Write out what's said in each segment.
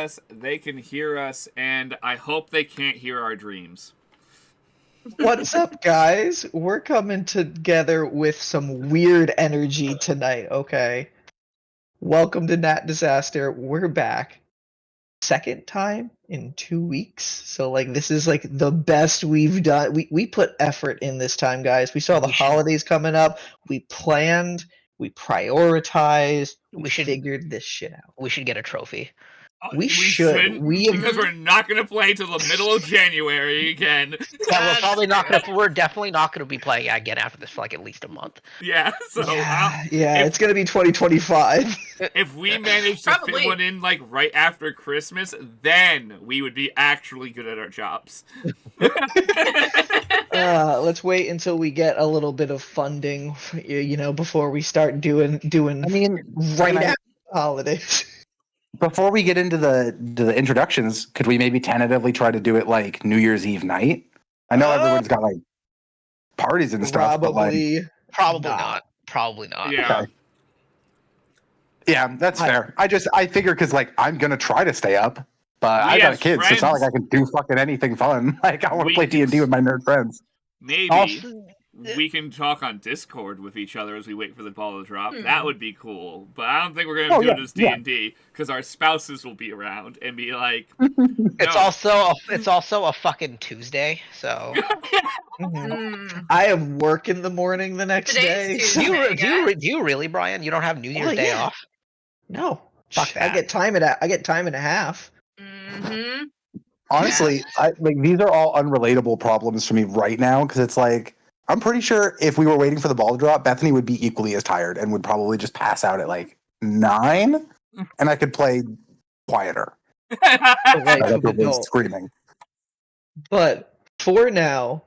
us, they can hear us, and I hope they can't hear our dreams. What's up, guys? We're coming together with some weird energy tonight, okay? Welcome to Nat Disaster. We're back. Second time in 2 weeks. So, this is, the best we've done. We put effort in this time, guys. We saw the holidays coming up. We planned. We prioritized. We figured this shit out. We should get a trophy. We should. Because we're not going to play till the middle of January again. Yeah, we're probably not going to. We're definitely not going to be playing again after this for at least a month. Yeah, so it's going to be 2025. If we manage to fit one in right after Christmas, then we would be actually good at our jobs. Let's wait until we get a little bit of funding, before we start doing. I mean, right after the holidays. Before we get into the introductions, could we maybe tentatively try to do it New Year's Eve night? I know everyone's got parties and stuff, probably not. Probably not. Yeah. Okay. Yeah, that's fair. I figure because I'm gonna try to stay up, but I got kids, so it's not like I can do fucking anything fun. I want to play D&D with my nerd friends. Maybe we can talk on Discord with each other as we wait for the ball to drop. That would be cool. But I don't think we're going to do it as D&D because our spouses will be around and be like, no. It's also a fucking Tuesday, so. I have work in the morning the next day. Do you really, Brian? You don't have New Year's Day off? No. Fuck that. I get time and a half. Mm-hmm. Honestly, these are all unrelatable problems for me right now because it's I'm pretty sure if we were waiting for the ball to drop, Bethany would be equally as tired and would probably just pass out at 9, and I could play quieter. Screaming. But for now,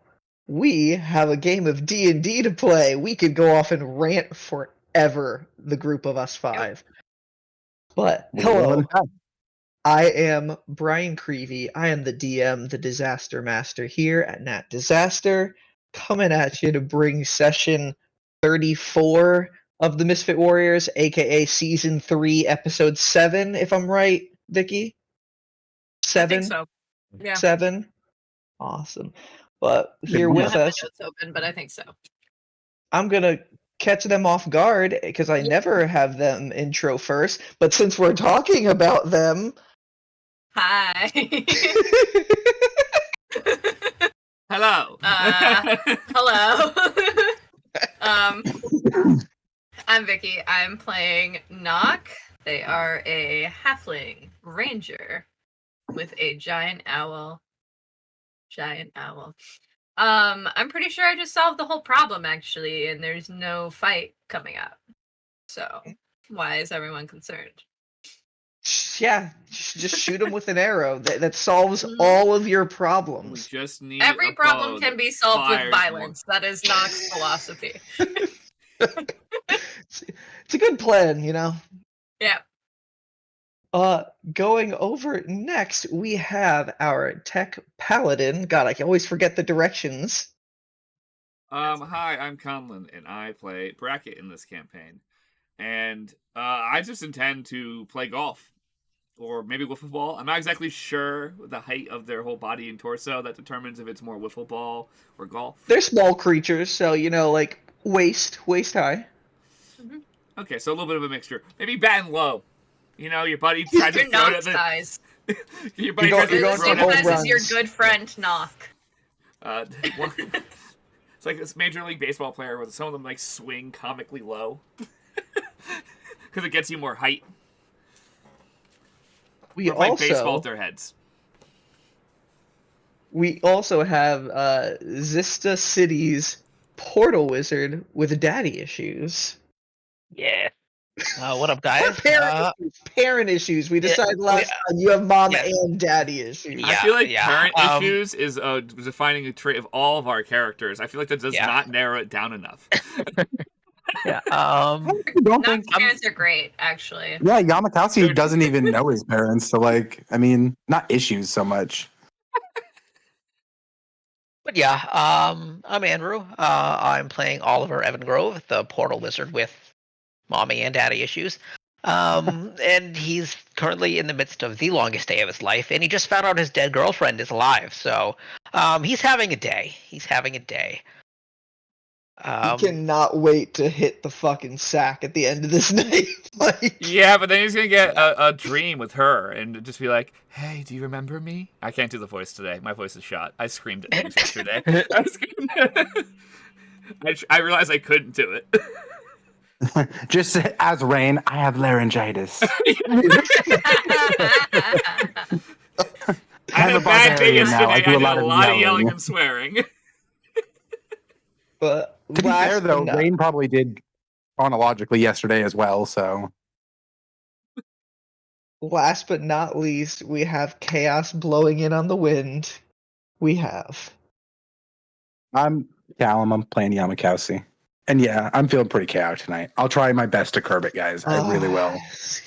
we have a game of D&D to play. We could go off and rant forever, the group of us 5. But hello, I am Brian Creevy. I am the DM, the Disaster Master here at Nat Disaster. Coming at you to bring session 34 of the Misfit Warriors, aka season 3, episode 7, if I'm right, Vicky? 7? I think so. Yeah. 7? Awesome. But here with us, notes open, but I think so. I'm gonna catch them off guard because I never have them intro first. But since we're talking about them, hi. Hello. Hello. I'm Vicky. I'm playing Knock. They are a halfling ranger with a giant owl. I'm pretty sure I just solved the whole problem actually, and there's no fight coming up. So why is everyone concerned? Yeah, just shoot them with an arrow. That solves all of your problems. We just need every problem can be solved with violence. That is Nox's philosophy. It's a good plan, Yeah. Going over next, we have our tech paladin. God, I can always forget the directions. Hi, I'm Conlon, and I play Bracket in this campaign. And I just intend to play golf. Or maybe wiffle ball. I'm not exactly sure the height of their whole body and torso. That determines if it's more wiffle ball or golf. They're small creatures, so, waist high. Mm-hmm. Okay, so a little bit of a mixture. Maybe batting low. Your buddy tried to throw it at size. Your buddy tried to throw it at is your good friend Knock. It's like this Major League Baseball player where some of them swing comically low. Because it gets you more height. We baseball at their heads. We also have Zista City's portal wizard with daddy issues. Yeah. What up, guys? Parent issues. We decided last time you have mom and daddy issues. I feel like parent issues is a defining trait of all of our characters. I feel like that does not narrow it down enough. Yeah. Knock's parents are great, actually. Yeah, Yamakasi doesn't even know his parents, so not issues so much. But yeah, I'm Andrew. I'm playing Oliver Evan Grove, the portal wizard with mommy and daddy issues. And he's currently in the midst of the longest day of his life, and he just found out his dead girlfriend is alive. So, he's having a day. He's having a day. He cannot wait to hit the fucking sack at the end of this night. Like, Yeah, but then he's gonna get a dream with her and just be like, "Hey, do you remember me?" I can't do the voice today. My voice is shot. I screamed at things yesterday. I realized I couldn't do it. Just as Rain, I have laryngitis. I had a bad day barbarian now. yesterday. I I do a did lot a of lot of yelling yelling. and swearing. but To be fair, last though, but not- Rain probably did chronologically yesterday as well. So last but not least, we have chaos blowing in on the wind. We have I'm Callum. I'm playing Yamakasi. And yeah, I'm feeling pretty chaotic tonight. I'll try my best to curb it, guys. I really will.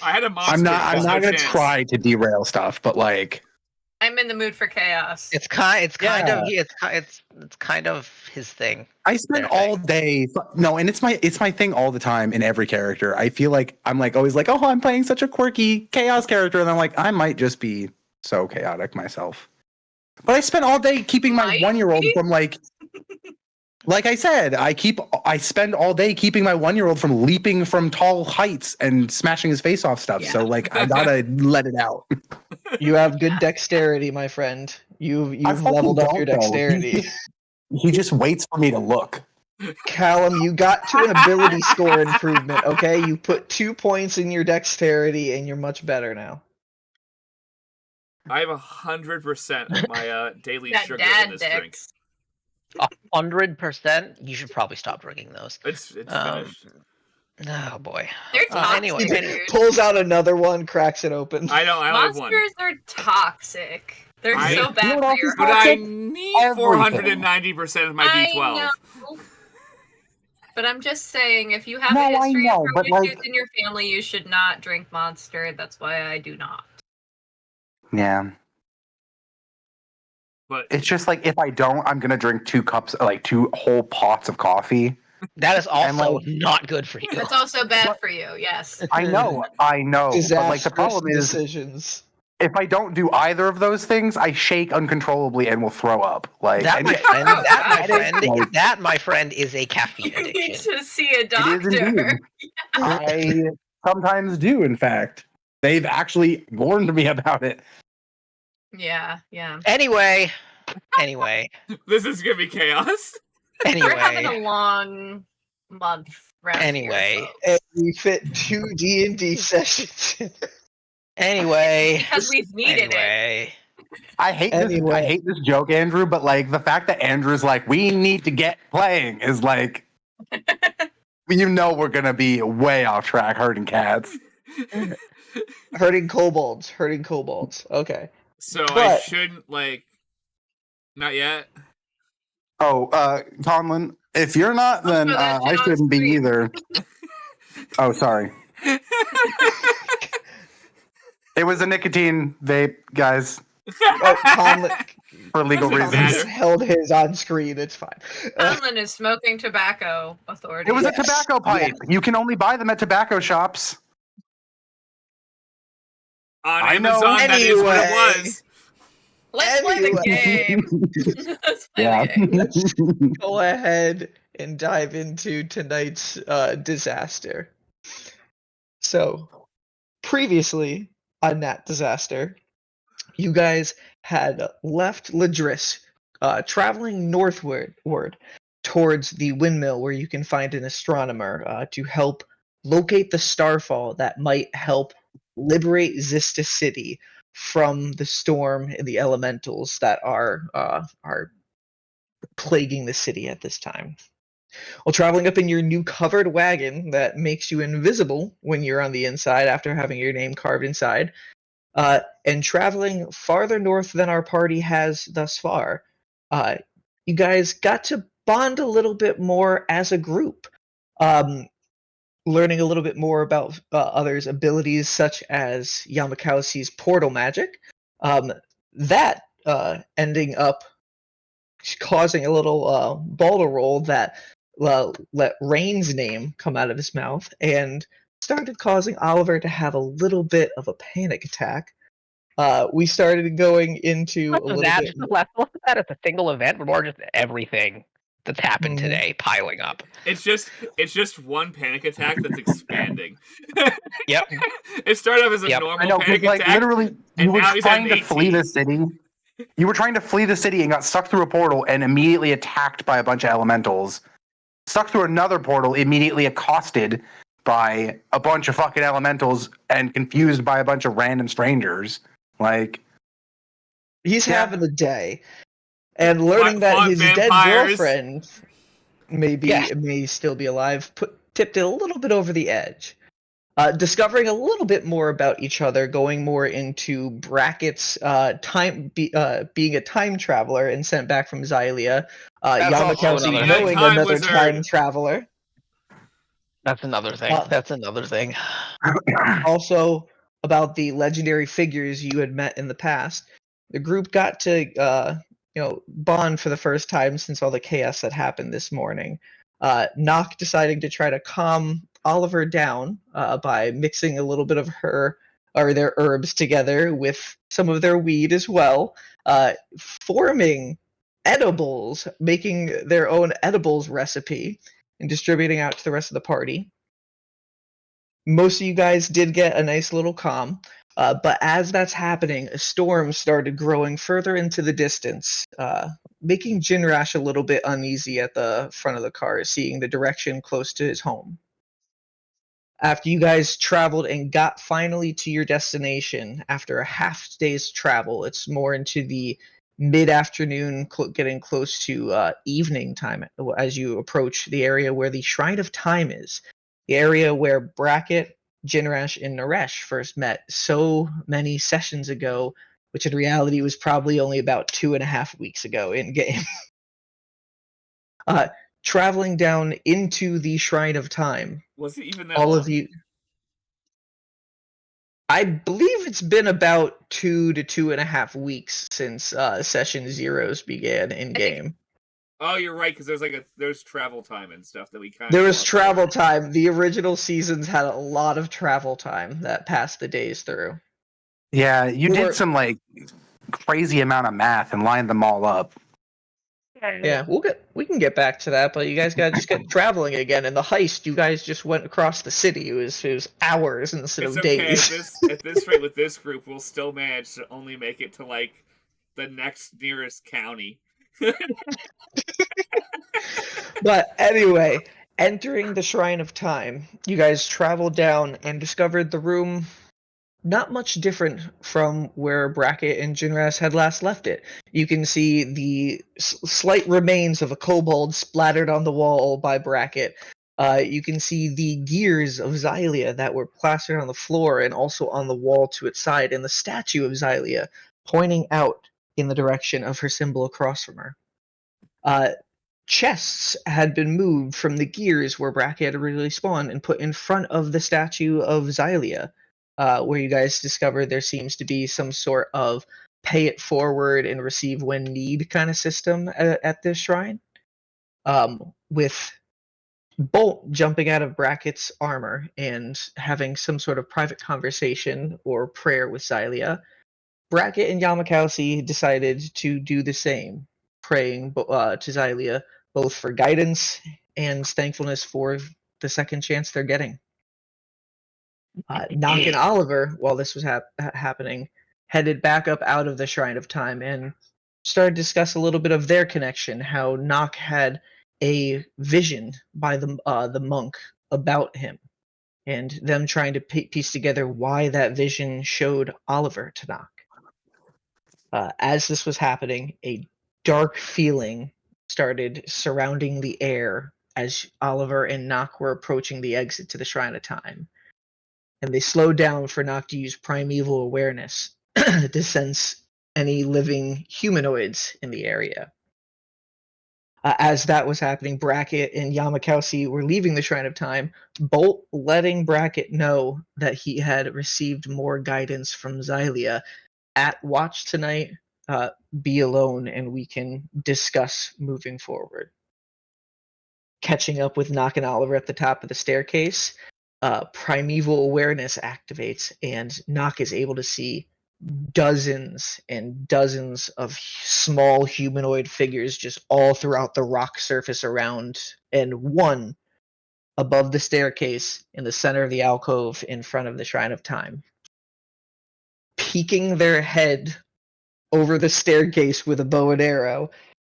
I had a monster. I'm not There's no gonna chance. try to derail stuff, but like I'm in the mood for chaos. It's kind of Yeah. it's kind of his thing. I spend Their all thing. day no, and it's my thing all the time in every character. I feel like I'm like always like, oh, I'm playing such a quirky chaos character, and I'm like, I might just be so chaotic myself. But I spent all day keeping my Might 1-year-old be? from like I said, I spend all day keeping my 1-year-old from leaping from tall heights and smashing his face off stuff. Yeah. So like I gotta let it out. you have good dexterity, my friend. You've fucking leveled up don't, your though. dexterity. He just waits for me to look. Callum, you got to an ability score improvement, okay? You put 2 points in your dexterity and you're much better now. I have 100% of my daily That sugar in dad this drink. dicks. 100%. You should probably stop drinking those. It's Um, finished. Oh boy. They're toxic, Anyway, dude. Pulls out another one, cracks it open. I only have one. Monsters are toxic. They're I- so You bad know what for else your is But heart. I toxic? need Everything. 490% of my I B12. know. But I'm just saying, if you have No, a I history know, of but, drug issues like- in your family, you should not drink Monster. That's why I do not. Yeah. But It's just like if I don't, I'm gonna drink 2 cups, like 2 whole pots of coffee. that is And, also like- not good for you. That's also bad for you. Yes. I know. But like the Disastrous problem is, decisions. if I don't do either of those things, I shake uncontrollably and will throw up. Like That, and my it- friend, like- that, my friend, is a caffeine You need addiction. to see a It is doctor. indeed. I sometimes do. In fact, they've actually warned me about it. Yeah, yeah. Anyway, this is gonna be chaos. We're having a anyway, long month. Around Anyway. here, folks. And we fit 2 D&D sessions in. anyway, Because we've needed it. I hate this. I Anyway. hate this joke, Andrew. But like the fact that Andrew's like, we need to get playing is like, you know, we're gonna be way off track herding cats. Hurting kobolds. Okay. So I But- shouldn't not yet. Oh, Conlon, if you're not, Also, then that I shit on shouldn't be screen. either. Oh, sorry. It was a nicotine vape, guys, Oh, Conlon, for legal Doesn't Conlon matter. reasons. held his on screen. It's fine. Conlon is smoking tobacco authority. It was Yes. a tobacco pipe. You can only buy them at tobacco shops. On I know. Amazon, that is what it Anyway. was. Let's play the game. Let's play the game. Go ahead and dive into tonight's disaster. So, previously on that disaster, you guys had left Ladris, traveling northward towards the windmill where you can find an astronomer to help locate the starfall that might help liberate Zista City from the storm and the elementals that are plaguing the city at this time. While traveling up in your new covered wagon that makes you invisible when you're on the inside after having your name carved inside, and traveling farther north than our party has thus far, you guys got to bond a little bit more as a group, learning a little bit more about others' abilities, such as Yamakausi's portal magic, that ending up causing a little ball to roll that let Rain's name come out of his mouth, and started causing Oliver to have a little bit of a panic attack. We started going into a little bit. Wasn't that as a single event, but more just everything that's happened Mhm. today piling up. It's just one panic attack that's expanding. Yep. It started off as a Yep. normal I know, panic like attack. literally, you and were now he's at trying an to flee 18. the city. You were trying to flee the city and got stuck through a portal and immediately attacked by a bunch of elementals. Stuck through another portal, immediately accosted by a bunch of fucking elementals and confused by a bunch of random strangers. Like, He's Yeah. having a day, and learning that Fought his dead vampires. girlfriend may still be alive tipped it a little bit over the edge. Discovering a little bit more about each other, going more into Bracket's being a time traveler and sent back from Xylia. That's also Yamakowski another knowing thing. Time another wizard. time traveler. That's another thing. That's another thing. Also about the legendary figures you had met in the past. The group got to bond for the first time since all the chaos that happened this morning. Nock deciding to try to calm Oliver down by mixing a little bit of their herbs together with some of their weed as well, forming edibles, making their own edibles recipe, and distributing out to the rest of the party. Most of you guys did get a nice little calm, but as that's happening, a storm started growing further into the distance, making Jinrash a little bit uneasy at the front of the car, seeing the direction close to his home. After you guys traveled and got finally to your destination, after a half day's travel, it's more into the mid-afternoon, getting close to evening time as you approach the area where the Shrine of Time is. The area where Bracket, Jinrash, and Naresh first met so many sessions ago, which in reality was probably only about 2.5 weeks ago in game. Traveling down into the Shrine of Time. Was it even that All long? of you. I believe it's been about 2 to 2.5 weeks since session zeros began in game. Oh, you're right, because there's travel time and stuff that we kind of. There was travel time. The original seasons had a lot of travel time that passed the days through. Yeah, you did some like crazy amount of math and lined them all up. Yeah, we can get back to that, but you guys gotta just get traveling again. And the heist, you guys just went across the city. It was hours instead It's of okay. days. At this rate, with this group, we'll still manage to only make it to like the next nearest county. But anyway, entering the Shrine of Time, you guys traveled down and discovered the room not much different from where Bracket and Jinras had last left it. You can see the slight remains of a kobold splattered on the wall by Bracket. You can see the gears of Xylia that were plastered on the floor and also on the wall to its side, and the statue of Xylia pointing out in the direction of her symbol across from her. Chests had been moved from the gears where Bracket had originally spawned and put in front of the statue of Xylia. Where you guys discover there seems to be some sort of pay it forward and receive when need kind of system at this shrine. With Bolt jumping out of Bracket's armor and having some sort of private conversation or prayer with Xylia, Bracket and Yamakowski decided to do the same, praying to Xylia both for guidance and thankfulness for the second chance they're getting. Nock and Oliver, while this was happening, headed back up out of the Shrine of Time and started to discuss a little bit of their connection. How Nock had a vision by the monk about him, and them trying to piece together why that vision showed Oliver to Nock. As this was happening, a dark feeling started surrounding the air as Oliver and Nock were approaching the exit to the Shrine of Time. And they slowed down for Nock to use primeval awareness to sense any living humanoids in the area. As that was happening, Bracket and Yamakowski were leaving the Shrine of Time, Bolt letting Bracket know that he had received more guidance from Xylia. At watch tonight, be alone and we can discuss moving forward. Catching up with Nock and Oliver at the top of the staircase, primeval awareness activates, and Nock is able to see dozens and dozens of small humanoid figures just all throughout the rock surface around, and one above the staircase in the center of the alcove in front of the Shrine of Time. Peeking their head over the staircase with a bow and arrow,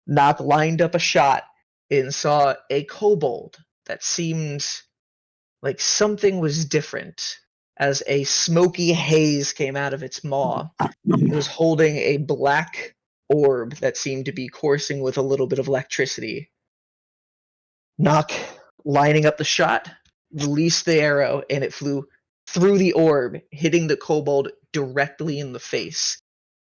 Nock lined up a shot and saw a kobold that seemed like something was different as a smoky haze came out of its maw. It was holding a black orb that seemed to be coursing with a little bit of electricity. Nock, lining up the shot, released the arrow, and it flew through the orb, hitting the kobold directly in the face.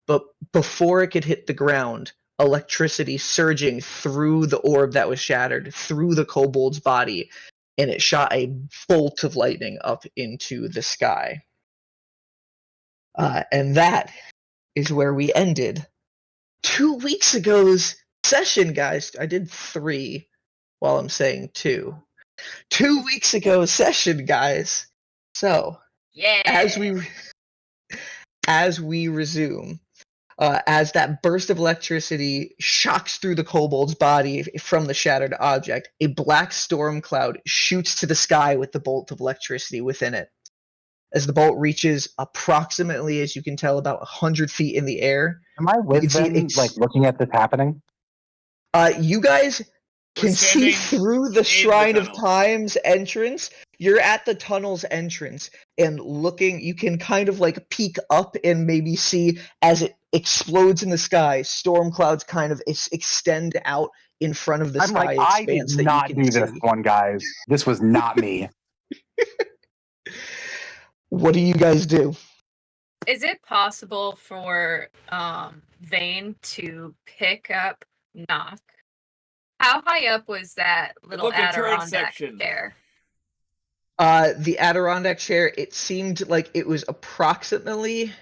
But before it could hit the ground, electricity surging through the orb that was shattered, through the kobold's body, and it shot a bolt of lightning up into the sky. And that is where we ended 2 weeks ago's session, guys. I did 3 while I'm saying 2. 2 weeks ago's session, guys. So, Yeah. as we resume, as that burst of electricity shocks through the kobold's body from the shattered object, a black storm cloud shoots to the sky with the bolt of electricity within it. As the bolt reaches approximately, as you can tell, about 100 feet in the air, Am I you with can see them, like looking at this happening? you guys We're can see standing through the in the Shrine of tunnel. Time's entrance. You're at the tunnel's entrance and looking, you can kind of like peek up and maybe see as it explodes in the sky, storm clouds kind of extend out in front of the I'm sky like, I did expanse that you not can do this see. one, guys. This was not me. What do you guys do? Is it possible for Vane to pick up Knock? How high up was that little Look at turret Adirondack section. chair? The Adirondack chair, it seemed like it was approximately,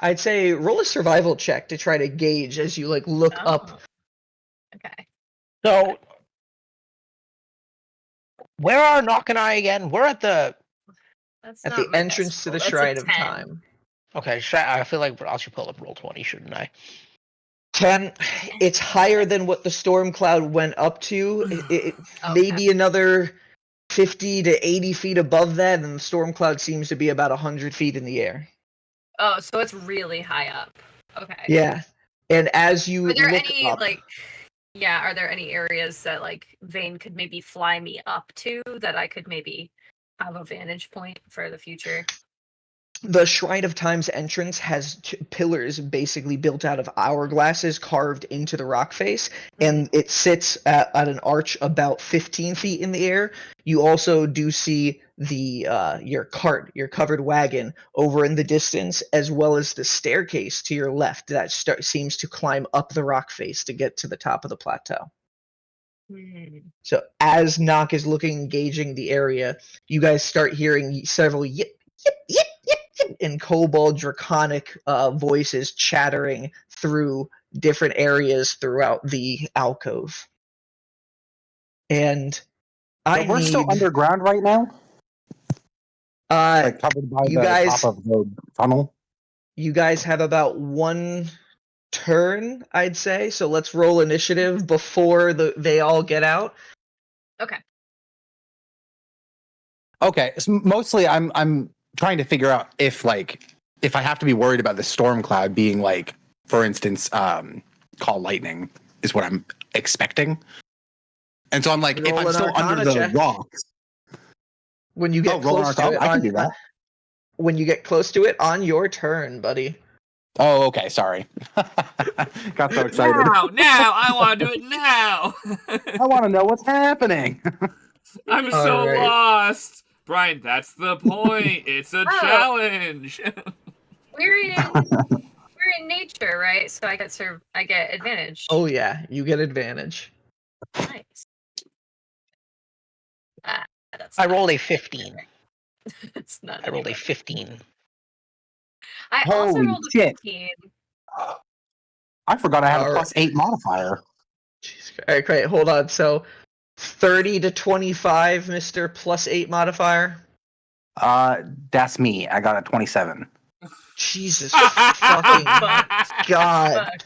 I'd say, roll a survival check to try to gauge as you like look up. Okay. So, where are Nock and I again? We're at the. That's At not the my entrance best to roll. the That's a Shrine of 10. Time. Okay, I feel like I should pull up roll 20, shouldn't I? 10. It's higher than what the storm cloud went up to. Maybe another 50 to 80 feet above that, and the storm cloud seems to be about 100 feet in the air. Oh, so it's really high up. Okay. Yeah. And as you Are there look any up, are there any areas that like Vane could maybe fly me up to that I could maybe have a vantage point for the future? the Shrine of Time's entrance has pillars basically built out of hourglasses carved into the rock face, and it sits at an arch about 15 feet in the air. You also do see the your covered wagon over in the distance, as well as the staircase to your left that seems to climb up the rock face to get to the top of the plateau. So as Nock is looking, gauging the area, you guys start hearing several yip, yip, yip, yip, yip, and kobold draconic voices chattering through different areas throughout the alcove. And So I we're still need underground right now, like covered by you the guys. top of the tunnel. You guys have about one turn, I'd say. So let's roll initiative before they all get out. Okay. Okay, so mostly I'm trying to figure out if I have to be worried about the storm cloud being like, for instance, call lightning is what I'm expecting. And so I'm like, if Roll I'm an still under Arcana the check. rocks. When you get roll an close to Arcana? it, I can do that. when you get close to it on your turn, buddy. Oh, okay, sorry. Got so excited. Now, I want to do it now. I want to know what's happening. I'm All so right. lost. Brian, that's the point. It's a Oh. challenge. We're in nature, right? So I get advantage. Oh yeah, you get advantage. Nice. That's I not rolled a good. 15. It's not. I rolled a anybody. 15. I also Holy rolled a shit. 15. I forgot I had a All right. +8 modifier. Jeez. All right, great. Hold on. So 30 to 25, Mr. +8 modifier. That's me. I got a 27. Jesus fucking God.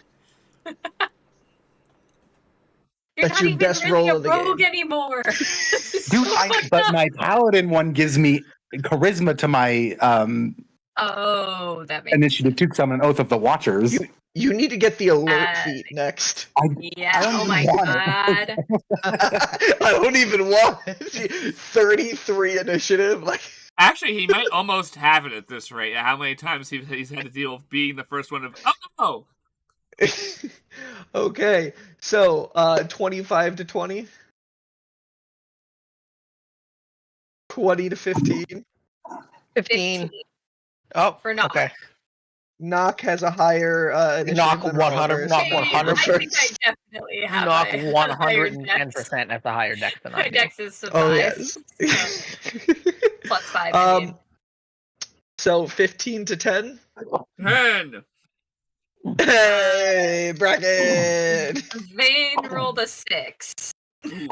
You're That's not your even best really roll a of the rogue game. anymore. This is Dude, so fucked but up. my paladin one gives me charisma to my Oh, that makes initiative too, because I'm an Oath of the Watchers. You need to get the alert Uh, feat next. Yeah. I don't Oh even my want god. I don't even want it. 33 initiative. Like, Actually, he might almost have it at this rate. How many times he's had to deal with being the first one of oh. okay. So 25 to 20. 20 to 15. 15. 15 Oh, for knock. okay. Knock has a higher initiative Knock than 100 Oliver, knock so Okay, you go 100%. I think I first. definitely have Knock a higher dex. 110% at the higher dex than I My do. dex is a 5. Oh yes. So plus 5, I mean. So 15 to 10. 10. Hey, bracket. Vane rolled a 6. Ooh.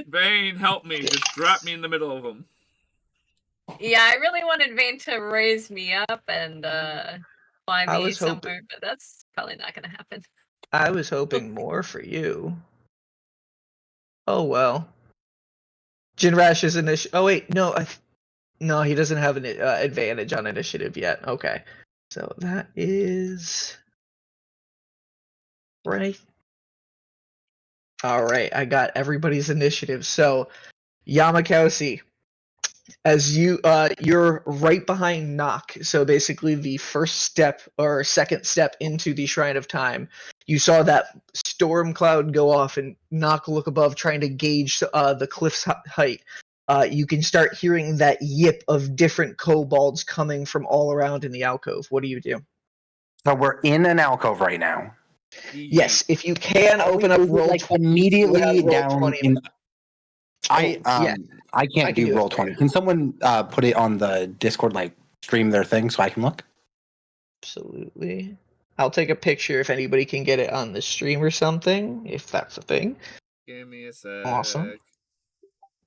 Vane, help me. Just drop me in the middle of them. Yeah, I really wanted Vane to raise me up and fly I me was hoping- somewhere, but that's probably not gonna happen. I was hoping more for you. Oh well. Jinrash's initiative. Oh wait, no, no, he doesn't have an advantage on initiative yet. Okay, so that is right. All right, I got everybody's initiative. So Yamakasi, as you're right behind Nock. So basically, the first step or second step into the Shrine of Time, you saw that storm cloud go off, and Nock look above, trying to gauge the cliff's height. You can start hearing that yip of different kobolds coming from all around in the alcove. What do you do? So we're in an alcove right now. Yes, if you can open up Is it, roll like 20, immediately you have roll down 20. in. Yeah, I can't I can do do it roll for 20. you. Can someone put it on the Discord, like stream their thing so I can look? Absolutely. I'll take a picture if anybody can get it on the stream or something, if that's a thing. Give me a sec. Awesome.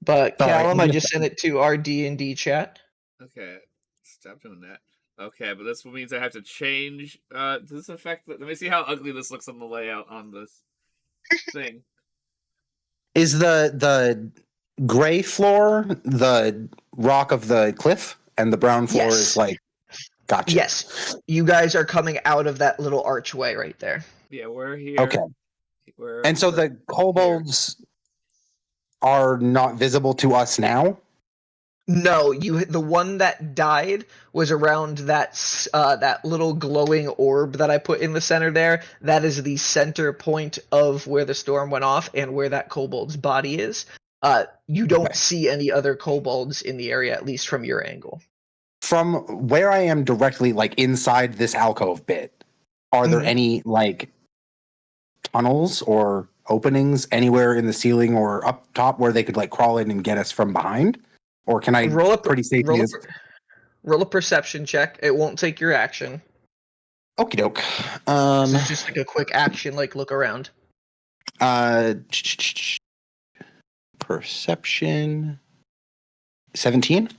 But Sorry, Callum, I'm I just- just sent it to our D&D chat. Okay. Stop doing that. Okay, but this means I have to change. Does this affect? Let me see how ugly this looks on the layout on this thing. Is the gray floor the rock of the cliff, and the brown floor Yes. is like, gotcha. Yes. You guys are coming out of that little archway right there. Yeah, we're here. Okay. We're, And so we're the kobolds are not visible to us now. No, the one that died was around that little glowing orb that I put in the center there. That is the center point of where the storm went off and where that kobold's body is. You don't Okay. see any other kobolds in the area, at least from your angle. From where I am directly, like inside this alcove bit, are there Mhm. any like tunnels or openings anywhere in the ceiling or up top where they could like crawl in and get us from behind? Or can I Roll up pretty safely? roll a perception check. It won't take your action. Okie doke. This is just like a quick action, like look around. Perception 17.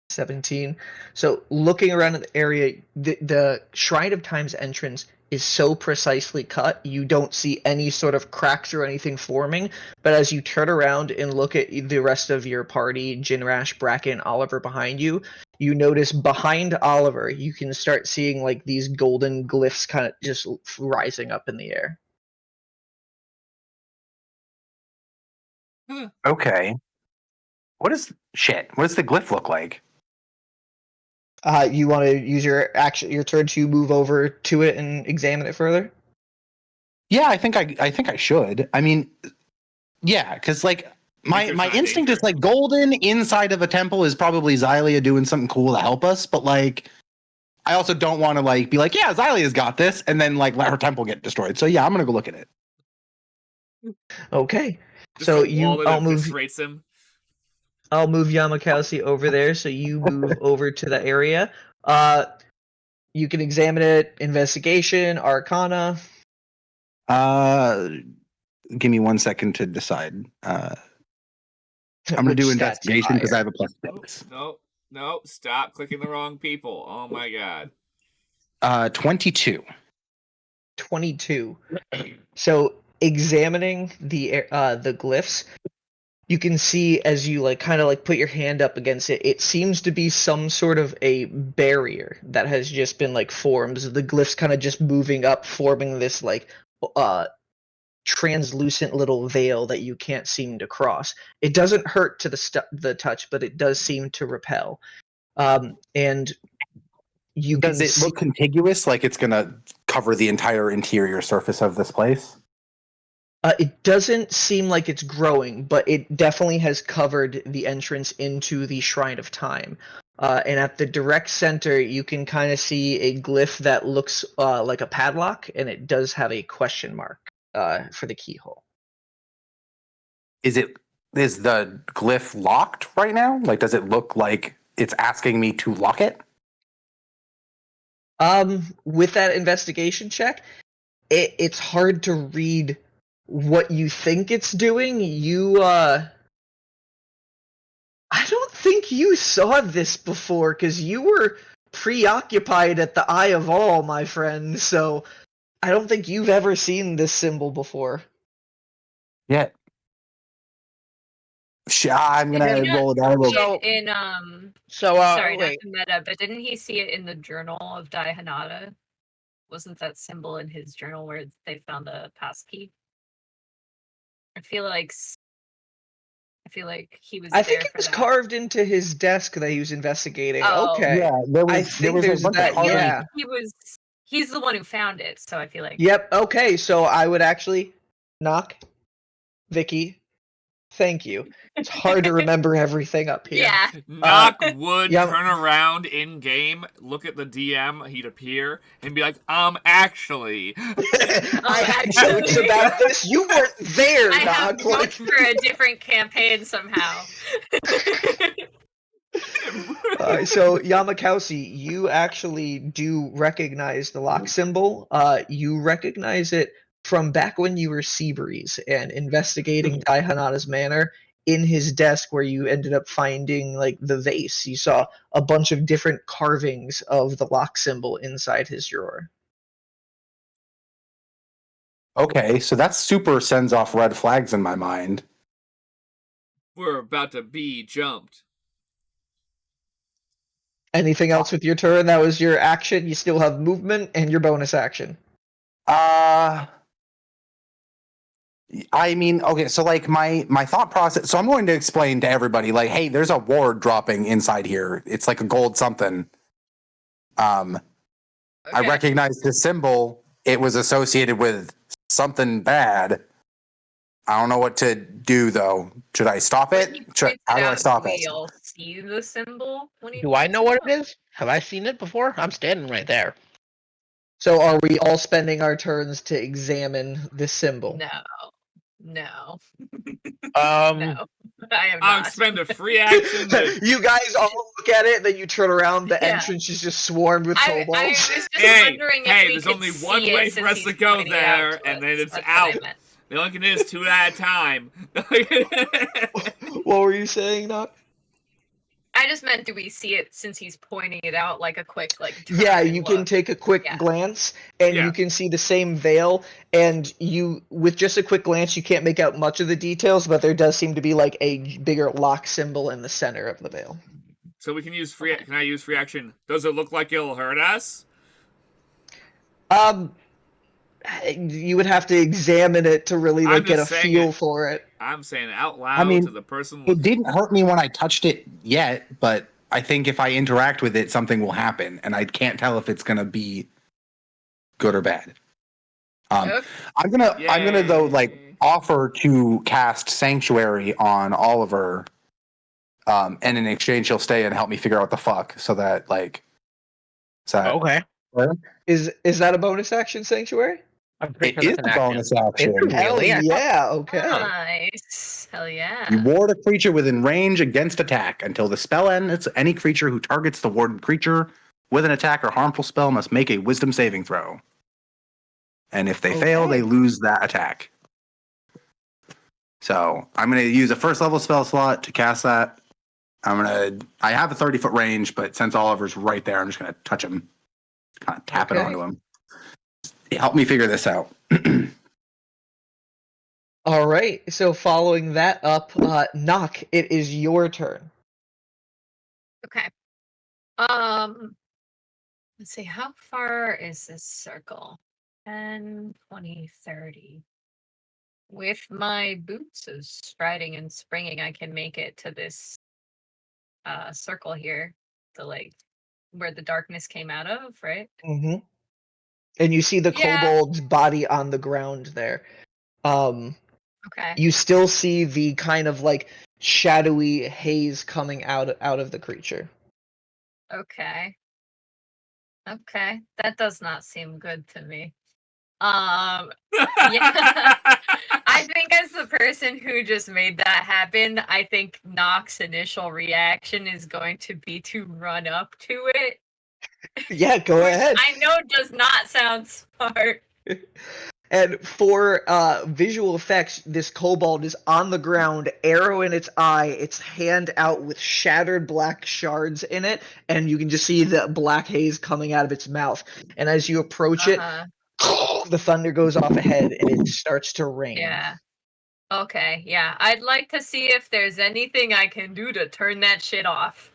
17. So looking around at the area, the Shrine of Time's entrance is so precisely cut, you don't see any sort of cracks or anything forming. But as you turn around and look at the rest of your party, Jinrash, Bracken, and Oliver behind you, you notice behind Oliver, you can start seeing like these golden glyphs kind of just rising up in the air. Okay. What does the glyph look like? You want to use your turn to move over to it and examine it further? Yeah, I think I should. I mean, yeah, because like my Nature's not instinct danger. is like golden inside of a temple is probably Xylia doing something cool to help us, but like I also don't want to like be like, yeah, Xylia's got this, and then like let her temple get destroyed. So yeah, I'm gonna go look at it. Okay. Just So a wall that I'll move eviscerates him. Yamakasi over there, so you move over to the area. You can examine it, investigation, arcana. Give me 1 second to decide. I'm gonna Which do stat's investigation because I higher? have a +6. No, stop clicking the wrong people. Oh my god. 22. 22. So examining the glyphs, you can see as you like kind of like put your hand up against it, it seems to be some sort of a barrier that has just been like formed. The glyphs kind of just moving up, forming this like translucent little veil that you can't seem to cross. It doesn't hurt to the touch, but it does seem to repel. And you Does can it look contiguous, like it's gonna cover the entire interior surface of this place? It doesn't seem like it's growing, but it definitely has covered the entrance into the Shrine of Time. And at the direct center, you can kind of see a glyph that looks like a padlock, and it does have a question mark for the keyhole. Is the glyph locked right now? Like, does it look like it's asking me to lock it? With that investigation check, it's hard to read what you think it's doing. I don't think you saw this before because you were preoccupied at the Eye of All, my friend. So I don't think you've ever seen this symbol before. Yeah. I'm gonna roll it out. Sorry, not wait. to meta, but didn't he see it in the journal of Dai Hanada? Wasn't that symbol in his journal where they found the passkey? I feel like he was. I think there it for was that. carved into his desk that he was investigating. Oh. Okay. Yeah, there I was think a there's bunch that. of carvings. Yeah. He's the one who found it, so I feel like. Yep. Okay. So I would actually knock Vicky. Thank you. It's hard to remember everything up here. Yeah. Knock would yeah. turn around in game, look at the DM, he'd appear, and be like, actually. I had jokes about this. You weren't there, I have Knock. jokes for a different campaign somehow. So Yamakausi, you actually do recognize the lock symbol. You recognize it from back when you were Seabreeze and investigating Dai Hanada's manor. In his desk where you ended up finding like the vase, you saw a bunch of different carvings of the lock symbol inside his drawer. Okay, so that super sends off red flags in my mind. We're about to be jumped. Anything else with your turn? That was your action. You still have movement and your bonus action. I mean, okay, so like my thought process. So I'm going to explain to everybody, like, hey, there's a ward dropping inside here. It's like a gold something. I recognize the symbol. It was associated with something bad. I don't know what to do though. Should I stop it? How do I stop it? We all see the symbol. Do I know what it is? Have I seen it before? I'm standing right there. So are we all spending our turns to examine this symbol? No. No. I am I'll not. expend a free action. You guys all look at it, then you turn around, the entrance is just swarmed with I kobolds. was just wondering if we there's could only see one way it for us since to he's go pointing it there, out to and then us. it's That's what I out. meant. The only thing is 2 at a time. What were you saying, Knock? I just meant, do we see it since he's pointing it out like a quick turn Yeah, and you can look? take a quick glance, and Yeah. you can see the same veil, and you, with just a quick glance, you can't make out much of the details, but there does seem to be like a bigger lock symbol in the center of the veil. So we can use free. Can I use free action? Does it look like it'll hurt us? You would have to examine it to really I'm like get a just saying feel it. for it. I'm saying it out loud I mean, to the person It looking. didn't hurt me when I touched it yet, but I think if I interact with it, something will happen, and I can't tell if it's gonna be good or bad. Okay. I'm gonna though like offer to cast Sanctuary on Oliver, and in exchange he'll stay and help me figure out what the fuck. So that like, Okay. Is that a bonus action, Sanctuary? I'm pretty it sure is that's an a action. bonus action. Is it really? Hell I yeah, okay. Nice. Hell yeah. You ward a creature within range against attack until the spell ends. Any creature who targets the warded creature with an attack or harmful spell must make a Wisdom saving throw. And if they fail, they lose that attack. So I'm going to use a first level spell slot to cast that. I have a 30-foot range, but since Oliver's right there, I'm just going to touch him, kind of tap it Okay. onto him. Help me figure this out. All right. So following that up, Knock, it is your turn. Okay. Let's see, how far is this circle? 10, 20, 30. With my boots of striding and springing, I can make it to this circle here, the like where the darkness came out of, right? Mm-hmm. And you see the Yeah. kobold's body on the ground there. Okay. You still see the kind of like shadowy haze coming out of the creature. Okay. Okay. That does not seem good to me. Yeah. I think as the person who just made that happen, I think Nox's initial reaction is going to be to run up to it. Yeah, go Which ahead. I know does not sound smart. And for visual effects, this kobold is on the ground, arrow in its eye, its hand out with shattered black shards in it, and you can just see the black haze coming out of its mouth. And as you approach it, the thunder goes off ahead, and it starts to rain. Yeah. Okay, yeah. I'd like to see if there's anything I can do to turn that shit off.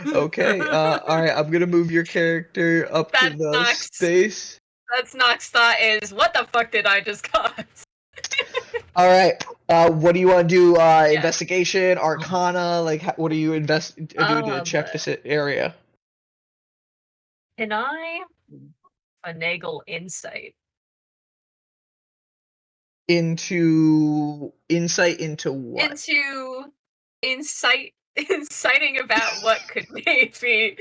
Okay, alright, I'm gonna move your character up to That the sucks. space. That's Nox's thought is, what the fuck did I just cause? Alright, what do you want to do? Investigation, Arcana, like, what are you doing to check this area? Can I finagle insight? Into insight into what? Into inciting about what could maybe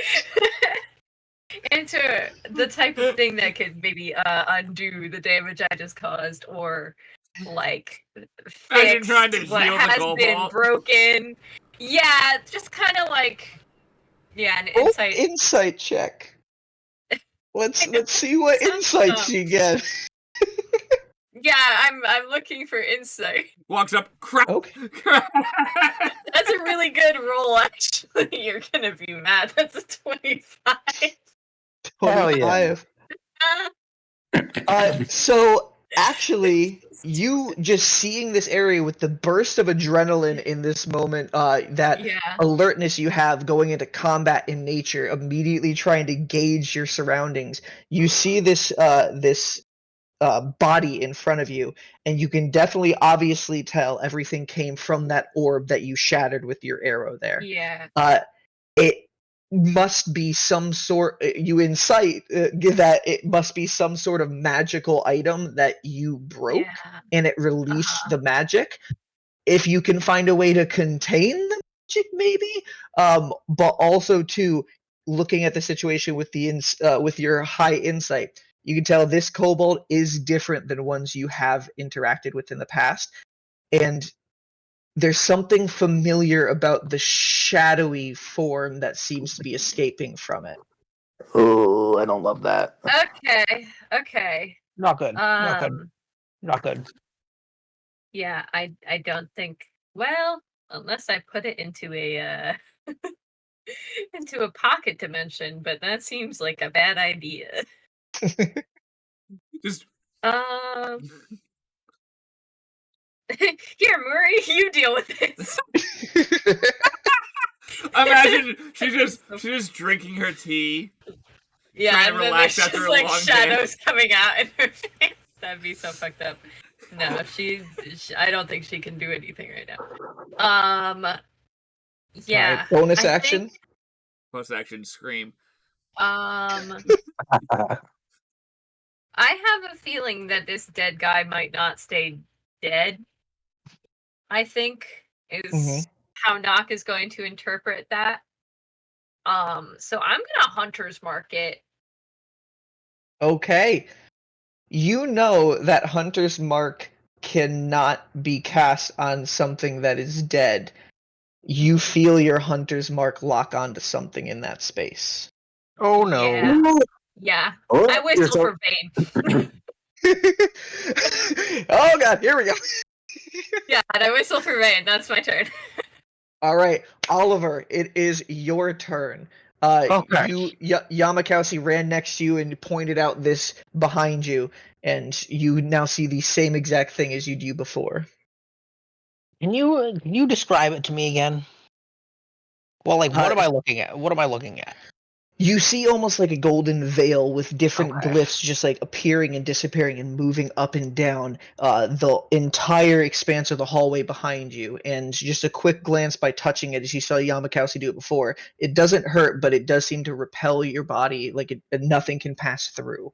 into the type of thing that could maybe undo the damage I just caused, or like Imagine fix trying to what heal the has been kobold. broken. Yeah, just kind of like an Roll insight. insight check. Let's see what insights you get. Yeah, I'm looking for insight. Walks up, crap. Okay. That's a really good roll, actually. You're gonna be mad. That's a 25. Hell yeah. 25. So actually, you just seeing this area with the burst of adrenaline in this moment, that alertness you have going into combat in nature, immediately trying to gauge your surroundings. You see this body in front of you, and you can definitely obviously tell everything came from that orb that you shattered with your arrow there. Yeah. It must be some sort, you incite that it must be some sort of magical item that you broke, and it released the magic. If you can find a way to contain the magic, maybe, but also too, looking at the situation with with your high insight, you can tell this kobold is different than ones you have interacted with in the past, and there's something familiar about the shadowy form that seems to be escaping from it. Oh, I don't love that. Okay. Not good. Not good. Not good. Yeah, I don't think. Well, unless I put it into a into a pocket dimension, but that seems like a bad idea. Just here, Murray, you deal with this. imagine she's just drinking her tea. Yeah, trying to and then relax there's after just a like long shadows coming out in her face. That'd be so fucked up. No, I don't think she can do anything right now. Yeah. Right, bonus action. Bonus action, scream. I have a feeling that this dead guy might not stay dead. I think is how Nock is going to interpret that. So I'm gonna hunter's mark it. Okay. You know that Hunter's Mark cannot be cast on something that is dead. You feel your Hunter's Mark lock onto something in that space. Oh no. Yeah. Oh, I whistle for Bane. Oh god, here we go. Yeah, and I whistle for rain. That's my turn. All right, Oliver, it is your turn. Okay. Yamakasi ran next to you and pointed out this behind you, and you now see the same exact thing as you do before. Can you describe it to me again? Well, like, what am I looking at? What am I looking at? You see almost like a golden veil with different Okay. glyphs just like appearing and disappearing and moving up and down the entire expanse of the hallway behind you. And just a quick glance by touching it as you saw Yamakasi do it before, it doesn't hurt, but it does seem to repel your body like nothing can pass through.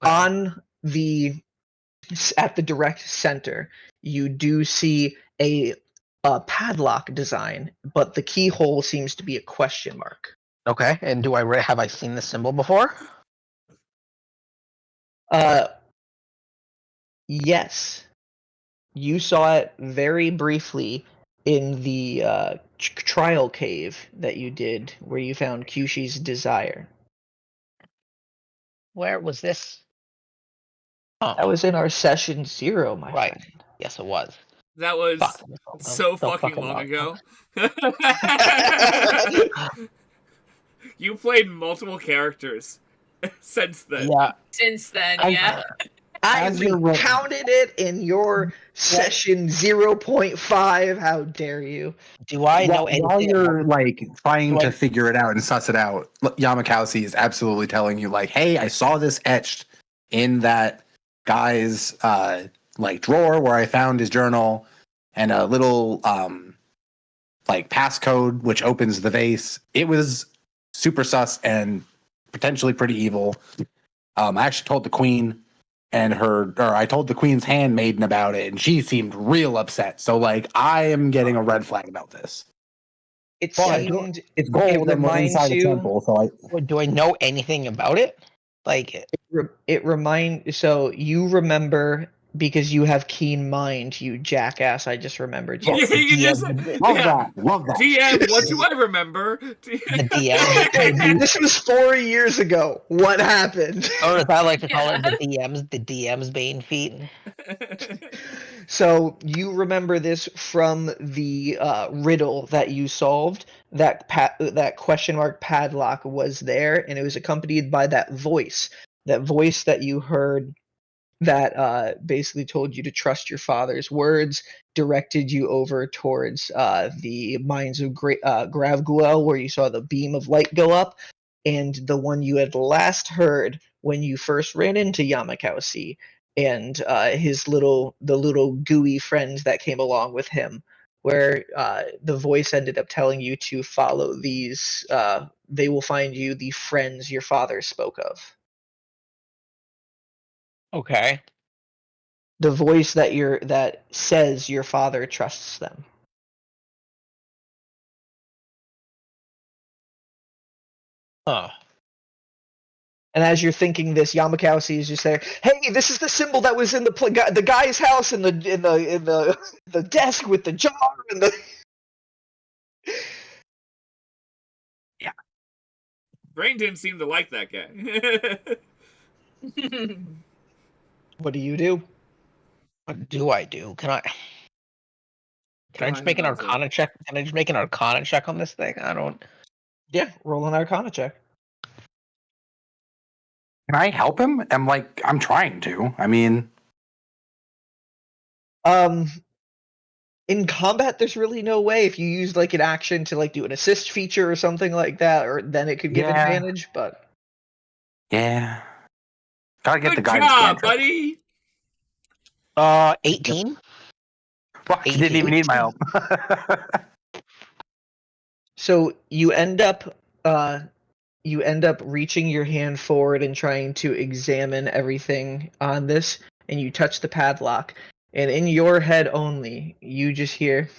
Okay. At the direct center, you do see a padlock design, but the keyhole seems to be a question mark. Okay. And have I seen this symbol before? Yes. You saw it very briefly in the trial cave that you did, where you found Kyushi's desire. Where was this? Oh, That was in our session 0, my right. friend. Yes, it was. That was Fuck. so So fucking long long. ago. You played multiple characters since then. Yeah. Since then, I- yeah. I As you're ro- recounted it in your session 0.5. How dare you? Do I know anything? While you're like trying Do to I- figure it out and suss it out, Yamakasi is absolutely telling you, like, "Hey, I saw this etched in that guy's like drawer where I found his journal and a little like passcode which opens the vase. It was super sus and potentially pretty evil. I actually told the queen I told the queen's handmaiden about it, and she seemed real upset. So, like, I am getting a red flag about this. It But seemed it's gold and we're reminds inside a you- temple, so Do I know anything about it? Like, so you remember because you have keen mind, you jackass. I just remembered you. Yes, the You just- DM, love yeah. that. DM, what do I remember? the DM, This was 4 years ago. What happened? or as I like to call it, the DM's Bane feat. So you remember this from the riddle that you solved. That question mark padlock was there, and it was accompanied by that voice. That voice that you heard that basically told you to trust your father's words, directed you over towards the mines of Gravguel, where you saw the beam of light go up, and the one you had last heard when you first ran into Yamakasi and the little gooey friends that came along with him, where the voice ended up telling you to follow these. They will find you the friends your father spoke of. Okay. The voice that says your father trusts them. Huh. And as you're thinking this, Yamakasi is just there. Hey, this is the symbol that was in the guy's house in the the desk with the jar and the. Brain didn't seem to like that guy. What do you do? What do I do? Can I just make an Arcana check? Can I just make an Arcana check on this thing? I don't. Yeah, roll an Arcana check. Can I help him? I'm trying to. I mean, In combat, there's really no way. If you use like an action to like do an assist feature or something like that, or then it could give Yeah. advantage. But yeah. Gotta get the Good guidance job, cantrip. buddy. 18. Fuck, you didn't even need my help. so you end up reaching your hand forward and trying to examine everything on this, and you touch the padlock, and in your head only, you just hear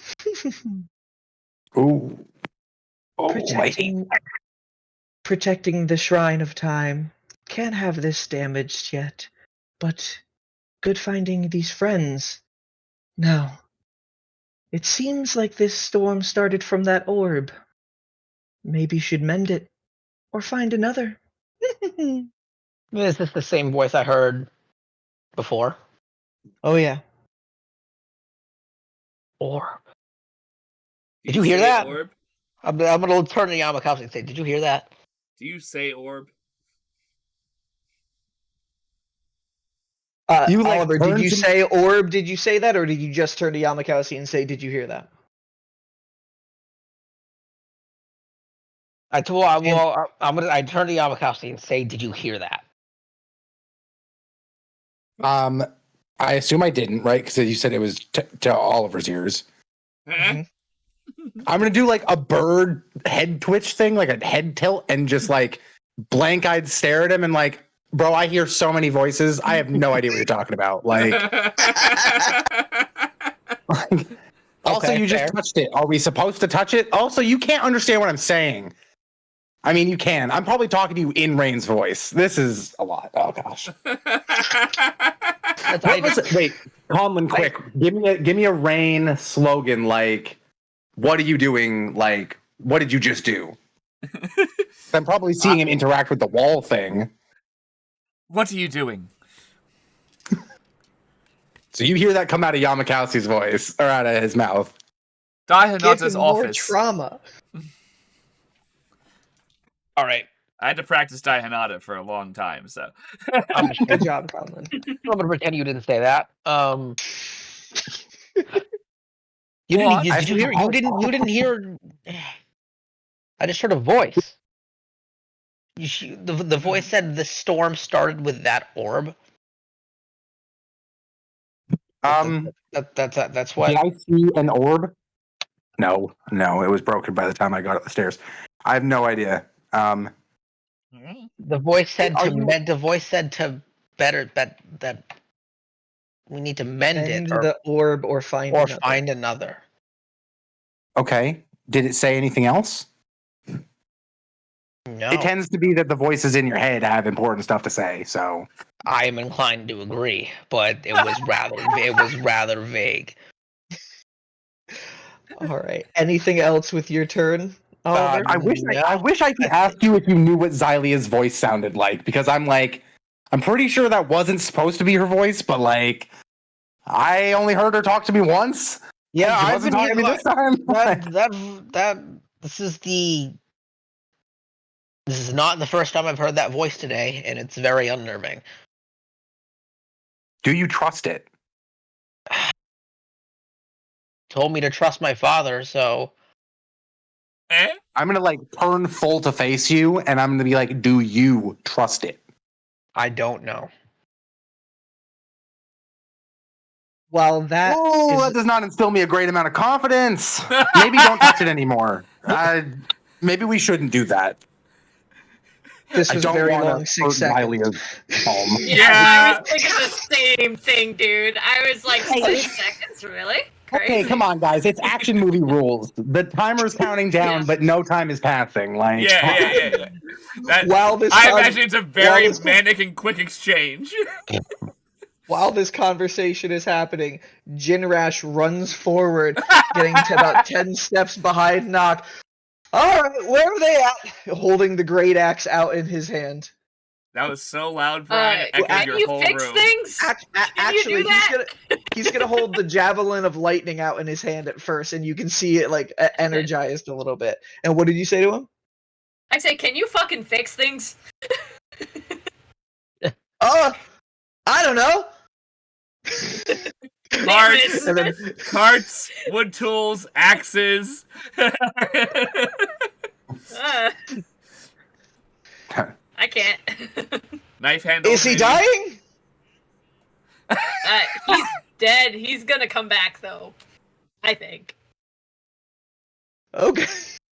Ooh. Oh, wait. protecting the shrine of time. Can't have this damaged yet, but good finding these friends. Now, it seems like this storm started from that orb. Maybe should mend it, or find another. Is this the same voice I heard before? Oh yeah. Orb. Did you hear say that? Orb? I'm gonna turn to Yamakasi and say, "Did you hear that?" Do you say orb? You, like, Oliver, did turn you to- say orb? Did you say that, or did you just turn to Yamakasi and say, "Did you hear that"? I turn to Yamakasi and say, "Did you hear that?" I assume I didn't, right? Because you said it was to Oliver's ears. Huh? I'm gonna do like a bird head twitch thing, like a head tilt, and just like blank-eyed stare at him and like, bro, I hear so many voices. I have no idea what you're talking about. Like, also, Okay, you fair. just touched it. Are we supposed to touch it? Also, you can't understand what I'm saying. I mean, you can. I'm probably talking to you in Rain's voice. This is a lot. Oh gosh. Wait, Conlon, quick. Give me a Rain slogan. Like, what are you doing? Like, what did you just do? I'm probably seeing him interact with the wall thing. What are you doing? So you hear that come out of Yamakasi's voice or out of his mouth. Give Dahinata's him more office. trauma. All right. I had to practice Dahinata for a long time, so. Good job, Conlon. I'm gonna pretend you didn't say that. You Go didn't. on. Did you hear? You didn't hear. I just heard a voice. The voice said the storm started with that orb. That's what. Did I see an orb? No, it was broken by the time I got up the stairs. I have no idea. The voice said Are to you- mend. The voice said to better that we need to mend End it or the orb or find another. find another. Okay. Did it say anything else? No, It tends to be that the voices in your head have important stuff to say. So I am inclined to agree, but it was rather vague. All right. Anything else with your turn, Oliver? I wish I could ask you if you knew what Xylia's voice sounded like, because I'm pretty sure that wasn't supposed to be her voice, but like I only heard her talk to me once. Yeah, She I've wasn't been talking to me here. this time. This is not the first time I've heard that voice today, and it's very unnerving. Do you trust it? Told me to trust my father, so I'm gonna like turn full to face you, and I'm gonna be like, "Do you trust it?" I don't know. While that That does not instill me a great amount of confidence. Maybe don't touch it anymore. Maybe we shouldn't do that. this I was don't very want long, to 6 hurt seconds. Xylia's home. Yeah, I was thinking the same thing, dude. I was like, Hey, 6 seconds, really? Okay, Crazy. come on, guys. It's action movie rules. The timer's counting down, Yeah. but no time is passing. Like, Yeah. While this I con- imagine it's a very while this- manic and quick exchange. While this conversation is happening, Jinrash runs forward, getting to about 10 steps behind Nock. All right, where are they at? Holding the great axe out in his hand. That was so loud, Brian. It echoed Can your you whole fix room. things? Actually, do that? he's gonna hold the javelin of lightning out in his hand at first, and you can see it like energized a little bit. And what did you say to him? I say, can you fucking fix things? I don't know. Carts, And then carts, wood tools, axes. I can't. Knife handles. is he maybe. dying? He's dead. He's gonna come back, though. I think. Okay.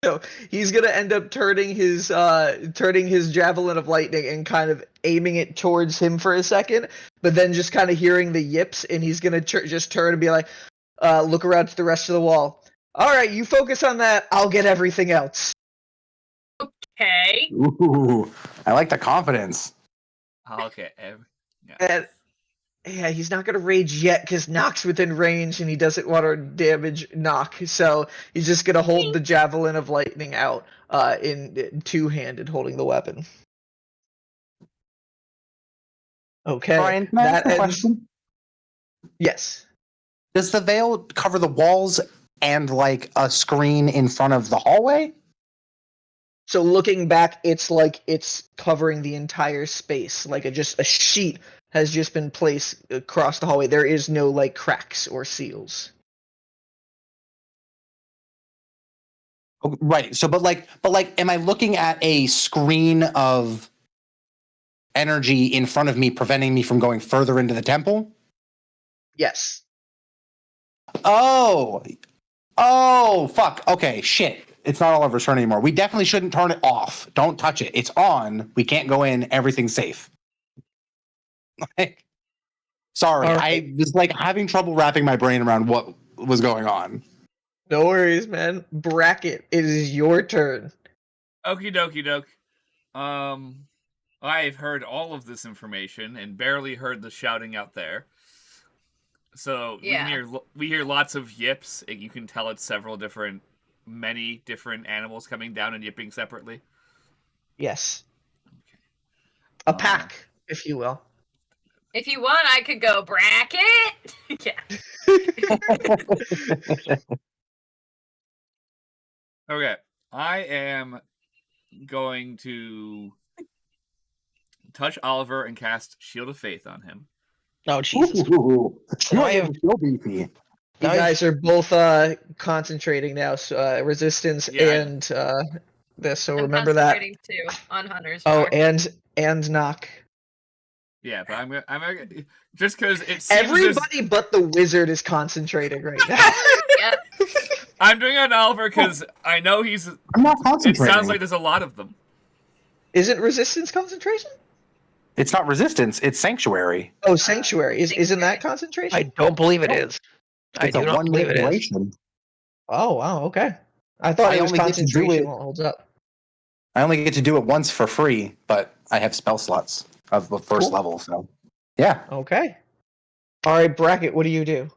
So he's gonna end up turning his javelin of lightning and kind of aiming it towards him for a second, but then just kind of hearing the yips, and he's gonna just turn and be like, look around to the rest of the wall. All right, you focus on that. I'll get everything else. Okay. ooh, I like the confidence. Okay. Yeah. And yeah, he's not gonna rage yet because Nock's within range, and he doesn't want to damage Nock. So he's just gonna hold the javelin of lightning out, in two-handed, holding the weapon. Okay, Brian, can I ask that a ends. question? Yes. Does the veil cover the walls and like a screen in front of the hallway? So looking back, it's like it's covering the entire space. Like just a sheet has just been placed across the hallway. There is no like cracks or seals. Oh, right. So, but like, am I looking at a screen of energy in front of me, preventing me from going further into the temple? Yes. Oh, fuck. Okay, shit. It's not Oliver's turn anymore. We definitely shouldn't turn it off. Don't touch it. It's on. We can't go in. Everything's safe. Sorry, All I right. was like having trouble wrapping my brain around what was going on. No worries, man. Bracket, it is your turn. Okie dokie doke. I've heard all of this information and barely heard the shouting out there. So Yeah. we hear lots of yips. You can tell it's many different animals coming down and yipping separately. Yes. A pack, if you will. If you want, I could go bracket. Yeah. Okay, I am going to touch Oliver and cast Shield of Faith on him. Oh Jesus! Ooh, you Now are I have- getting so beefy. You Now I- guys are both concentrating now, so resistance Yeah, and this. So I'm remember that. concentrating too on Hunter's Oh, Mark. and knock. Yeah, but I'm gonna just because it seems Everybody but the wizard is concentrating right now. Yep. I'm doing it on Oliver because I know I'm not It concentrating. sounds like there's a lot of them. Isn't resistance concentration? It's not resistance. It's sanctuary. Oh, sanctuary. Isn't that Sanctuary. concentration? I don't believe it is. I It's do a not 1 believe minute it is. duration. Oh wow, okay. I thought I it was only get to do concentration it- while it holds up. I only get to do it once for free, but I have spell slots of the first Cool. level. So, yeah. Okay. All right, bracket. What do you do?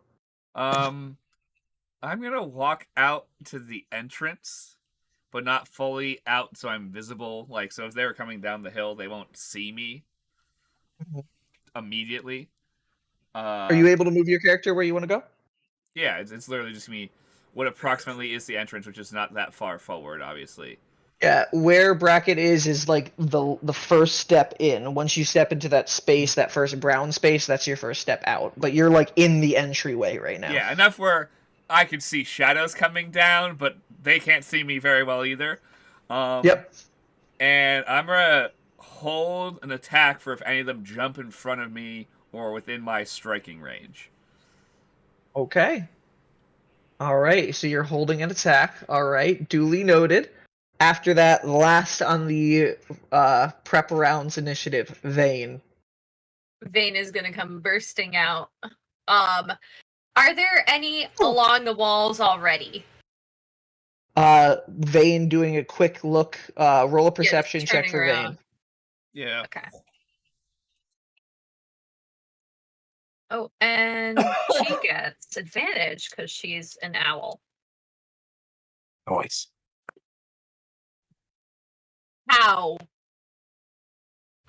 I'm gonna walk out to the entrance, but not fully out, so I'm visible. Like, so if they're coming down the hill, they won't see me Mhm. immediately. Are you able to move your character where you want to go? Yeah, it's literally just me. What approximately is the entrance, which is not that far forward, obviously. Yeah, where bracket is like the first step in. Once you step into that space, that first brown space, that's your first step out. But you're like in the entryway right now. Yeah, enough where I could see shadows coming down, but they can't see me very well either. Yep. And I'm gonna hold an attack for if any of them jump in front of me or within my striking range. Okay. All right. So you're holding an attack. All right. Duly noted. After that, last on the prep rounds initiative, Vane. Vane is gonna come bursting out. Are there any along the walls already? Vane doing a quick look. Roll a perception check turning for around. Vane. Yeah. Okay. Oh, and she gets advantage because she's an owl. Noise. How?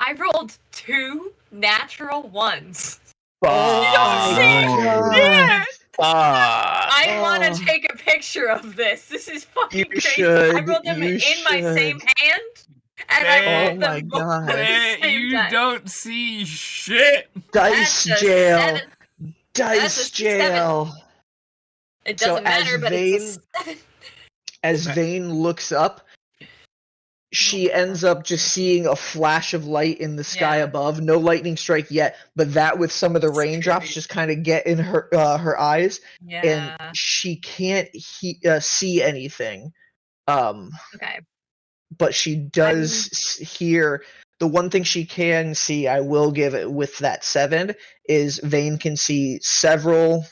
I rolled 2 natural ones. God. I want Oh. to take a picture of this. This is fucking You crazy. I should, rolled them you in my same should. hand, and I Oh rolled my them both God. at the same You time. don't see shit. Dice That's a jail. 7. Dice That's a 7. jail. It So doesn't matter, as but it's a 7. As Vane looks up, she ends up just seeing a flash of light in the sky Yeah. above. No lightning strike yet, but that with some of the raindrops just kind of get in her eyes, Yeah. and she can't see anything. Okay. But she does hear. The one thing she can see, I will give it with that 7, is Vane can see several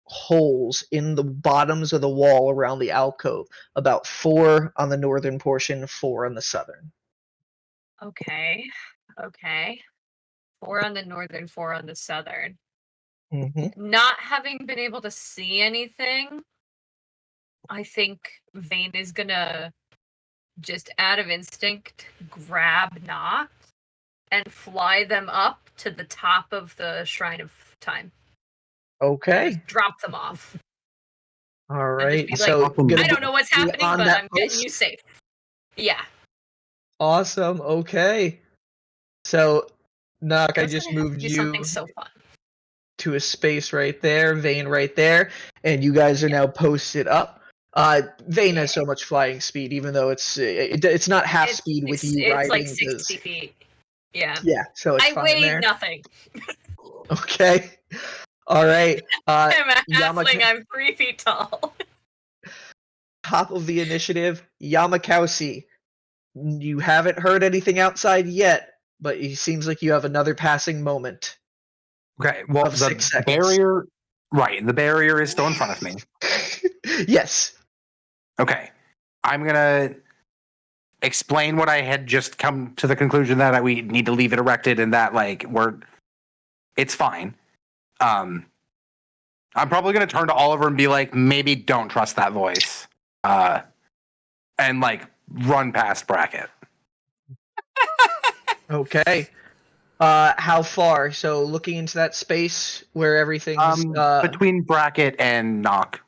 holes in the bottoms of the wall around the alcove. About 4 on the northern portion, 4 on the southern. Okay. 4 on the northern, 4 on the southern. Mm-hmm. Not having been able to see anything, I think Vane is gonna just out of instinct grab Knox and fly them up to the top of the Shrine of Time. And Okay. just drop them off. All And right. just be So like, gonna I don't know what's be happening, on but that I'm getting post? you safe. Yeah. Awesome. Okay. So, Knock, I Doesn't just it have to moved be something you so fun? to a space right there, Vane right there, and you guys are now posted up. Vane has so much flying speed, even though it's not half speed with you it's like riding. 60 feet. Yeah. Yeah, so it's I fine weigh there. nothing. Okay. All right. I'm a halfling. Yamaka, I'm 3 feet tall. top of the initiative, Yamakausi. You haven't heard anything outside yet, but it seems like you have another passing moment. Okay, well, Of 6 the seconds. barrier, right? The barrier is still in front of me. Yes. Okay, I'm gonna explain what I had just come to the conclusion that we need to leave it erected and that it's fine. I'm probably gonna turn to Oliver and be like, maybe don't trust that voice, and like run past Bracket. Okay. How far? So looking into that space where everything's Between Bracket and Knock.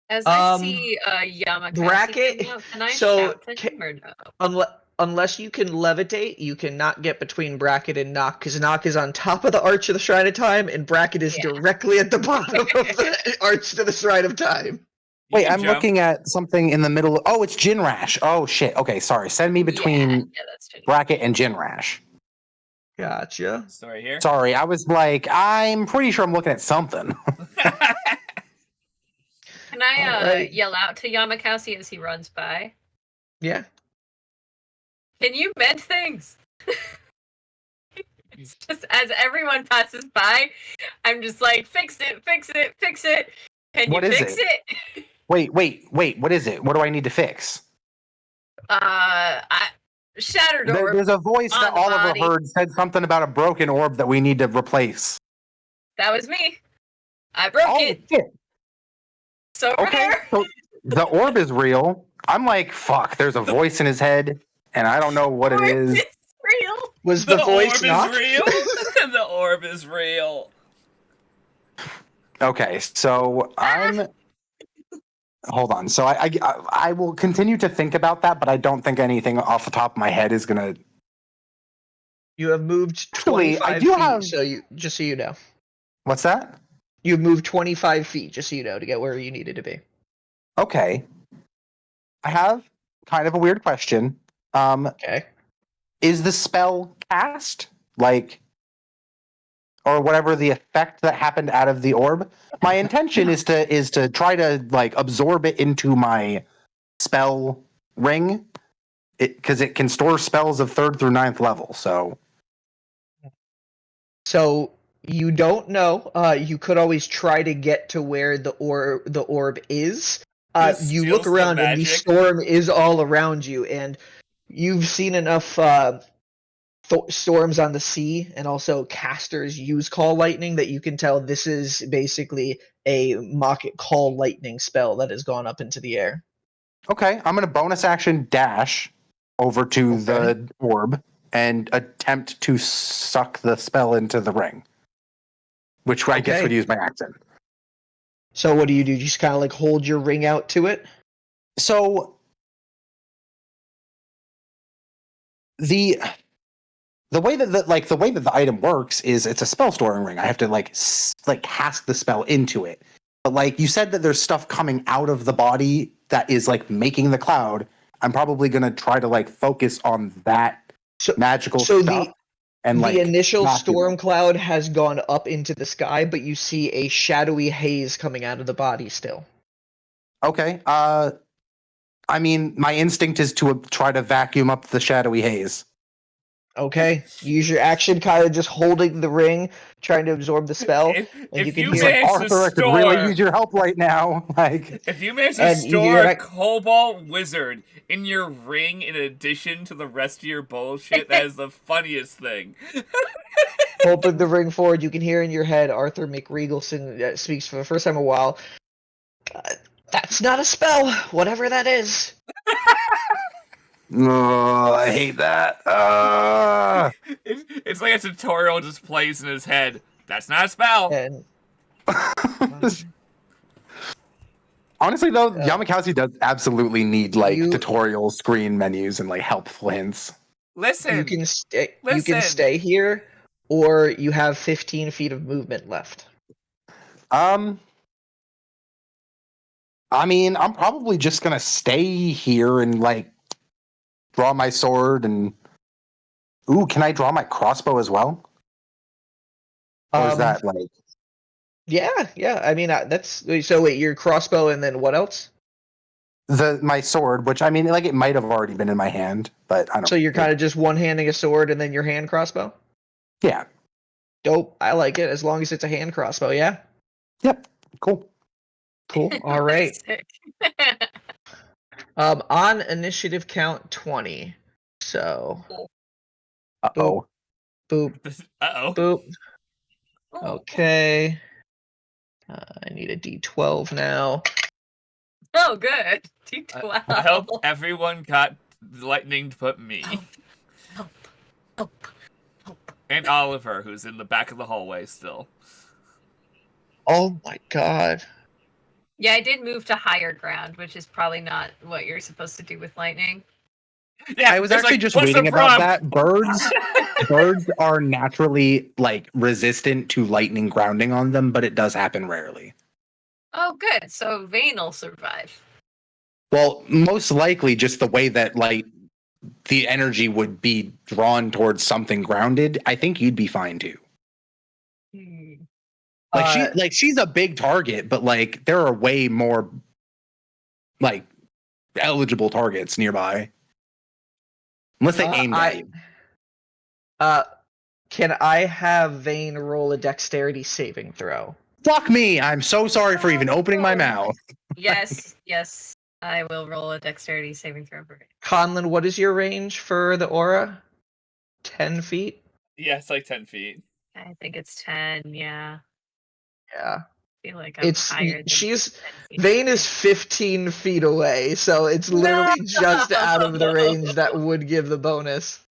As I see Yamakasi Bracket. coming out, can I So shout to him or no? unless you can levitate, you cannot get between Bracket and Knock, because Knock is on top of the Arch of the Shrine of Time, and Bracket is directly at the bottom of the Arch to the Shrine of Time. Wait, I'm looking at something in the middle. Oh, it's Jin Rash. Oh shit. Okay, sorry. Send me between that's Bracket and Jin Rash. Gotcha. Sorry, here. Sorry, I was like, I'm pretty sure I'm looking at something. Can I Alright. yell out to Yamakasi as he runs by? Yeah. Can you mend things? It's just as everyone passes by, I'm just like, fix it, fix it, fix it. Can What you is fix it? Wait. What is it? What do I need to fix? Shattered orb. There's a voice that on the Oliver body. heard said something about a broken orb that we need to replace. That was me. I broke it. Shit. So over there. So the orb is real. I'm like, fuck, there's a voice in his head, and I don't know what it is. It's real. Was the voice orb Knock? is real. The orb is real. Okay, so I'm. Hold on. So I will continue to think about that, but I don't think anything off the top of my head is gonna. You have moved Actually, 25 I do feet, have. just so you know. What's that? You've moved 25 feet, just so you know, to get where you needed to be. Okay. I have kind of a weird question. Okay. Is the spell cast? Or whatever the effect that happened out of the orb? My intention is to try to absorb it into my spell ring. Because it can store spells of 3rd through 9th level, so you don't know. You could always try to get to where the orb is. You look around and the storm is all around you, and you've seen enough storms on the sea, and also casters use call lightning, that you can tell this is basically a mock call lightning spell that has gone up into the air. Okay, I'm going to bonus action dash over to the orb and attempt to suck the spell into the ring, which I guess would use my accent. So what do? You just kind of hold your ring out to it? So the way that the item works is it's a spell storing ring. I have to cast the spell into it. But you said that there's stuff coming out of the body that is making the cloud. I'm probably gonna try to focus on that magical stuff. The initial storm cloud has gone up into the sky, but you see a shadowy haze coming out of the body still. Okay. I mean, my instinct is to try to vacuum up the shadowy haze. Okay. Use your action, kind of just holding the ring, trying to absorb the spell. If you hear Arthur, I could really use your help right now. If you manage to store a cobalt wizard in your ring in addition to the rest of your bullshit, that is the funniest thing. Holding the ring forward, you can hear in your head Arthur McRegalson speaks for the first time in a while. That's not a spell, whatever that is. Oh, I hate that. It's like a tutorial just plays in his head. That's not a spell. And Honestly, though, Yamakasi does absolutely need tutorial screen menus and helpful hints. Listen. You can stay. Listen. You can stay here, or you have 15 feet of movement left. I mean, I'm probably just gonna stay here and draw my sword and. Ooh, can I draw my crossbow as well? Or is that Yeah. I mean, that's so. Wait, your crossbow, and then what else? my sword, which I mean, it might have already been in my hand, but I don't. So you're kind of just one-handing a sword, and then your hand crossbow. Yeah. Dope. I like it as long as it's a hand crossbow. Yeah. Yep. Cool. All right. Sick. On initiative count 20. So. Uh-oh. Boop. Uh-oh. Boop. Oh. Okay. I need a D12 now. Oh, good. D12. I hope everyone got lightning to put me. Help. And Oliver, who's in the back of the hallway still. Oh my god. Yeah, I did move to higher ground, which is probably not what you're supposed to do with lightning. Yeah, I was actually just what's reading the about prompt? that. Birds are naturally resistant to lightning grounding on them, but it does happen rarely. Oh, good. So Vane will survive. Well, most likely just the way that the energy would be drawn towards something grounded, I think you'd be fine too. She's a big target, but there are way more eligible targets nearby. Unless they aim at you. Can I have Vane roll a dexterity saving throw? Fuck me! I'm so sorry for even opening my mouth. Yes. I will roll a dexterity saving throw for it. Conlon, what is your range for the aura? 10 feet? Yeah, it's 10 feet. I think it's 10, yeah. Yeah. I feel like I'm higher than 10 feet. Vane is 15 feet away, so it's literally just out of the range that would give the bonus.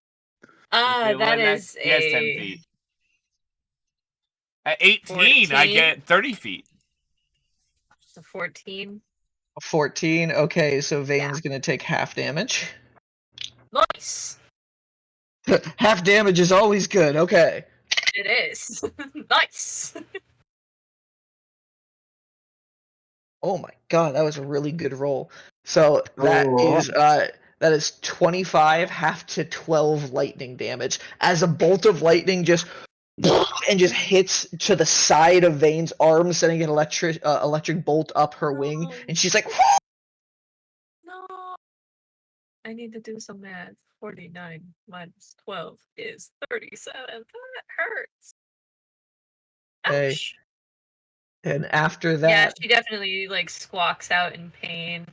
That is he has 10 feet. At 18, 14? I get 30 feet. So 14. 14? Okay, so Vane's gonna take half damage. Nice. Half damage is always good, okay. It is. Nice. Oh my god, that was a really good roll. So that is 25 half to 12 lightning damage as a bolt of lightning just hits to the side of Vane's arm, sending an electric bolt up her wing, and she's like, No. I need to do some math. 49 minus 12 is 37. That hurts. okay. Ouch. And after that, Yeah, she definitely squawks out in pain.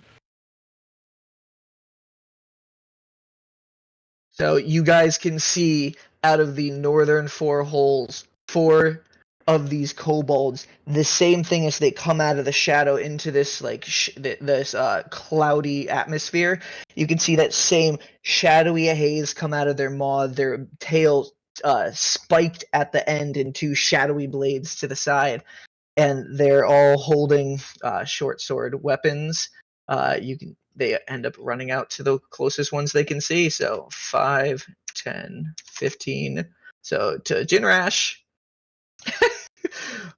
so you guys can see out of the northern four holes, 4 of these kobolds, the same thing as they come out of the shadow into this cloudy atmosphere. You can see that same shadowy haze come out of their maw, their tails spiked at the end into shadowy blades to the side, and they're all holding short sword weapons. They end up running out to the closest ones they can see. So 5, 10, 15. So to Jinrash.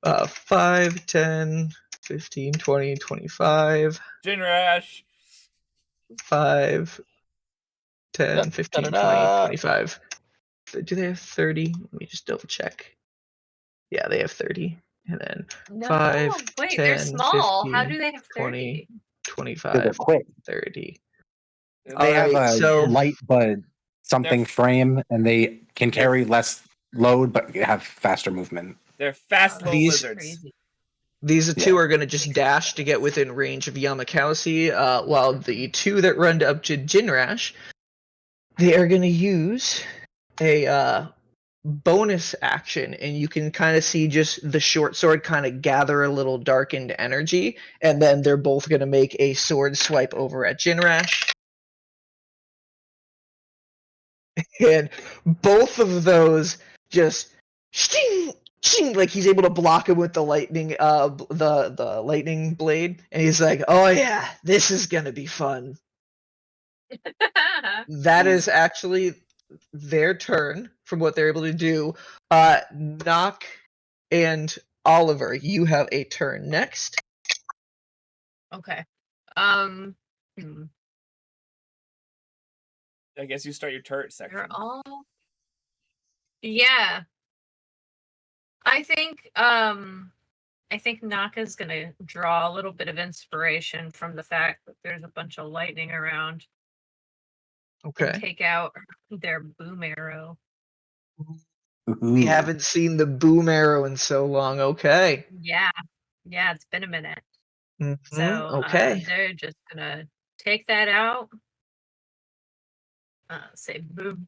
5, 10, 15, 20, 25. Jinrash. 5, 10, 15, 20, 25. Do they have 30? Let me just double check. Yeah, they have 30. And then No, 5, wait, 10, they're small. 15, How do they have 20, 30? 25, quick. 30. They have a light but something They're- frame, and they can carry less load but have faster movement. They're fast little These- lizards. Crazy. These two are going to just dash to get within range of Yamakasi, while the 2 that run up to Jinrash, they are going to use a bonus action, and you can kind of see just the short sword kind of gather a little darkened energy, and then they're both going to make a sword swipe over at Jinrash. And both of those just ching, like he's able to block him with the lightning, the lightning blade, and he's like, "Oh yeah, this is gonna be fun." That is actually their turn from what they're able to do. Knock and Oliver, you have a turn next. Okay. Hmm. I guess you start your turret section. They're all. Yeah. I think Naka's gonna draw a little bit of inspiration from the fact that there's a bunch of lightning around and Okay. take out their boom arrow. We haven't seen the boom arrow in so long. Okay. Yeah. Yeah, it's been a minute. Mhm, So okay. they're just gonna take that out. Say boom.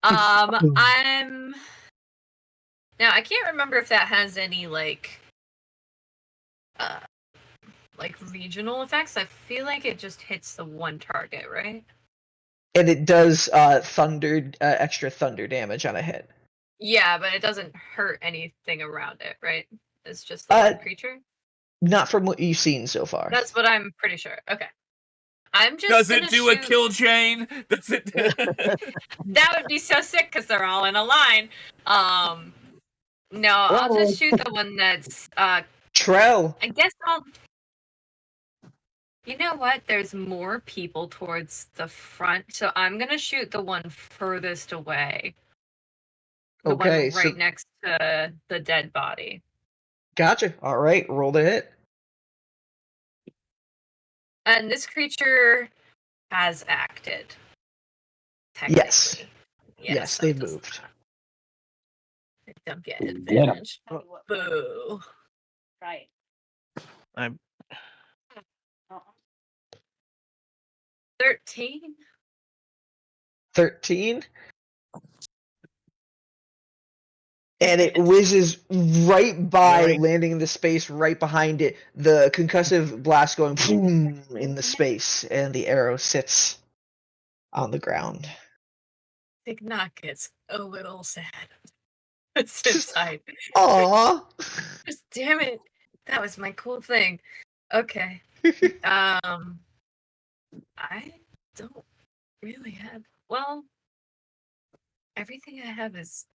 I'm now I can't remember if that has any like regional effects. I feel like it just hits the one target, right? And it does extra thunder damage on a hit. Yeah, but it doesn't hurt anything around it, right? It's just the one creature. Not from what you've seen so far. That's what I'm pretty sure. Okay. I'm just Does it do a kill chain? Does it? That would be so sick because they're all in a line. No, I'll just shoot the one that's Trell. I guess I'll. You know what? There's more people towards the front, so I'm gonna shoot the one furthest away. The one right next to the dead body. Gotcha. All right, roll the hit. And this creature has acted. Yes. technically. Yes, so they it doesn't moved. matter. They don't get advantage. Boo. Right. I'm 13. 13. And it whizzes right by, Right. landing in the space right behind it. The concussive blast going boom in the space, and the arrow sits on the ground. Big Knock gets a little sad. It's inside. Aww. Just damn it. That was my cool thing. Okay. I don't really have. Well, everything I have is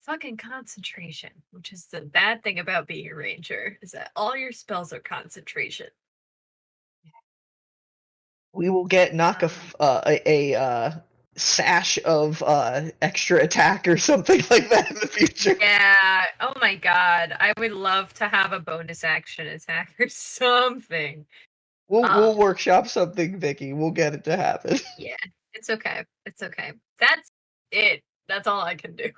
fucking concentration, which is the bad thing about being a ranger, is that all your spells are concentration. We will get knock a sash of extra attack or something like that in the future. Yeah. Oh my god. I would love to have a bonus action attack or something. We'll workshop something, Vicky. We'll get it to happen. Yeah. It's okay. It's okay. That's it. That's all I can do.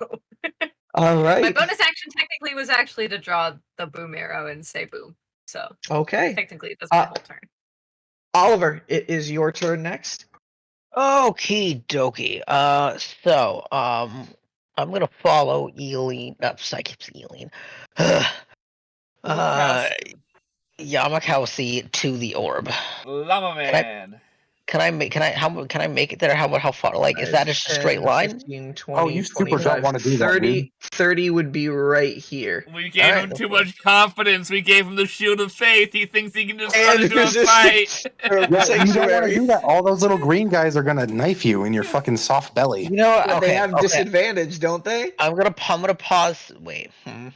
All right. My bonus action technically was actually to draw the boom arrow and say boom. So Okay. technically that's my whole turn. Oliver, it is your turn next. Okie dokie. So, I'm gonna follow Eileen. I keep saying Eileen. Yamakowski to the orb. Llama Man. Can I make it there? How far? Like, is that just a straight 10, line? 15, 20, you super 25, don't wanna do that, 30, dude. 30 would be right here. We gave him too much confidence. We gave him the shield of faith. He thinks he can just And run into a resistance. fight. Yeah, you don't want to Sanctuary. do that. All those little green guys are gonna knife you in your fucking soft belly. You know, they Okay, have okay. disadvantage, don't they? I'm gonna pause. Wait.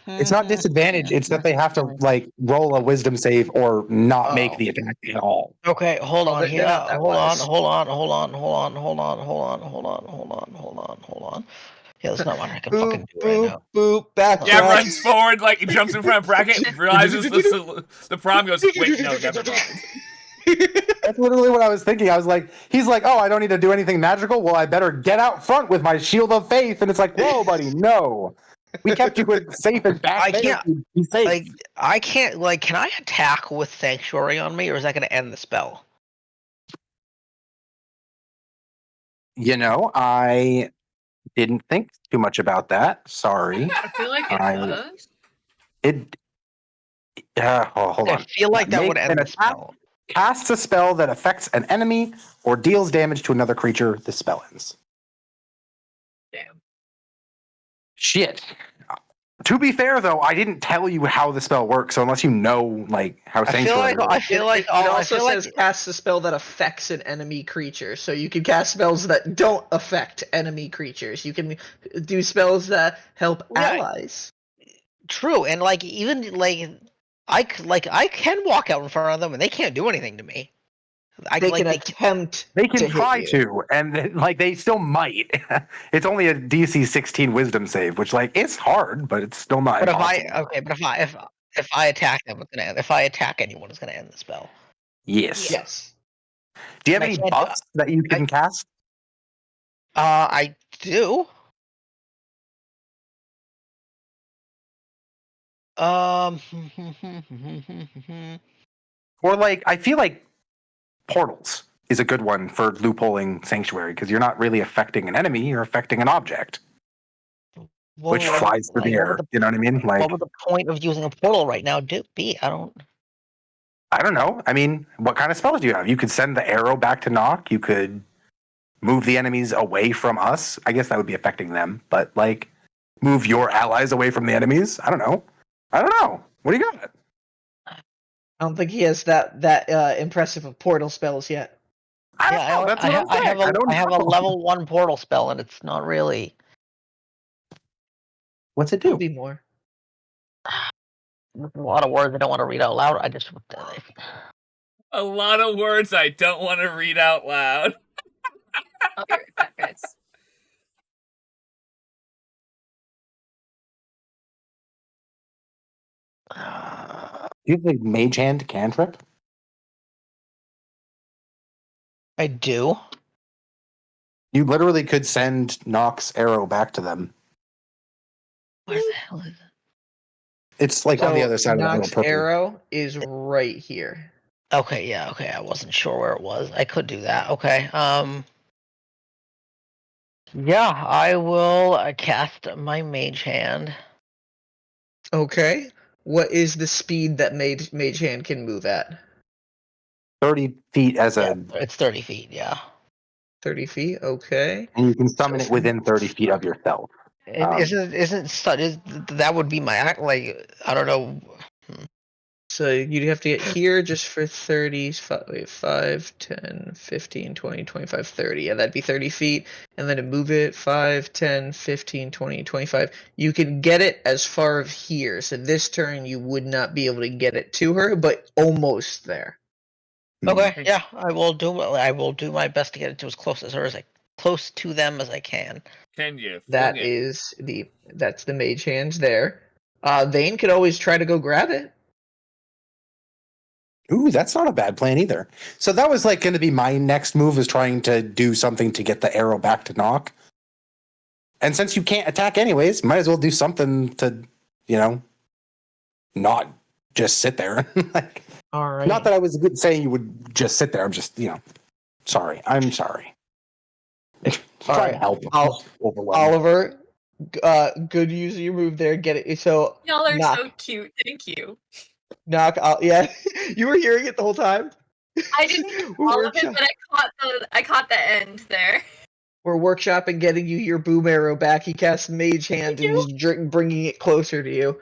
It's not disadvantage. It's that they have to like roll a wisdom save or not make the attack at all. Okay, hold on they're here. not that Hold wise. on. Yeah, that's not what I can Boop, fucking do right boop, now. boop, back. Yeah, runs forward, like he jumps in front of bracket, realizes the problem, goes, wait, no, never mind. That's literally what I was thinking. I was like, he's like, oh, I don't need to do anything magical. Well, I better get out front with my shield of faith. And it's like, whoa, buddy, no. We kept you safe and back. I there. can't- Be safe. Like, I can't. Like, can I attack with Sanctuary on me, or is that gonna end the spell? You know, I didn't think too much about that. Sorry. I feel like it does. Hold I on. feel like that Make would end an the attack. spell. Casts a spell that affects an enemy or deals damage to another creature. The spell ends. Damn. Shit. To be fair, though, I didn't tell you how the spell works, so unless you know like how Sanctuary I works. feel like It also says cast a spell that affects an enemy creature. So you can cast spells that don't affect enemy creatures. You can do spells that help allies. True, and like even like I can walk out in front of them and they can't do anything to me. They can attempt. They can to try hit you. to, and like they still might. It's only a DC 16 Wisdom save, which like it's hard, but it's still not. But impossible. if I attack them, it's gonna end. If I attack anyone, it's gonna end the spell. Yes. Yes. Do you have And I any can't- buffs that you can cast? I do. Um. Or like I feel like portals is a good one for loopholing Sanctuary because you're not really affecting an enemy, you're affecting an object, which flies through the air. You know what I mean? Like, what would the point of using a portal right now be? I don't know. I mean, what kind of spells do you have? You could send the arrow back to knock. You could move the enemies away from us. I guess that would be affecting them, but like move your allies away from the enemies. I don't know. What do you got? I don't think he has that impressive of portal spells yet. I don't know. That's what I'm saying. I have a level 1 portal spell, and it's not really. What's it There'll do? be more. A lot of words I don't want to read out loud. I just. A lot of words I don't want to read out loud. I'll be right back, guys. Do you have like Mage Hand cantrip? I do. You literally could send Nock's arrow back to them. Where the hell is it? It's like on the other side of the Nock's purple. arrow is right here. Okay, yeah, okay. I wasn't sure where it was. I could do that. Okay. Yeah, I will cast my mage hand. Okay. What is the speed that Mage Hand can move at? 30 feet as Yeah, a, it's 30 feet. Yeah. 30 feet. Okay. and you can summon So it within 30 feet of yourself. That would be my act? Like I don't know. So you'd have to get here just for 30, 5, 10, 15, 20, 25, 30. Yeah, that'd be 30 feet. And then to move it 5, 10, 15, 20, 25. You can get it as far as here. So this turn you would not be able to get it to her, but almost there. Okay, yeah, I will do my best to get it to as close to them as I can. Can you? That's the mage hands there. Vane could always try to go grab it. Ooh, that's not a bad plan either. So that was like going to be my next move, is trying to do something to get the arrow back to Nock. And since you can't attack anyways, might as well do something to, not just sit there. Like, All right. not that I was saying you would just sit there. I'm just, sorry. I'm sorry. Try to help. Oliver, good use of your move there. Get it. So Y'all are Nock. so cute. Thank you. Knock out. Yeah, you were hearing it the whole time. I didn't hear We're all of it, but I caught the end there. We're workshopping getting you your boom arrow back. He casts Mage Hand and is bringing it closer to you.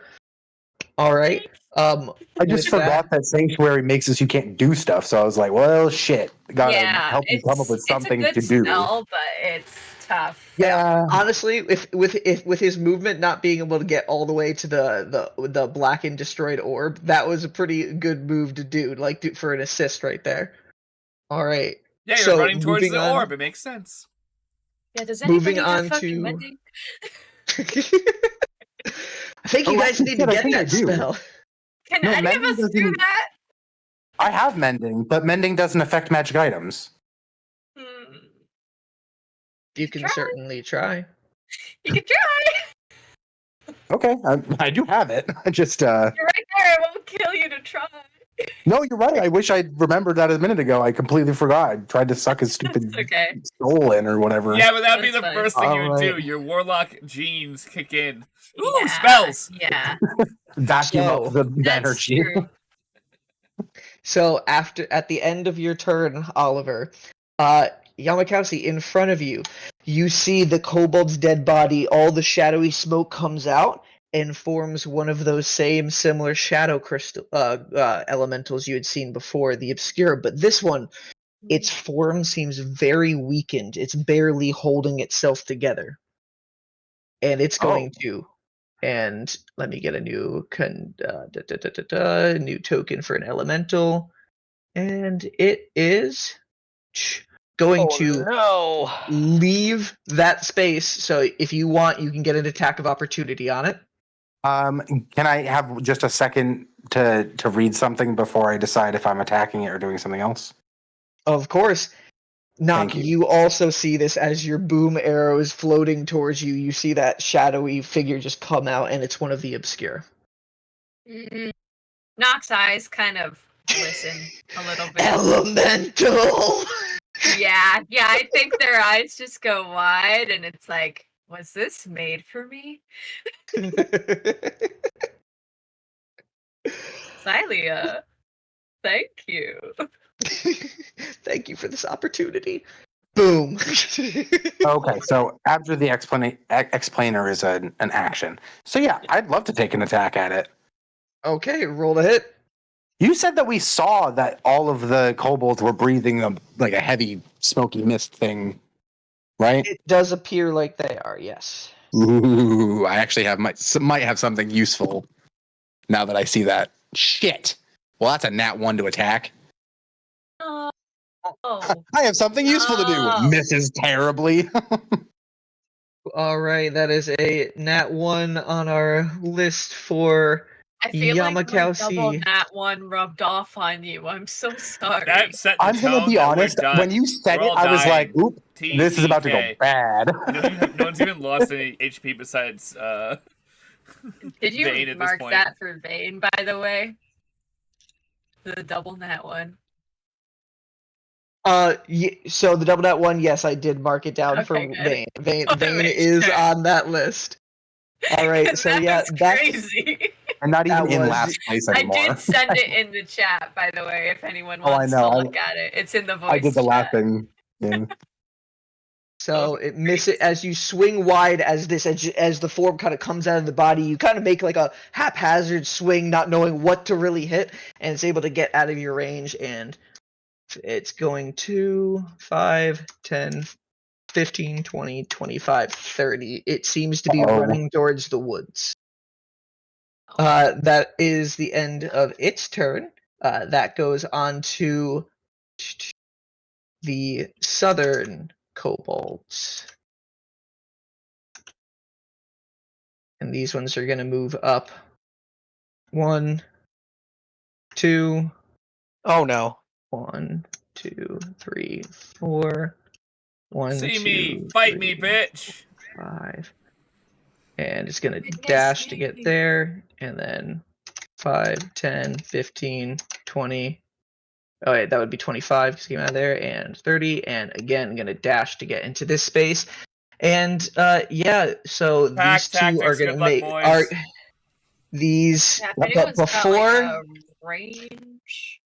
All right. I just forgot that Sanctuary makes us you can't do stuff, so I was like, well, shit. Gotta help you come up with something it's a to good do. spell, but it's tough. Yeah, honestly, with his movement not being able to get all the way to the blackened destroyed orb, that was a pretty good move to do, for an assist right there. All right. Yeah, you're So, running towards moving the on- orb. It makes sense. Yeah, does Moving anybody have on fucking to- mending? I think you guys need to get that spell. Can No, any of mending us do doesn't- that? I have mending, but mending doesn't affect magic items. Hmm. You can Try. certainly try. You can try. Okay, I do have it. I just You're right there. It won't kill you to try. no, you're right. I wish I'd remembered that a minute ago. I completely forgot. I tried to suck his stupid It's okay. soul in or whatever. Yeah, but that'd be the That's fine. first thing you would do. Alright. Your warlock genes kick in. Ooh, Yeah, spells! Yeah, Vacuum So, up the that's energy. true. So at the end of your turn, Oliver, Yamakasi, in front of you, you see the kobold's dead body. All the shadowy smoke comes out, and forms one of those same similar shadow crystal elementals you had seen before, the obscure. But this one, its form seems very weakened. It's barely holding itself together, and it's going to. And let me get a new new token for an elemental, and it is going to no. leave that space. So if you want, you can get an attack of opportunity on it. Can I have just a second to read something before I decide if I'm attacking it or doing something else? Of course. Knock, Thank you. you also see this as your boom arrow is floating towards you. You see that shadowy figure just come out, and it's one of the obscure. Nock's eyes kind of glisten a little bit. Elemental! Yeah, I think their eyes just go wide, and it's like, was this made for me? Xylia, thank you. Thank you for this opportunity. Boom. Okay, so after the explainer is an action. So yeah, I'd love to take an attack at it. Okay, roll the hit. You said that we saw that all of the kobolds were breathing like a heavy smoky mist thing, right? It does appear like they are, yes. Ooh, I actually might have something useful now that I see that. Shit. Well, that's a nat 1 to attack. Oh, I have something useful to do. No. Misses terribly. All right, that is a nat 1 on our list for I feel like my double Yamakowski. nat 1 rubbed off on you. I'm so sorry. That set the I'm tone. gonna be that honest. We're done. When you said We're it, all I was like, dying. "Oop, this is about to go TK. bad." No one's even lost any HP besides Did you Vayne at this mark point. that for Vayne, by the way? The double nat 1. So the double nat 1, yes, I did mark it down for Okay, good. Vayne. Wanna Vayne make is sure. on that list. All right, so yeah, that's that's crazy. I'm not even That in was- last place I anymore. did send it in the chat, by the way, if anyone Oh, I wants know. to look at it. It's in the voice I did the chat. laughing thing. So it misses as you swing wide as the form kind of comes out of the body. You kind of make like a haphazard swing, not knowing what to really hit, and it's able to get out of your range. And it's going to 5, 10, 15, 20, 25, 30. It seems to be Uh-oh. running towards the woods. That is the end of its turn. That goes on to the southern kobolds. And these ones are going to move up. 1, 2. Oh no. 1, 2, 3, 4. 1, See 2, me, fight 3, me, bitch. 5. And it's going to Witness dash to get me. there. And then 5, 10, 15, 20. Oh, wait, that would be 25 because it came out of there. And 30. And again, going to dash to get into this space. And yeah, so Pack these two are tactics, going good to luck, make boys. these. Yeah, if But anyone's got like before, a range.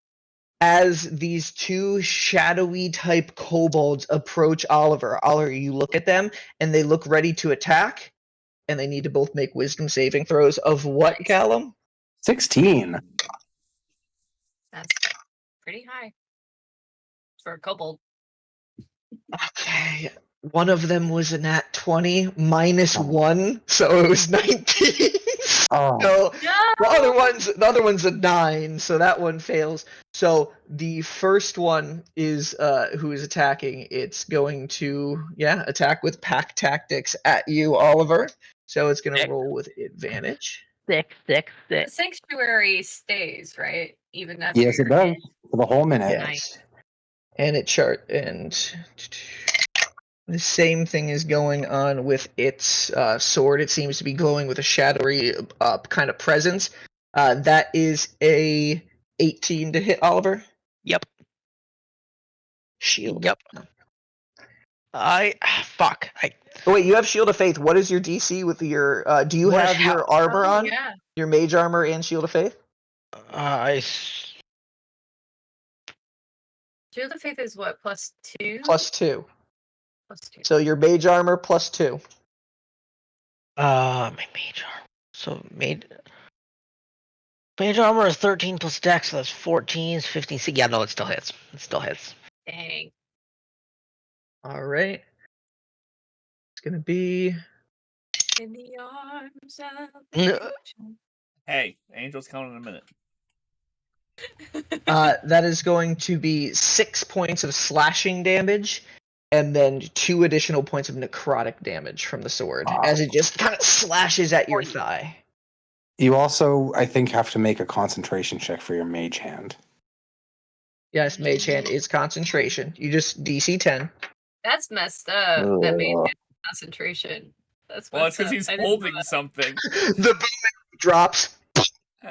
as these two shadowy type kobolds approach Oliver, you look at them and they look ready to attack, and they need to both make wisdom saving throws of what, Nice. Callum? 16. That's pretty high for a kobold. Okay. One of them was a nat 20 minus 1, so it was 19. Oh, So No! the other one's a 9, so that one fails. So the first one is who is attacking. It's going to attack with pack tactics at you, Oliver. So it's gonna Sick. roll with advantage. Sick. The sanctuary stays, right? Even after yes, it you're does. hit. For the whole minute. Yes. Nice. And the same thing is going on with its sword. It seems to be glowing with a shadowy kind of presence. That is a 18 to hit, Oliver. Yep. Shield. Yep. Fuck. Oh wait, you have Shield of Faith. What is your DC with your? Do you What is have your armor Oh, on? yeah. Your mage armor and Shield of Faith? Shield of Faith is what? +2? +2. +2. So your mage armor +2. My mage armor. So mage armor is 13 plus dex, so that's 14, 15. Yeah, no, it still hits. It still hits. Dang. All right. It's gonna be In the arms of No. Hey, Angel's coming in a minute. that is going to be 6 points of slashing damage, and then 2 additional points of necrotic damage from the sword as it just kind of slashes at your thigh. You also, I think, have to make a concentration check for your mage hand. Yes, mage hand is concentration. You just DC 10. That's messed up. That made Ugh. concentration. That's Well, it's messed because up. he's I didn't know holding that. something. The boom drops.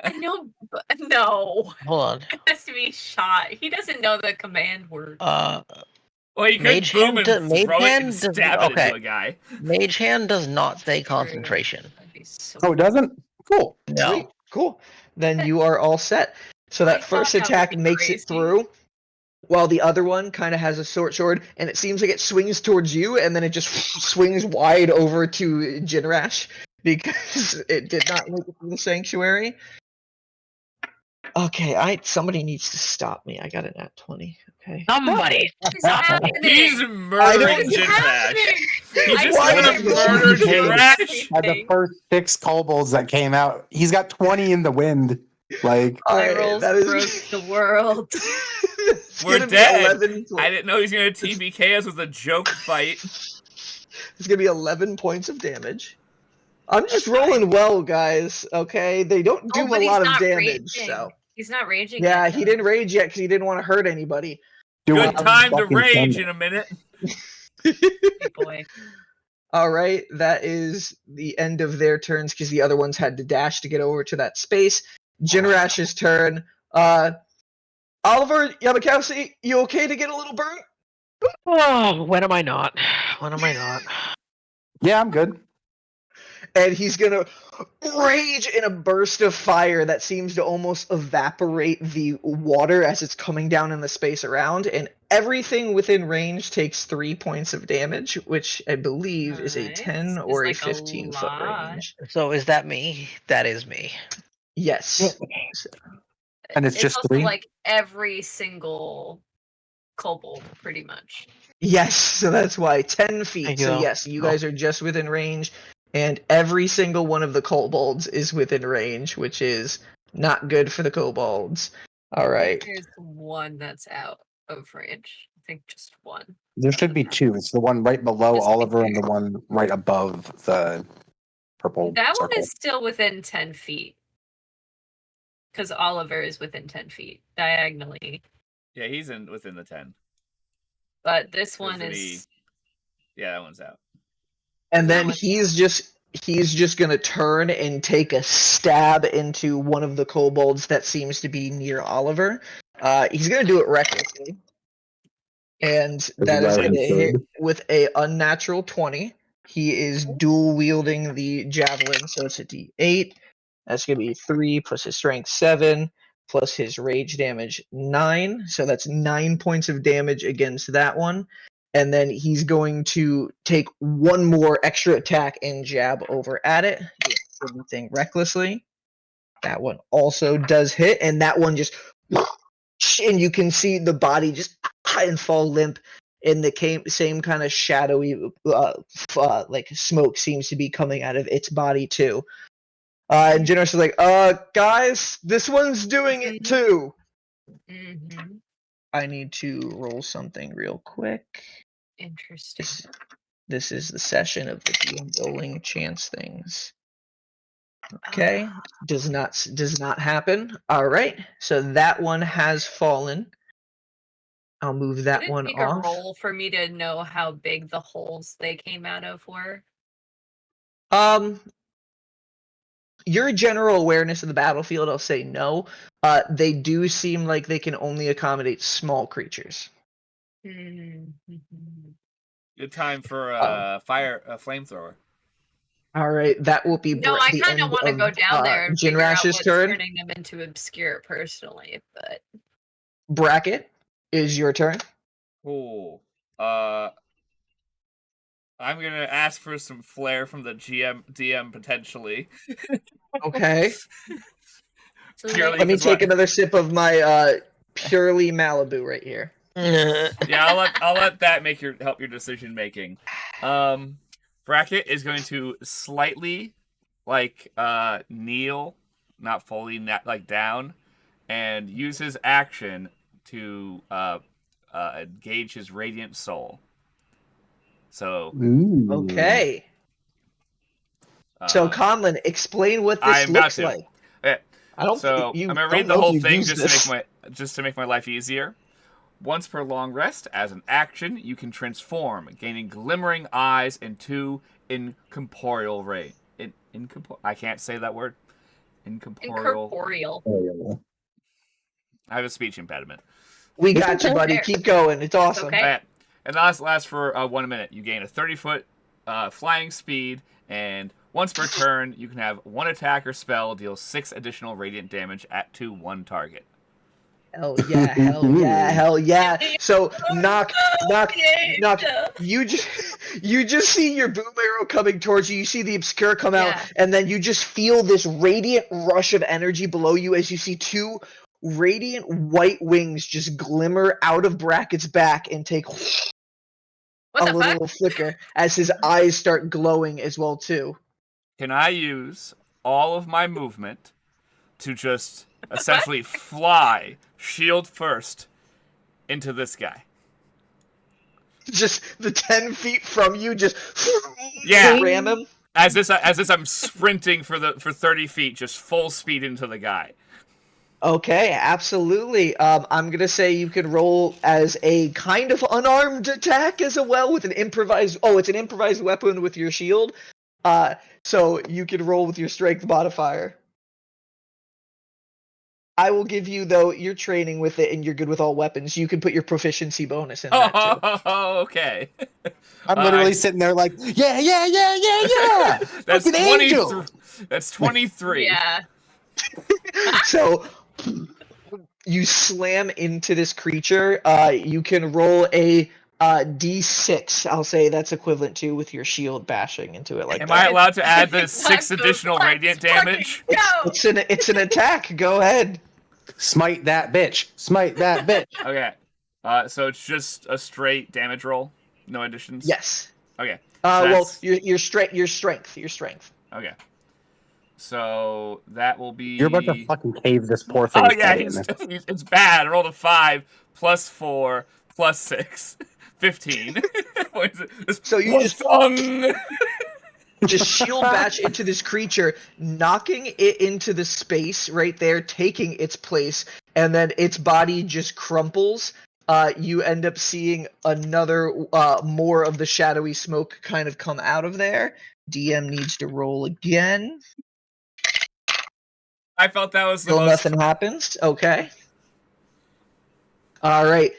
I know, but no. Hold on. It has to be shot. He doesn't know the command word. Well, you could Mage boom hand and mage throw it and hand does- stab it okay. into a guy. Mage hand does not say True. concentration. That'd be so Oh, it doesn't? Cool. No. Sweet. Cool. Then you are all set. So I that first thought that would attack be makes crazy. it through, while the other one kind of has a short sword, and it seems like it swings towards you, and then it just swings wide over to Jinrash because it did not make it through the sanctuary. Okay, somebody needs to stop me. I got an at 20. Okay. Somebody. What's happening? He's murdering What's Jinrash. He I just Why want is to this murder the case? Jinrash. By the first 6 kobolds that came out, he's got 20 in the wind. Like, All My right, rolls that is broke the world. it's We're gonna dead. be 11 I didn't know he was going to TBK us with a joke fight. It's gonna be 11 points of damage. I'm just That's fine. rolling well, guys. Okay, they don't do But a he's lot of not damage, raging. so He's not raging yeah, yet, he though. didn't rage yet because he didn't want to hurt anybody. Good Um, time to fucking rage send in a minute. Hey, boy. All right, that is the end of their turns because the other ones had to dash to get over to that space. Jinrash's turn. Oliver Yamakowski, you okay to get a little burnt? Oh, when am I not? When am I not? yeah, I'm good. And he's gonna rage in a burst of fire that seems to almost evaporate the water as it's coming down in the space around, and everything within range takes 3 points of damage, which I believe is a Nice. 10 It's or a like a 15-foot lot. range. So is that me? That is me. Yes. And it's just also 3? like every single kobold, pretty much. Yes, so that's why 10 feet. Thank So you. yes, you guys are just within range, and every single one of the kobolds is within range, which is not good for the kobolds. All I right. think there's one that's out of range. I think just one. There should be 2. It's the one right below Just be Oliver and fair. the one right above the purple That one circle. is still within 10 feet. Because Oliver is within 10 feet diagonally. Yeah, he's within the 10. But this one Does is. Yeah, that one's out. And That then one's he's just gonna turn and take a stab into one of the kobolds that seems to be near Oliver. He's gonna do it recklessly, and that is where he gonna hit should. with a unnatural 20. He is dual wielding the javelin, so it's a D8. That's gonna be 3 plus his strength 7 plus his rage damage 9. So that's 9 points of damage against that one. And then he's going to take one more extra attack and jab over at it. Do everything recklessly. That one also does hit, and that one just, and you can see the body just and fall limp. And the same kind of shadowy, like smoke seems to be coming out of its body too. And Generous is like, guys, this one's doing it too. Mm-hmm. I need to roll something real quick. Interesting. This is the session of the DM rolling chance things. Okay, does not happen. All right, so that one has fallen. I'll move that Did it one take off. a roll for me to know how big the holes they came out of were? Your general awareness of the battlefield, I'll say no. They do seem like they can only accommodate small creatures. Mm-hmm. Good time for a flamethrower. All right, that will be No, I the kind of end want to of go down there and figure out Jinrash's what's turn. turning them into obscure personally, but Bracket is your turn. Cool. I'm gonna ask for some flair from the DM potentially. Okay. So Purely Let me because take another sip of my purely Malibu right here. Yeah, I'll let that help your decision making. Bracket is going to slightly kneel, not fully down, and use his action to engage his radiant soul. So Ooh. Okay. So Conlon, explain what this I'm about looks to. like. Okay. I don't. So You I'm gonna don't read the know if whole you've thing used this. just to make my life easier. Once per long rest, as an action, you can transform, gaining glimmering eyes and 2 incorporeal ray. I can't say that word. Incorporeal. incorporeal. I have a speech impediment. We It's got you, okay. buddy. There. Keep going. It's That's awesome. okay. And lasts for 1 minute. You gain a 30-foot flying speed, and once per turn, you can have 1 attack or spell deal 6 additional radiant damage to 1 target. Hell yeah! Hell yeah! Hell yeah! So knock. Yeah. You just see your boom arrow coming towards you. You see the obscure come out, Yeah. and then you just feel this radiant rush of energy below you as you see 2 radiant white wings just glimmer out of Bracket's back and take What a the fuck? little flicker as his eyes start glowing as well too. Can I use all of my movement to just essentially fly, shield first, into this guy? Just the 10 feet from you, just Yeah. ram him. As this I'm sprinting for 30 feet, just full speed into the guy. Okay, absolutely. I'm gonna say you can roll as a kind of unarmed attack as well with an improvised. Oh, it's an improvised weapon with your shield. So you can roll with your strength modifier. I will give you though. You're training with it, and you're good with all weapons. You can put your proficiency bonus in that too. Oh, okay. I'm literally sitting there like, yeah. That's Like an angel. That's 23. Yeah. So you slam into this creature. You can roll a d6. I'll say that's equivalent to with your shield bashing into it like Am that. I allowed to add the 6 Let's additional radiant damage? Go. It's an attack. Go ahead. Smite that bitch. Smite that bitch. Okay. So it's just a straight damage roll, no additions. Yes. Okay. Well, your strength. Okay. So that will be. You're about to fucking cave this poor thing. Oh yeah, it's bad. I rolled a 5 plus 4 plus 6, 15. So you just What's just shield bash into this creature, knocking it into the space right there, taking its place, and then its body just crumples. You end up seeing another more of the shadowy smoke kind of come out of there. DM needs to roll again. I felt that was the Still most. nothing happens. Okay. All right.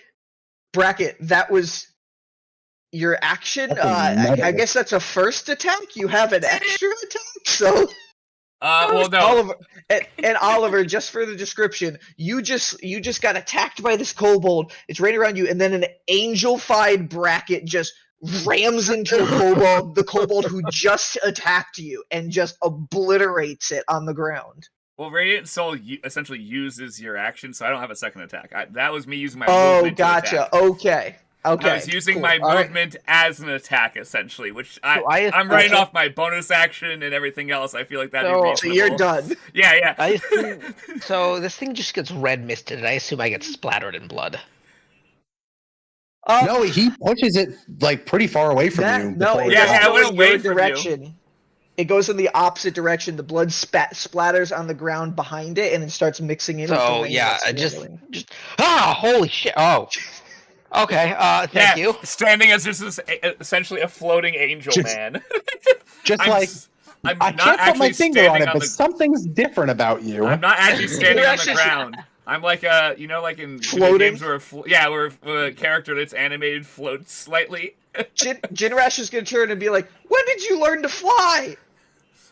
Bracket, that was your action. I guess that's a first attack. You have an extra attack, so. Well, no. Oliver and Oliver, just for the description, you just got attacked by this kobold. It's right around you, and then an angel-fied Bracket just rams into a kobold, the kobold who just attacked you, and just obliterates it on the ground. Well, Radiant Soul essentially uses your action, so I don't have a second attack. That was me using my Oh, movement to gotcha. attack. Okay. I was using cool. my All right. movement as an attack, essentially, which I I'm writing assume- off my bonus action and everything else. I feel like that'd be So- reasonable. So you're done. Yeah. I assume, so this thing just gets red misted, and I assume I get splattered in blood. No, he pushes it like pretty far away from you. No, before it it Yeah, doesn't I go went in away your from you. direction. It goes in the opposite direction. The blood splatters on the ground behind it, and it starts mixing in with the So rain yeah, that's just swirling. holy shit! Oh, okay. Thank you. Standing as just essentially a floating angel man. Just I'm like I'm I not can't put my actually finger on standing it, but something's different about you. I'm not actually standing on the actually- ground. I'm like like in video Floating? games where where a character that's animated floats slightly. Jinrash is gonna turn and be like, "When did you learn to fly?"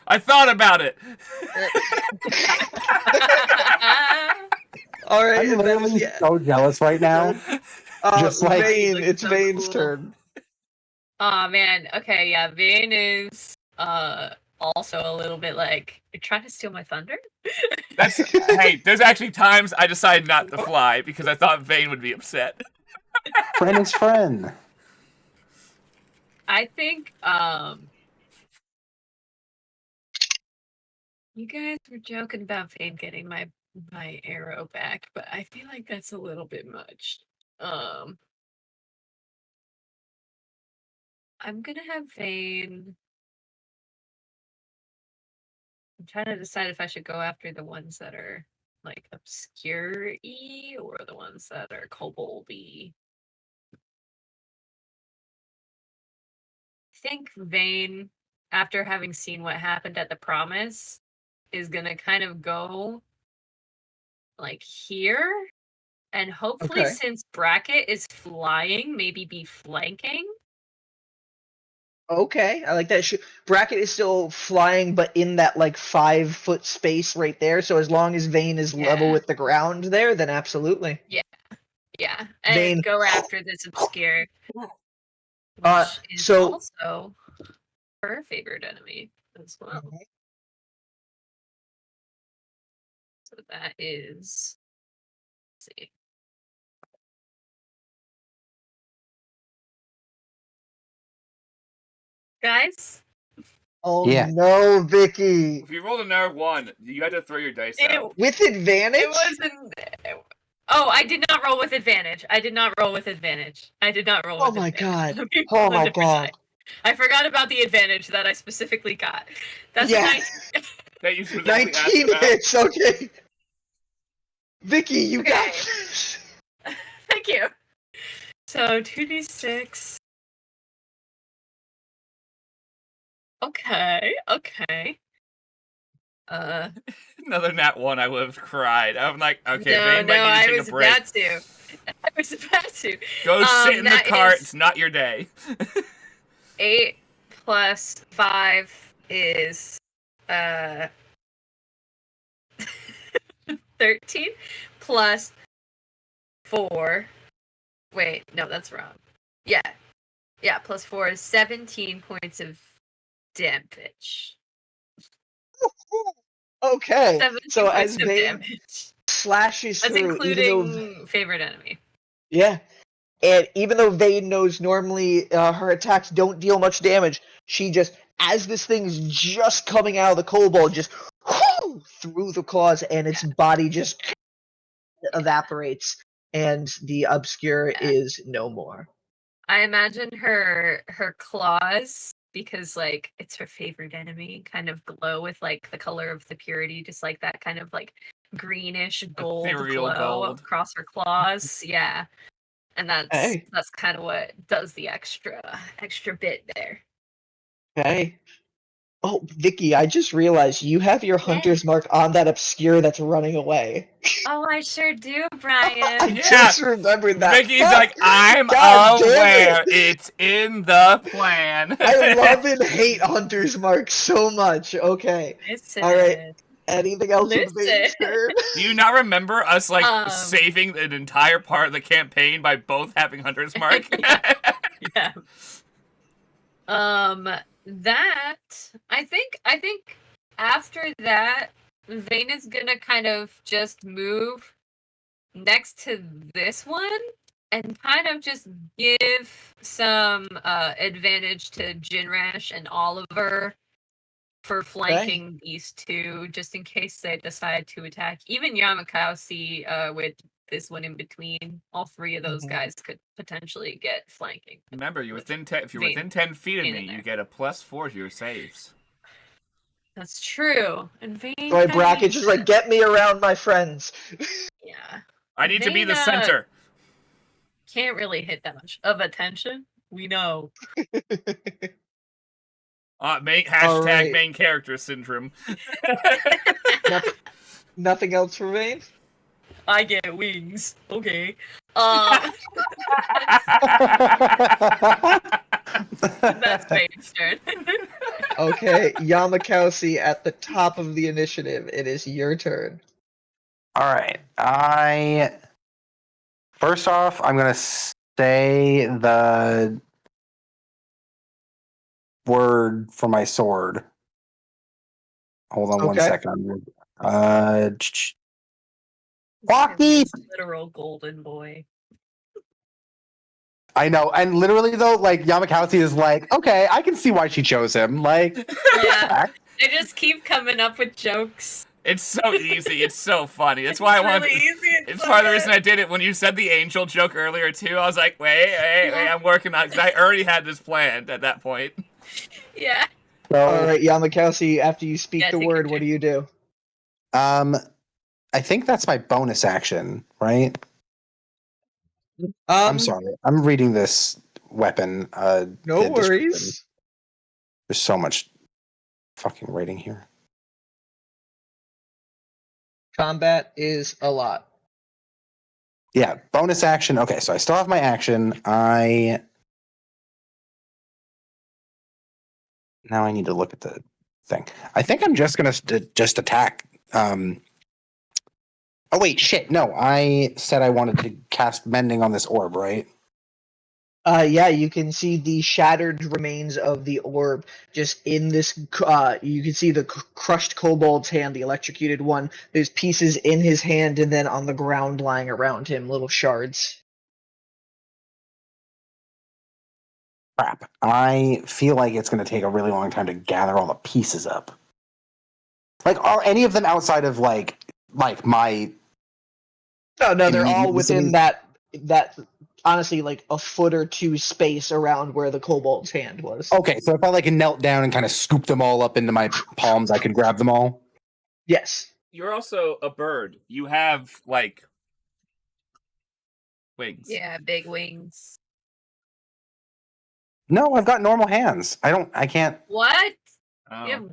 I thought about it. All right, I'm and then, literally so jealous right now. just like- Vayne, it's So Vayne's cool. turn. Oh man. Okay, yeah. Vane is also a little bit like, you're trying to steal my thunder? That's hey. There's actually times I decided not to fly because I thought Vane would be upset. Friend is friend. I think you guys were joking about Vane getting my arrow back, but I feel like that's a little bit much. I'm gonna have Vane. I'm trying to decide if I should go after the ones that are like obscure-y or the ones that are kobold-y. I think Vane, after having seen what happened at the Promise, is gonna kind of go like here, and hopefully, Okay. since Bracket is flying, maybe be flanking. Okay, I like that. Bracket is still flying, but in that like 5-foot space right there. So as long as Vane is level Yeah. with the ground there, then absolutely. Yeah, and Vane. go after this obscure, which is So also her favorite enemy as well. So that is, let's see. Guys, oh Yeah. no, Vicky. If you rolled another 1, you had to throw your dice out. With advantage? it wasn't. Oh, I did not roll with advantage. I did not roll with advantage. I did not roll Oh with my advantage. god. Let me Oh roll a my different god. die. I forgot about the advantage that I specifically got. That's Yeah. a 19. That you specifically asked 19 about. hits, okay. Vicky, you got Okay. this. Thank you. So 2d6. Okay. Another nat 1, I would have cried. I'm like, okay, No, Vane might need to I take was a break. about to. I was about to. Go sit in the that cart. is It's not your day. 8 plus 5 is 13 plus 4. Wait, no, that's wrong. Yeah. Yeah, plus 4 is 17 points of damage. Okay. 17 So points as of Vane damage. slashes That's through, even though including favorite enemy. yeah, and even though Vane knows normally her attacks don't deal much damage, she just, as this thing's just coming out of the kobold, just through the claws, and its body just evaporates, and the obscure Yeah. is no more. I imagine her claws, because like it's her favorite enemy, kind of glow with like the color of the purity, just like that kind of like greenish gold Ethereal glow gold. across her claws. Yeah. And Hey, that's kind of what does the extra bit there. hey. Oh, Vicky, I just realized you have your Yeah. hunter's mark on that obscure that's running away. Oh, I sure do, I Brian. Yeah. just remembered that. Vicky's Fuck! like, I'm God damn aware. it! It's in the plan. I love and hate hunter's mark so much. Okay. Listen. All right. Anything else with Listen. Vane's turn? Do you not remember us like Um, saving an entire part of the campaign by both having Hunter's Mark? Yeah. That I think after that, Vane is gonna kind of just move next to this one and kind of just give some advantage to Jinrash and Oliver for flanking these two, just in case they decide to attack. Even Yamakasi, with this one in between, all three of those guys could potentially get flanking. Remember, you're with within if you're Vane within 10 feet of being me, in you there. get a +4 to your saves. That's true. And Vane So my kinda bracket needs just like, get me around my friends. yeah. I need to be the Vane, center. Can't really hit that much of attention. We know. Hashtag right. main character syndrome. Nothing else for Vane? I get wings. Okay. That's Vane's turn. Okay, Yamakasi at the top of the initiative. It is your turn. All right. First off, I'm gonna say word for my sword. Hold on one Okay. second. This Walkie! is literal golden boy. I know, and literally though, like Yamakasi is like, okay, I can see why she chose him. Like, Yeah, I just keep coming up with jokes. It's so easy. It's so funny. That's why I wanted. Really easy. It's so part of the good. reason I did it. When you said the angel joke earlier too, I was like, wait, I'm working on it because I already had this planned at that point. Yeah. so All right, Yamakasi. After you speak Yeah, the take your word, what turn. do you do? I think that's my bonus action, right? I'm sorry, I'm reading this weapon. No the description. worries. There's so much fucking writing here. Combat is a lot. Yeah, bonus action. Okay, so I still have my action. Now I need to look at the thing. I think I'm just gonna just attack. Oh wait, shit. No, I said I wanted to cast mending on this orb, right? Yeah, you can see the shattered remains of the orb just in this. You can see the crushed kobold's hand, the electrocuted one. There's pieces in his hand and then on the ground lying around him, little shards. Crap. I feel like it's gonna take a really long time to gather all the pieces up. Like, are any of them outside of like my? No, they're Immediate all within vicinity? that honestly like a foot or two space around where the kobold's hand was. Okay, so if I like knelt down and kind of scooped them all up into my palms, I could grab them all. Yes. You're also a bird. You have like wings. Yeah, big wings. No, I've got normal hands. I can't. What? Oh. You have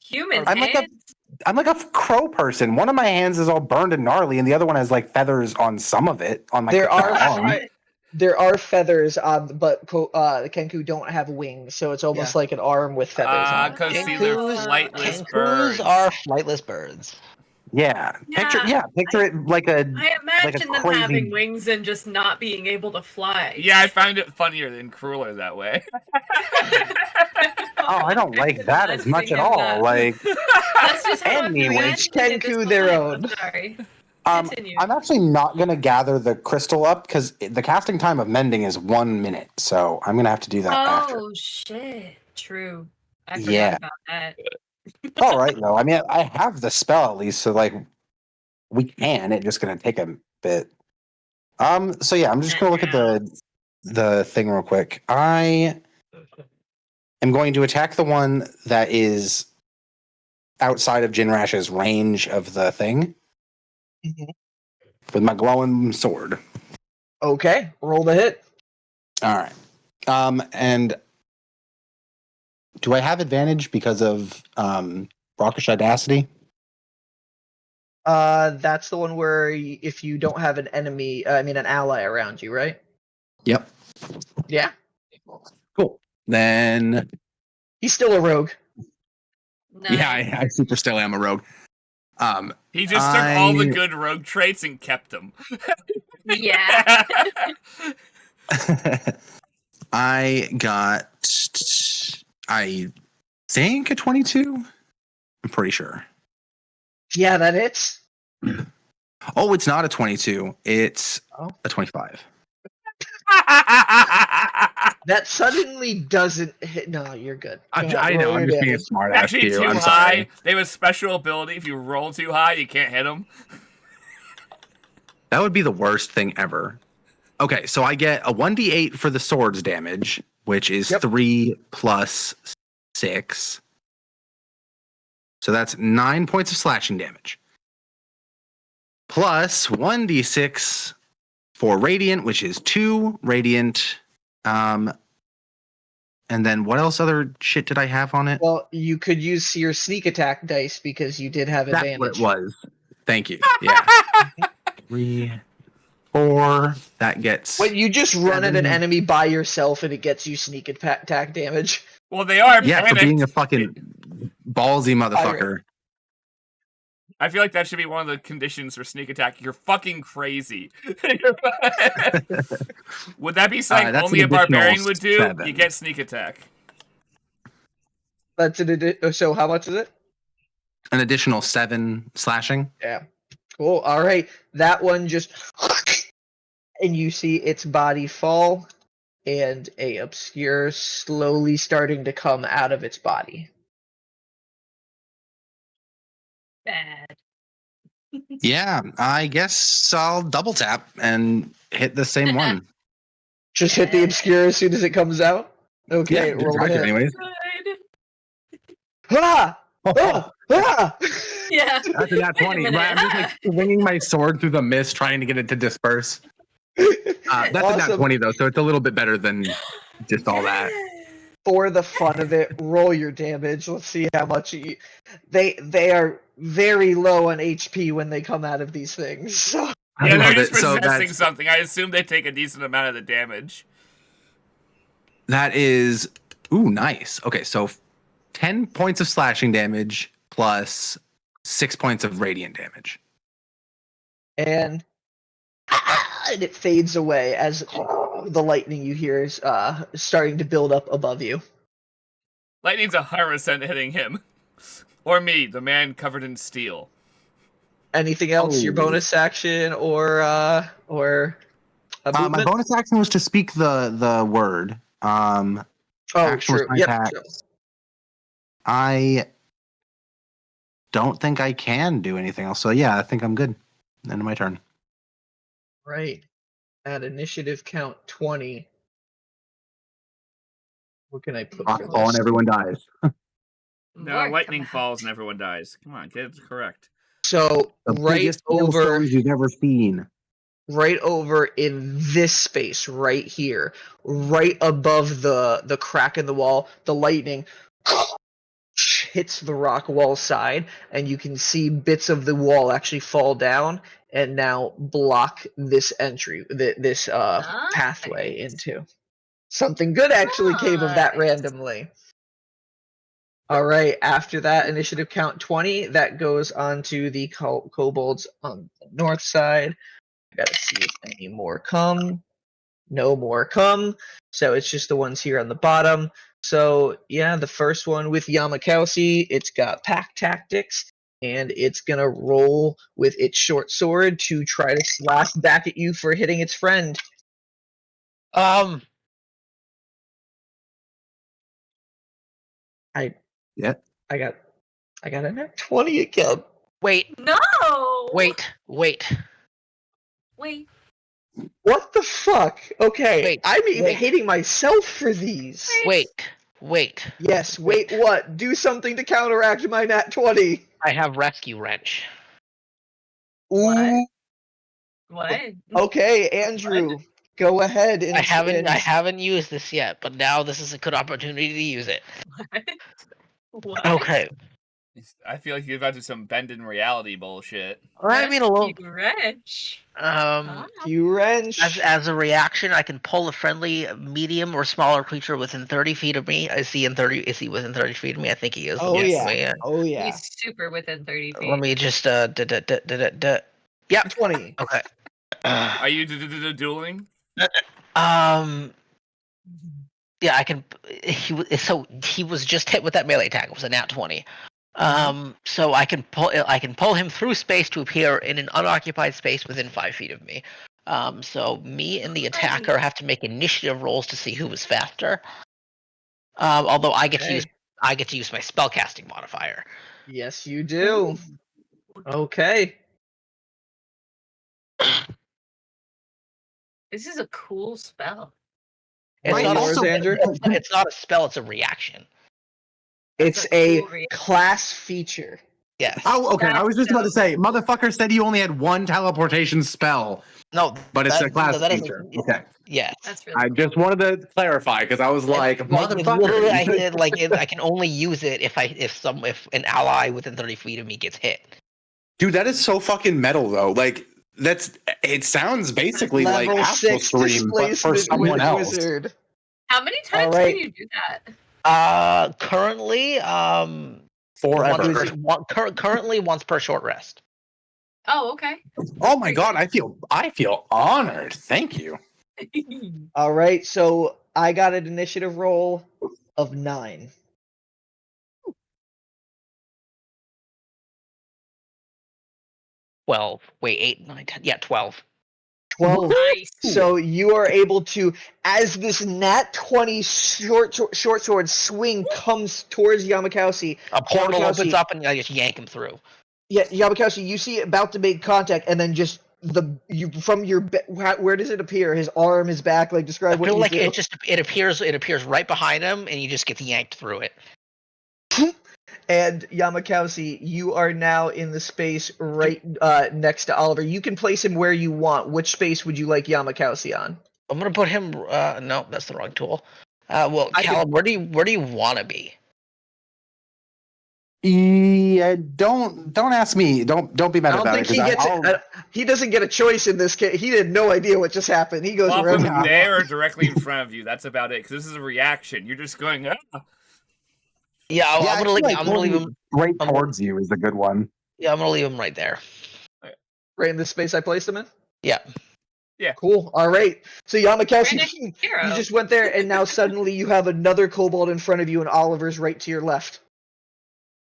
human I'm like hands? I'm like a crow person. One of my hands is all burned and gnarly, and the other one has like feathers on some of it on my There are arm. there are feathers on, but the Kenku don't have wings, so it's almost like an arm with feathers on it. Because see, they're flightless birds. Kenkus are flightless birds. Yeah, picture it like a I imagine them crazy- having wings and just not being able to fly. Yeah, I find it funnier than crueler that way. Oh, I don't like that as much at Imagining all. him Like, That's just how I'm Anyway, imagining it Kenku this their time. own. I'm sorry. I'm Continue. actually not gonna gather the crystal up because the casting time of mending is 1 minute, so I'm gonna have to do that after. Oh shit! True. I forgot Yeah. about that. All right, though. I mean, I have the spell at least, so like we can. It's just gonna take a bit. So yeah, I'm just gonna look at the thing real quick. I am going to attack the one that is outside of Jinrash's range of the thing Mhm. with my glowing sword. Okay, roll the hit. All right. And do I have advantage because of Rockish Audacity? That's the one where if you don't have an enemy, an ally around you, right? Yep. Yeah. Cool. Then He's still a rogue. yeah, Nice. I super still am a rogue. He just took all the good rogue traits and kept them. Yeah. I got, I think a 22. I'm pretty sure. Yeah, that hits. Oh, it's not a 22. It's Oh. a 25. That suddenly doesn't hit. No, you're good. I Go ahead, know. roll I'm your just being a damage. smart ass Actually, too. too I'm high. sorry. They have a special ability. If you roll too high, you can't hit them. That would be the worst thing ever. Okay, so I get a 1d8 for the sword's damage, which is 3 plus 6. So that's 9 points of slashing damage. Plus 1d6 for radiant, which is 2 radiant. And then what else other shit did I have on it? Well, you could use your sneak attack dice because you did have That's advantage. what it was. Thank you. Yeah. 3, 4. That gets. When you just run at an 7. enemy by yourself and it gets you sneak attack damage. Well, they are Yeah, for panicked. being a fucking ballsy motherfucker. I feel like that should be one of the conditions for sneak attack. You're fucking crazy. Would that be something that's only an a barbarian additional would do? 7. You get sneak attack. That's an so how much is it? An additional 7 slashing. Yeah. Cool. All right. That one just and you see its body fall and a obscure slowly starting to come out of its body. Bad. Yeah, I guess I'll double tap and hit the same one. Just hit the obscure as soon as it comes out. Okay, Yeah, roll try the to hit. anyways. Good. Ah! Ah! Ah! Yeah. That's a nat Wait a 20. minute. I'm just like swinging my sword through the mist, trying to get it to disperse. That's a nat Awesome. 20 though, so it's a little bit better than just all that. For the fun of it, roll your damage. Let's see how much you. They are very low on HP when they come out of these things. So I Yeah, they're love just it. So possessing something. I assume they take a decent amount of the damage. that is nice. Okay, so 10 points of slashing damage plus 6 points of radiant damage. and it fades away as the lightning you hear is starting to build up above you. Lightning's 100% hitting him. Or me, the man covered in steel. Anything else? Your Oh. bonus action or a movement? My bonus action was to speak the word. Oh, action was true. my Yep. attack. I don't think I can do anything else. So yeah, I think I'm good. End of my turn. Right. At initiative count 20. What can I put Rock for fall this? and everyone dies. No, More lightning come falls out. and everyone dies. Come on, get it correct. So The right biggest over hailstones you've ever seen. right over in this space right here, right above the crack in the wall, the lightning hits the rock wall side, and you can see bits of the wall actually fall down and now block this entry, this pathway Nice. into. Something good actually came of that Nice. randomly. All right, after that initiative count 20, that goes on to the kobolds on the north side. I gotta see if any more come. No more come. So it's just the ones here on the bottom. So yeah, the first one with Yamakowski, it's got pack tactics, and it's gonna roll with its short sword to try to slash back at you for hitting its friend. Um, I Yeah. I got a net 20 again. wait, No. wait. Wait. What the fuck? Okay, Wait, I'm even wait. hating myself for these. Wait. Yes, wait, what? Do something to counteract my nat 20. I have rescue wrench. Ooh. What? Okay, Andrew, go ahead and I haven't used this yet, but now this is a good opportunity to use it. What? Okay. I feel like you're about to do some bend in reality bullshit. I mean a little. Rescue wrench. You wrench. As a reaction, I can pull a friendly, medium or smaller creature within 30 feet of me. Is he within 30 feet of me? I think he is. Oh Yes. yeah. Oh yeah. He's super within 30 feet. Let me just Yep. 20. Okay. Are you dueling? Yeah, I can. He was just hit with that melee attack. It was a nat 20. So I can pull him through space to appear in an unoccupied space within 5 feet of me. So me and the attacker have to make initiative rolls to see who was faster. Although I get to use my spellcasting modifier. Yes, you do. Okay. This is a cool spell. It's Roll not yours, also Andrew. it's not a spell. It's a reaction. It's That's a a cool reaction. class feature. Yes. Oh, okay. I was just about to That's say, motherfucker said you only had one teleportation spell, No, but it's a class that is feature. Okay. Yes. That's really I cool. just wanted to clarify because I was like, It's literally, motherfucker. I can only use it if an ally within 30 feet of me gets hit. Dude, that is so fucking metal though. Like it sounds basically like Level Astral 6 Stream, but for displacement someone else. wizard. How many times Alright. can you do that? Currently, Forever. currently once per short rest. Oh, okay. Oh my god, I feel honored. Thank you. All right, so I got an initiative roll of 9. 12. Wait, 8, 9, 10. Yeah, 12. 12. Nice. So you are able to, as this nat 20 short sword swing comes towards Yamakasi. A portal Yamakasi- opens up and I just yank him through. Yeah, Yamakasi, you see it about to make contact, and then just from your where does it appear? His arm, his back. Like describe I what feel you like do. it appears right behind him, and you just get yanked through it. And Yamakasi, you are now in the space right next to Oliver. You can place him where you want. Which space would you like Yamakasi on? I'm gonna put him. No, that's the wrong tool. Well, I Callum, where do you want to be? Yeah, don't ask me. Don't be mad I don't about think it he because gets. He doesn't get a choice in this case. He had no idea what just happened. He goes Well, wherever from he there or wants. directly in front of you. That's about it. Because this is a reaction. You're just going. Ah. Yeah, yeah, I'm gonna leave him. right I'm- towards you is a good one. Yeah, I'm gonna leave him right there. Right in the space I placed him in. Yeah. Cool. All right. So Yamakasi, Right next to Hero. you just went there, and now suddenly you have another kobold in front of you, and Oliver's right to your left.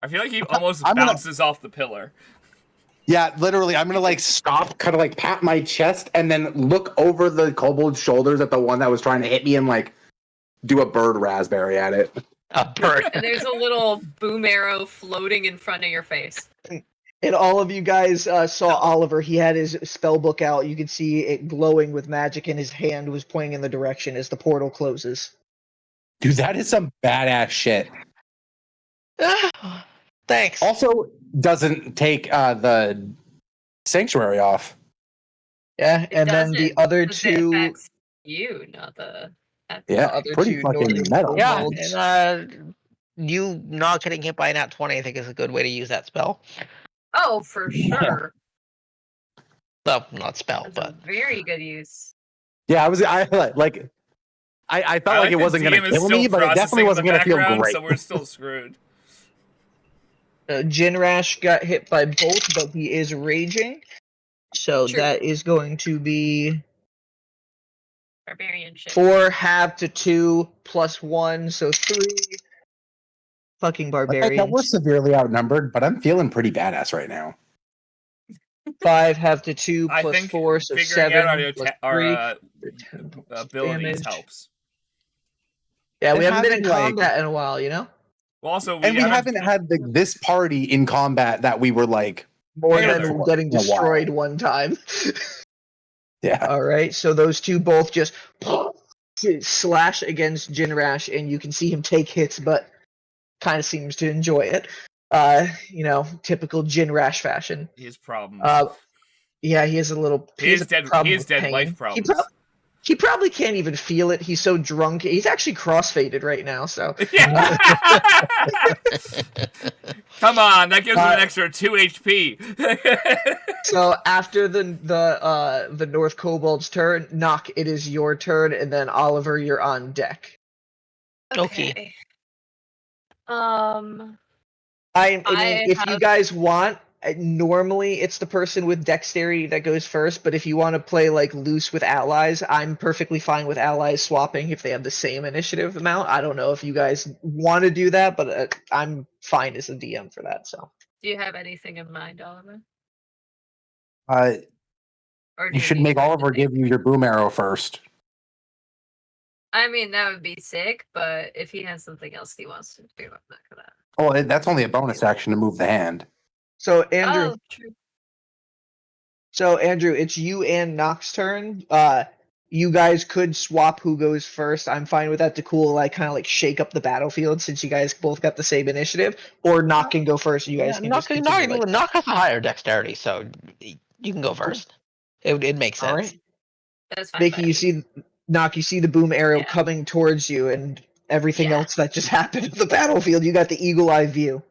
I feel like he almost I'm gonna- bounces off the pillar. Yeah, literally, I'm gonna like stop, kind of like pat my chest, and then look over the kobold's shoulders at the one that was trying to hit me, and like do a bird raspberry at it. A bird. And there's a little boom arrow floating in front of your face. And all of you guys saw Oliver. He had his spell book out. You could see it glowing with magic, and his hand was pointing in the direction as the portal closes. Dude, that is some badass shit. Thanks. Also, doesn't take the sanctuary off. Yeah, It and then the doesn't, other 'cause it two, affects you, not the. Yeah, other pretty two fucking northern metal. Yeah, kobolds. and you not getting hit by a nat 20, I think, is a good way to use that spell. Oh, for Yeah. sure. Well, not spell, That's a but very good use. Yeah, I felt like it wasn't the gonna DM is kill still me, but it definitely processing in wasn't the gonna feel background, great. So we're still screwed. Jinrash got hit by both, but he is raging. So True. that is going to be Barbarian shit. 4 half to 2 plus 1, so 3. Fucking Like, we're barbarians. severely outnumbered, but I'm feeling pretty badass right now. 5 half to 2 I plus think 4, so figuring 7 out plus our 3. 10 abilities damage. helps. Yeah, we And haven't been in having, like- combat in a while, you know? Well, also And we haven't had this party in combat that we were like, More Together. than getting In a while. destroyed one time. yeah. All right, so those two both just slash against Jinrash, and you can see him take hits, but kind of seems to enjoy it. Typical Jinrash fashion. his problems. Yeah, he has a little. He has dead pain. life problems. He probably can't even feel it. He's so drunk. He's actually crossfaded right now. So Yeah. Come on, that gives him an extra 2 HP. So after the North Kobold's turn, Nock, it is your turn, and then Oliver, you're on deck. Okay. If you guys want, normally it's the person with dexterity that goes first, but if you want to play like loose with allies, I'm perfectly fine with allies swapping if they have the same initiative amount. I don't know if you guys want to do that, but I'm fine as a DM for that. So Do you have anything in mind, Oliver? Or do You should need make time to Oliver think? give you your boom arrow first. I mean, that would be sick, but if he has something else he wants to do, I'm not gonna. Oh, that's only a bonus action to move the hand. So Andrew, Oh, true. it's you and Nock's turn. You guys could swap who goes first. I'm fine with that to kind of shake up the battlefield since you guys both got the same initiative. Or Nock can go first. You guys can just continue like that. Knock has a higher dexterity, so you can go first. It makes sense. All right. That's fine. Vicky, by me. you see the boom arrow Yeah. coming towards you, and everything Yeah. else that just happened on the battlefield. You got the eagle eye view.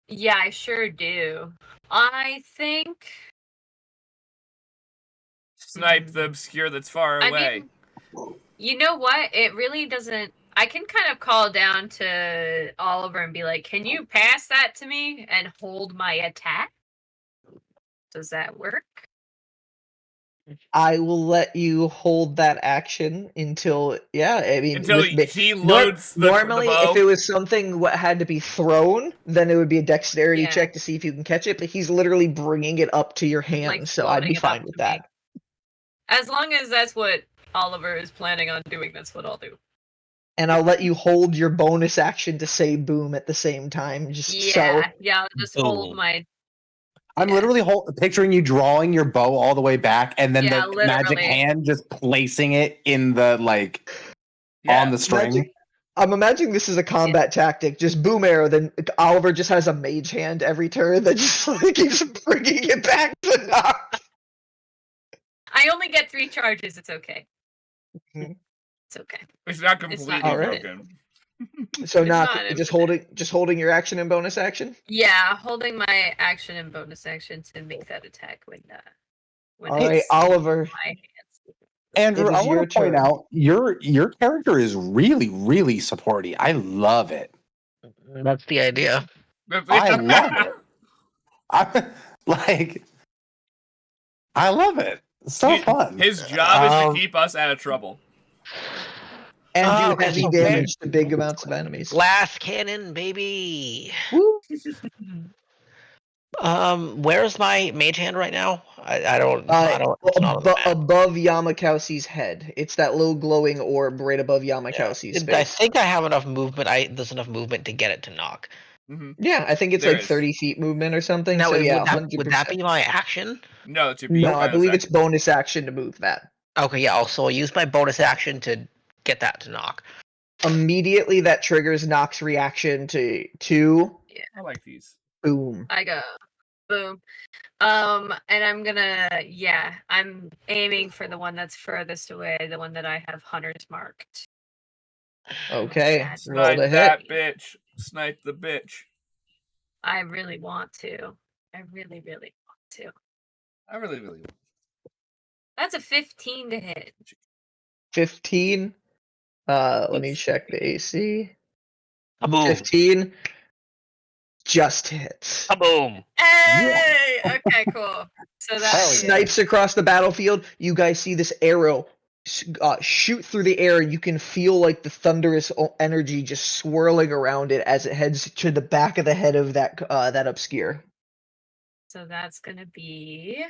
Yeah, I sure do. I think. Snipe the obscure that's far I away. mean, you know what? It really doesn't. I can kind of call down to Oliver and be like, "Can you pass that to me and hold my attack?" Does that work? I will let you hold that action until I mean Until with me. he loads the Normally, bow. if it was something what had to be thrown, then it would be a dexterity Yeah. check to see if you can catch it. But he's literally bringing it up to your hand, Like, so I'd be floating it up fine with to me. that. As long as that's what Oliver is planning on doing, that's what I'll do. And I'll let you hold your bonus action to say boom at the same time. Just so. Yeah, I'll just hold Boom. my. I'm Yeah. literally picturing you drawing your bow all the way back, and then Yeah, the magic literally. hand just placing it in the on the string. I'm imagining this is a combat tactic. Just boom arrow. Then Oliver just has a mage hand every turn that just keeps bringing it back to knock. I only get 3 charges. It's okay. Mhm. It's okay. It's not It's completely not Alright. broken. So It's knock. not Just infinite. holding your action and bonus action. Yeah, holding my action and bonus action to make that attack when All right, it's Oliver. in my hands. Andrew, It I is want your to point turn. out your character is really, really supporty. I love it. That's the idea. I love it. I I love it. It's so fun. His job is to keep us out of trouble. And do okay, heavy so damage to big amounts of enemies. glass cannon, baby. Woo. Where's my mage hand right now? I don't. It's not on the map. Above Yamakausi's head. It's that little glowing orb right above Yamakausi's I face. think I have enough movement. There's enough movement to get it to knock. Mm-hmm. Yeah, I think it's There like is. 30 feet movement or something. Now, So yeah, would that 100%. be my action? No, it should be. No, I believe it's action. bonus action to move that. Okay, yeah. Also, I'll use my bonus action to get that to knock. Immediately, that triggers Nock's reaction to I like these. boom. I go boom. And I'm gonna I'm aiming for the one that's furthest away, the one that I have hunters marked. Okay, Sad. roll Snipe to hit. that bitch. Snipe the bitch. I really want to. I really, really want to. I really, really want. That's a 15 to hit. 15. Let me check the AC. Kaboom! 15. Just hits. Kaboom! Hey! Okay, cool. So that Hell yeah. Snipes across the battlefield. You guys see this arrow shoot through the air, and you can feel like the thunderous energy just swirling around it as it heads to the back of the head of that obscure. So that's gonna be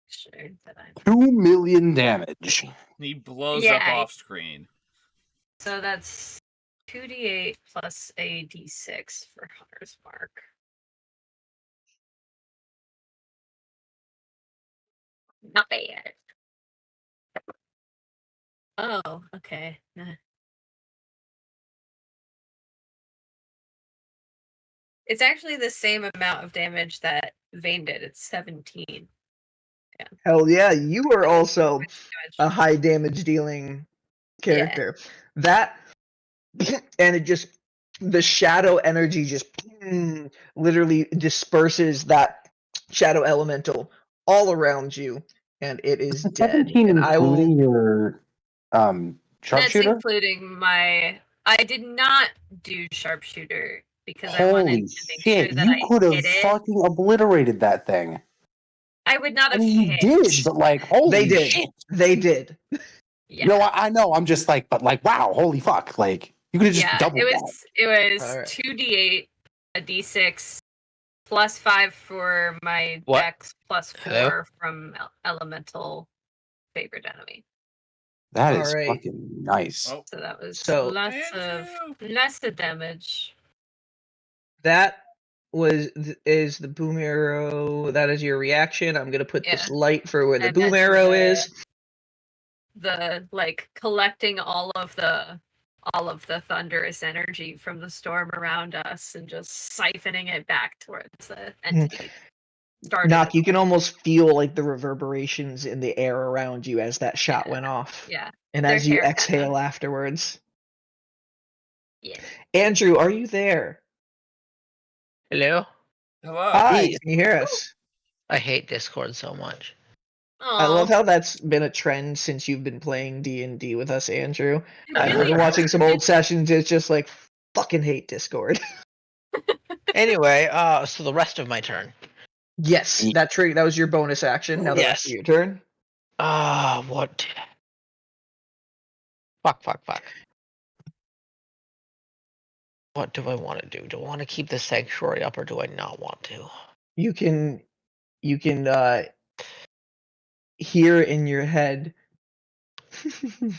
sure that I'm 2 million damage. He blows Yeah. up off screen. so that's 2d8 plus a d6 for Hunter's Mark. Not bad. Oh, okay. It's actually the same amount of damage that Vane did. It's 17. Hell yeah, you are also Damage. a high damage dealing character. That and it just the shadow energy just literally disperses that shadow elemental all around you, and it is dead. 17 And I will. including your That's sharpshooter? including my. I did not do sharpshooter because I wanted Holy to make shit, sure that you I could have hit it. fucking obliterated that thing. I would not I have mean, you hit. did, but like, holy They did. shit. They did. Yeah. No, I know. I'm just like, but like, wow, holy fuck. Like, you could have just doubled it that. was Alright. 2d8, a d6, plus 5 for my What? dex, plus 4 Hello? from elemental favorite enemy. That is Alright. fucking nice. Oh, So that was So- less of damage. That is the boom arrow. That is your reaction. I'm gonna put this light for where the And boom that's arrow the- is. The collecting all of the thunderous energy from the storm around us and just siphoning it back towards the entity. Knock, you can almost feel like the reverberations in the air around you as that shot went off. Yeah. And They're as you hair exhale kinda. afterwards. Yeah. Andrew, are you there? Hello? hello. Hi, Hey. can you hear us? I hate Discord so much. I love how that's been a trend since you've been playing D&D with us, Andrew. I've really been watching some old sessions, it's just like, fucking hate Discord. Anyway, so the rest of my turn. Yes, that was your bonus action. Now the rest of Yes. your turn. What? Fuck. What do I want to do? Do I want to keep the sanctuary up or do I not want to? You can hear in your head.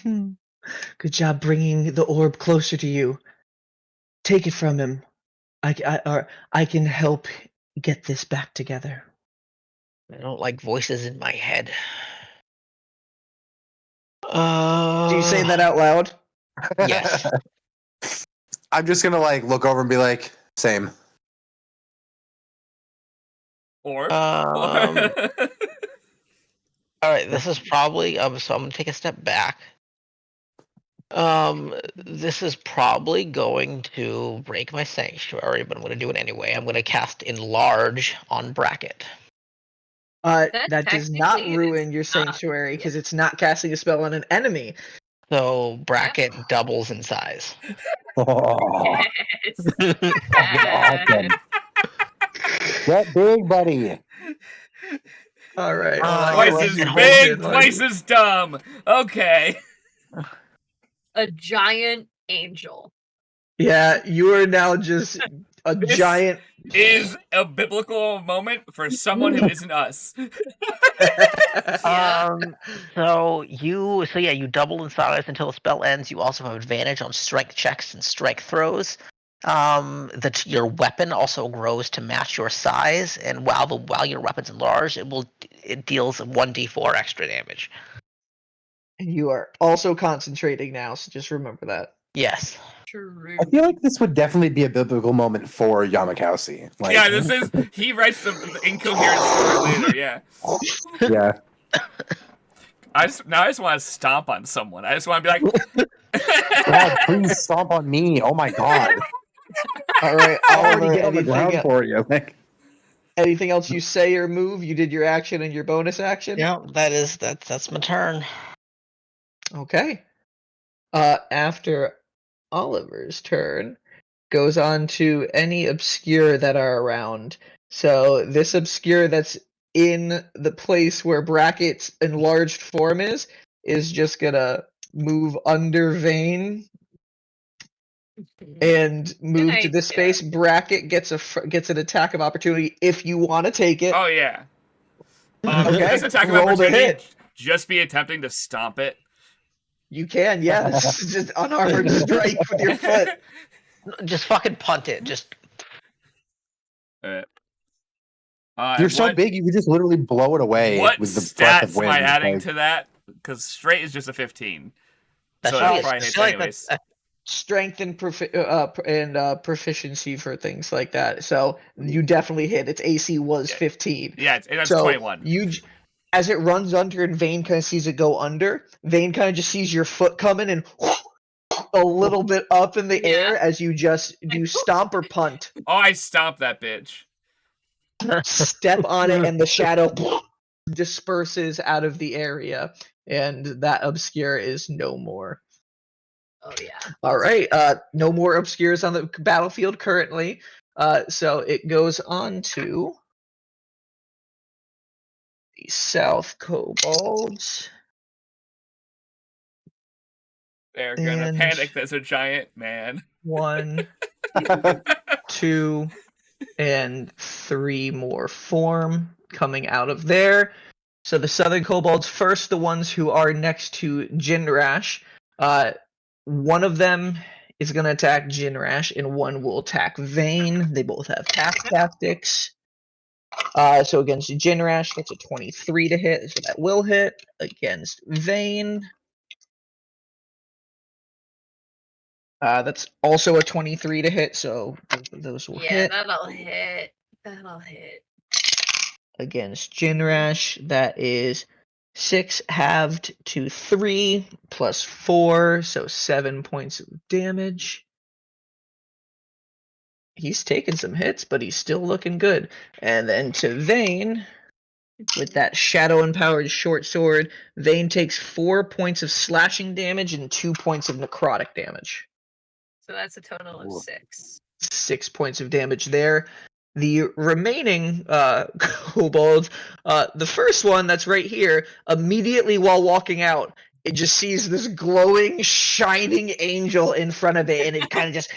Good job bringing the orb closer to you. Take it from him. I can help get this back together. I don't like voices in my head. Do you say that out loud? Yes. I'm just gonna like look over and be like, same. Or All right, this is probably so I'm gonna take a step back. This is probably going to break my sanctuary, but I'm gonna do it anyway. I'm gonna cast Enlarge on Bracket. That does not technically ruin is your not- sanctuary because it's not casting a spell on an enemy. So Bracket doubles in size. Oh, Yes. awesome. Get big, buddy. All right. twice as big, twice as dumb. Okay. A giant angel. Yeah, you are now just a This giant. Is a biblical moment for someone who isn't us. Yeah. So you double in size until the spell ends. You also have advantage on strength checks and strength throws. Your weapon also grows to match your size, and while your weapon's enlarged, it deals 1d4 extra damage. And you are also concentrating now, so just remember that. Yes. True. I feel like this would definitely be a biblical moment for Yamakasi. Like, Yeah, he writes the incoherent story later, yeah. yeah. I just want to stomp on someone. I just want to be like God, please stomp on me. Oh my god. All right, I'll Oliver. already get on the ground for you. Like, Anything else you say or move? You did your action and your bonus action. Yeah, that's my turn. Okay. After Oliver's turn, goes on to any obscure that are around. So this obscure that's in the place where Bracket's enlarged form is just gonna move under Vane and move to this idea. space. Bracket gets an attack of opportunity if you want to take it. oh yeah. Okay, This attack of roll the opportunity hit. just be attempting to stomp it. You can, yes. Just unarmored strike with your foot. Just fucking punt it. Just you're so big, you could just literally blow it away What with the breath of stats wind. am I adding like, to that? Because straight is just a 15. that So should that be a- probably I hits feel like anyways. Strength and proficiency for things like that. So you definitely hit. Its AC was 15. Yeah, that's So 21. as it runs under and Vane kind of sees it go under, Vane kind of just sees your foot coming and a little bit up in the air as you just do stomp or punt. Oh, I stomped that bitch. Step on it and the shadow disperses out of the area, and that obscure is no more. Oh yeah. All right, no more obscures on the battlefield currently. So it goes on to the South Kobolds. They're gonna And panic. There's a giant man. 1, 2, and 3 more form coming out of there. So the Southern Kobolds first, the ones who are next to Jinrash. One of them is going to attack Jinrash, and one will attack Vane. They both have half tactics. So against Jinrash, that's a 23 to hit, so that will hit. Against Vane, that's also a 23 to hit, so both of those will hit. That'll hit. That'll hit. Against Jinrash, that is 6 halved to 3 plus 4, so 7 points of damage. He's taking some hits, but he's still looking good. And then to Vane, with that shadow empowered short sword, Vane takes 4 points of slashing damage and 2 points of necrotic damage. So that's a total of 6. 6 points of damage there. The remaining kobolds, the first one that's right here, immediately while walking out, it just sees this glowing, shining angel in front of it, and it kind of just.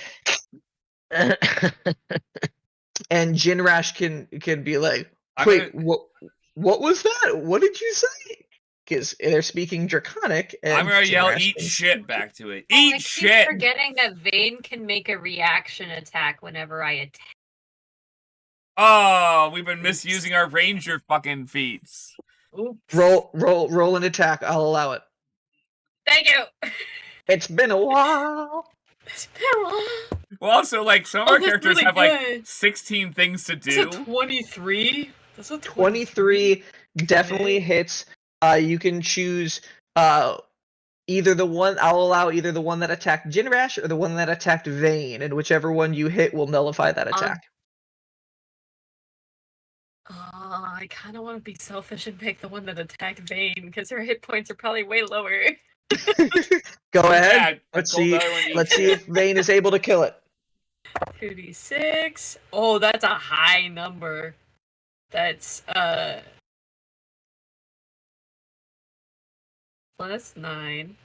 And Jinrash can be like, wait, what was that? What did you say? Because they're speaking Draconic, and I'm gonna yell, Jinrash "Eat can shit!" speak- back to it. I Eat keep shit! forgetting that Vane can make a reaction attack whenever I attack. Oh, we've been misusing our ranger fucking feats. Oops. Roll an attack. I'll allow it. Thank you. It's been a while. It's been a while. Well, also, like, some of Oh, our that's characters really have, like, good. 16 things to That's a do. 23. That's a 23 definitely Okay. hits. You can choose either the one. I'll allow either the one that attacked Jinrash or the one that attacked Vane, and whichever one you hit will nullify that attack. I kind of want to be selfish and pick the one that attacked Vane because her hit points are probably way lower. Go ahead. Yeah, Let's told see. the other one to eat Let's see shit. if Vane is able to kill it. 2d6. Oh, that's a high number. That's plus 9.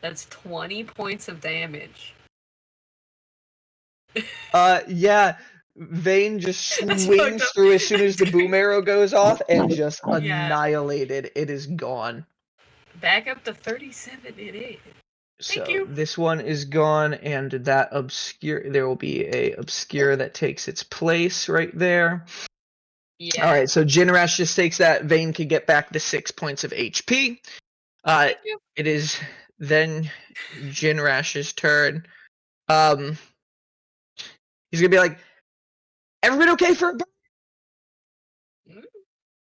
That's 20 points of damage. Yeah. Vane just That's swings fucked up. through as soon as the boom arrow goes off and just Yeah. annihilated. It is gone. Back up to 37 it is. So you. this one is gone, and that obscure. There will be a obscure that takes its place right there. Yeah. All right, so Jinrash just takes that. Vane can get back the 6 points of HP. Thank you. It is then Jinrash's turn. He's gonna be like, "Everybody okay for a break?"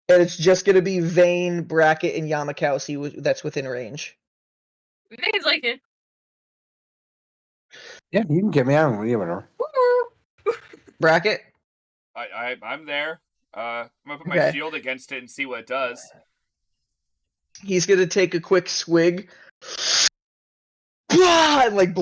And it's just gonna be Vane, Bracket, and Yamakowski that's within range. Vane's like it. Yeah, you can get me out. Whatever. Bracket. I'm there. I'm gonna put my Okay. shield against it and see what it does. He's gonna take a quick swig. And like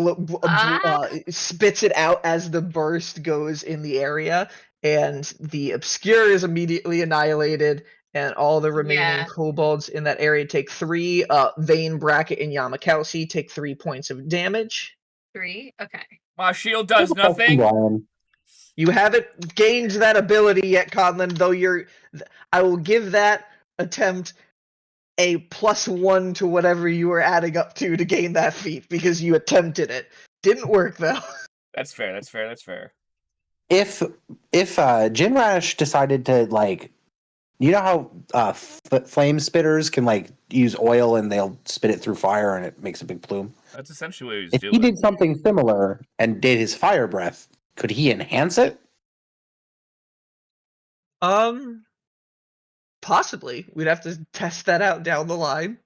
spits it out as the burst goes in the area, and the obscure is immediately annihilated, and all the remaining kobolds in that area take 3. Vane, Bracket, and Yamakowski take 3 points of damage. 3? Okay. My shield does nothing. Brian. You haven't gained that ability yet, Conlon, though I will give that attempt a +1 to whatever you were adding up to gain that feat, because you attempted it. Didn't work, though. That's fair. If Jinrash decided to, like, you know how flame spitters can, like, use oil and they'll spit it through fire and it makes a big plume? That's essentially what he was If doing. he did something similar and did his fire breath, could he enhance it? Possibly. We'd have to test that out down the line.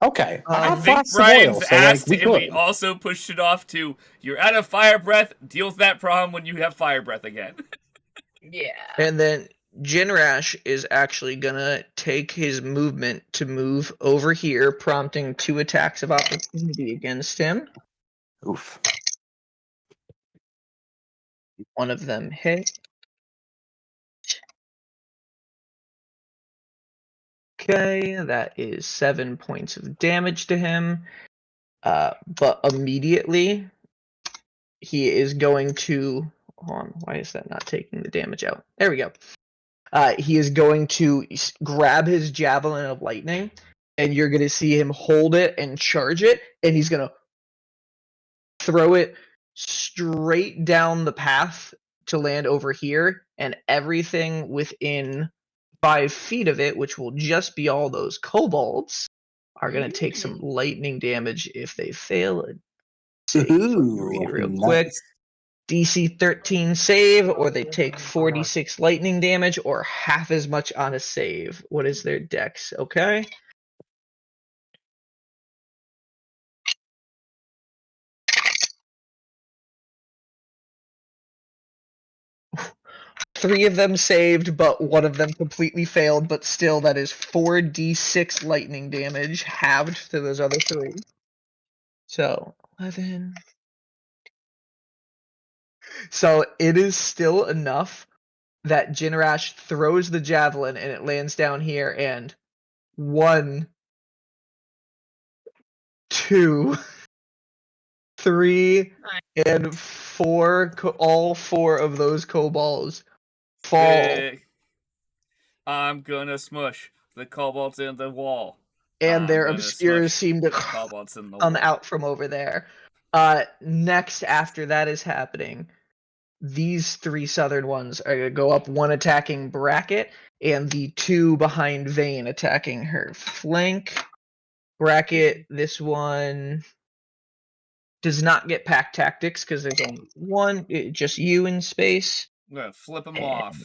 Okay. I have think flasks of Brian's oil, so, asked, like, and we could. also pushed it off to, you're out of fire breath, deal with that problem when you have fire breath again. Yeah. And then Jinrash is actually gonna take his movement to move over here, prompting 2 attacks of opportunity against him. Oof. One of them hit. Okay, that is 7 points of damage to him. But immediately, he is going to... Hold on, why is that not taking the damage out? There we go. He is going to grab his Javelin of Lightning, and you're going to see him hold it and charge it, and he's going to throw it straight down the path to land over here, and everything within 5 feet of it, which will just be all those kobolds, are going to take some lightning damage if they fail a save. Real quick. Nice. DC 13 save, or they take 46 lightning damage, or half as much on a save. What is their dex? Okay. Three of them saved, but one of them completely failed, but still, that is 4d6 lightning damage, halved to those other 3. So, 11. So, it is still enough that Jinrash throws the javelin and it lands down here, and 1, 2, 3, and 4. All 4 of those kobolds fall, Sick. I'm gonna smush the kobolds in the wall. and I'm their gonna obscures smush seem to the kobolds in the come wall. out from over there. Next, after that is happening, these 3 southern ones are going to go up, 1 attacking Bracket, and the 2 behind Vane attacking her flank. Bracket, this one does not get pack tactics because there's only 1, just you in space. I'm gonna flip them And- off.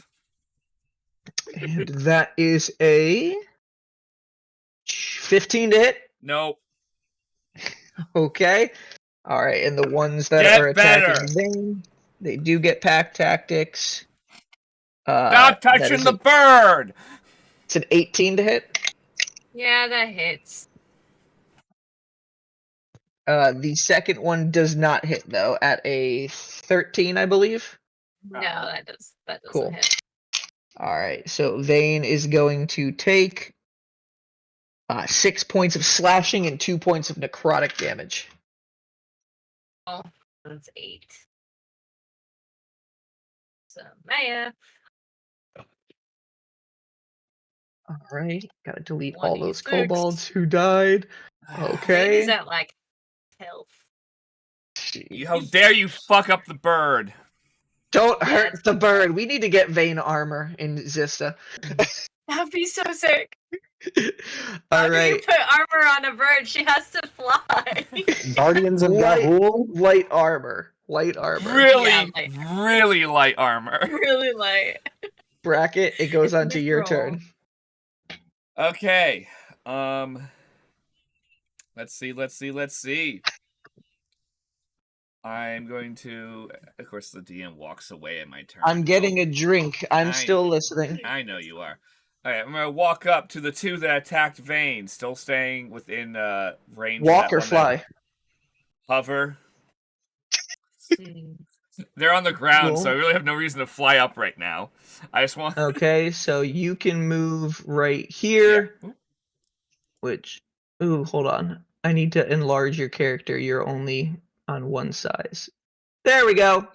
And that is a 15 to hit. Nope. Okay. All right, and the ones that Get are attacking better. Vane, they do get pack tactics. Stop that touching is the bird! It's an 18 to hit. Yeah, that hits. The second one does not hit though, at a 13, I believe. No, that doesn't Cool. hit. All right, so Vane is going to take 6 points of slashing and 2 points of necrotic damage. Oh, that's 8. So Maya. All right, gotta delete all those 26. kobolds who died. Vane Okay. is at like health. How dare you fuck up the bird? Don't Yeah, hurt it's the fine. bird. We need to get Vane armor in Zista. That'd be so sick. All How do you right. put armor on a bird? She has to fly. Guardians of Light- Gahul. Light armor. Light armor. Really, Yeah, like- really light armor. Really light. Bracket, it goes on to your Mithril. turn. Okay. Let's see. I'm going to. Of course, the DM walks away at my turn. I'm getting a drink. I'm I- still listening. I know you are. Alright, I'm gonna walk up to the 2 that attacked Vane, still staying within range. Walk of that or one that fly? hover. Hmm. They're on the ground, so Cool. I really have no reason to fly up right now. I just want. Okay, so you can move right here. Yeah. Which, ooh, hold on. I need to enlarge your character. You're only on one size. There we go.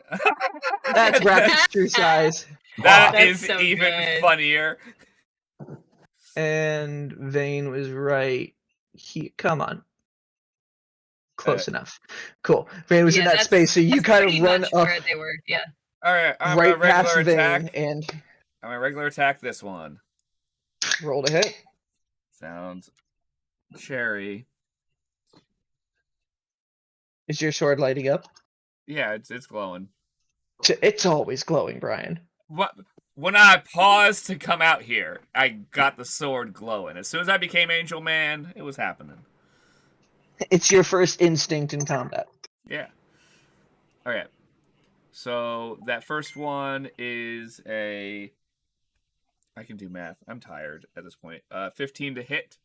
That's Bracket's true size. That That's is so even good. funnier. And Vane was right here. Come on. Close enough. Cool. Vane was in that that's- space, so you That's kind pretty of run much up where they were. Yeah. Alright, I'm right a regular past attack. Vane and I'm a regular attack this one. roll to hit. Sounds cherry. Is your sword lighting up? Yeah, it's glowing. It's always glowing, Brian. What? When I paused to come out here, I got the sword glowing. As soon as I became Angel Man, it was happening. It's your first instinct in combat. Yeah. Okay. So that first one is a. I can do math. I'm tired at this point. 15 to hit.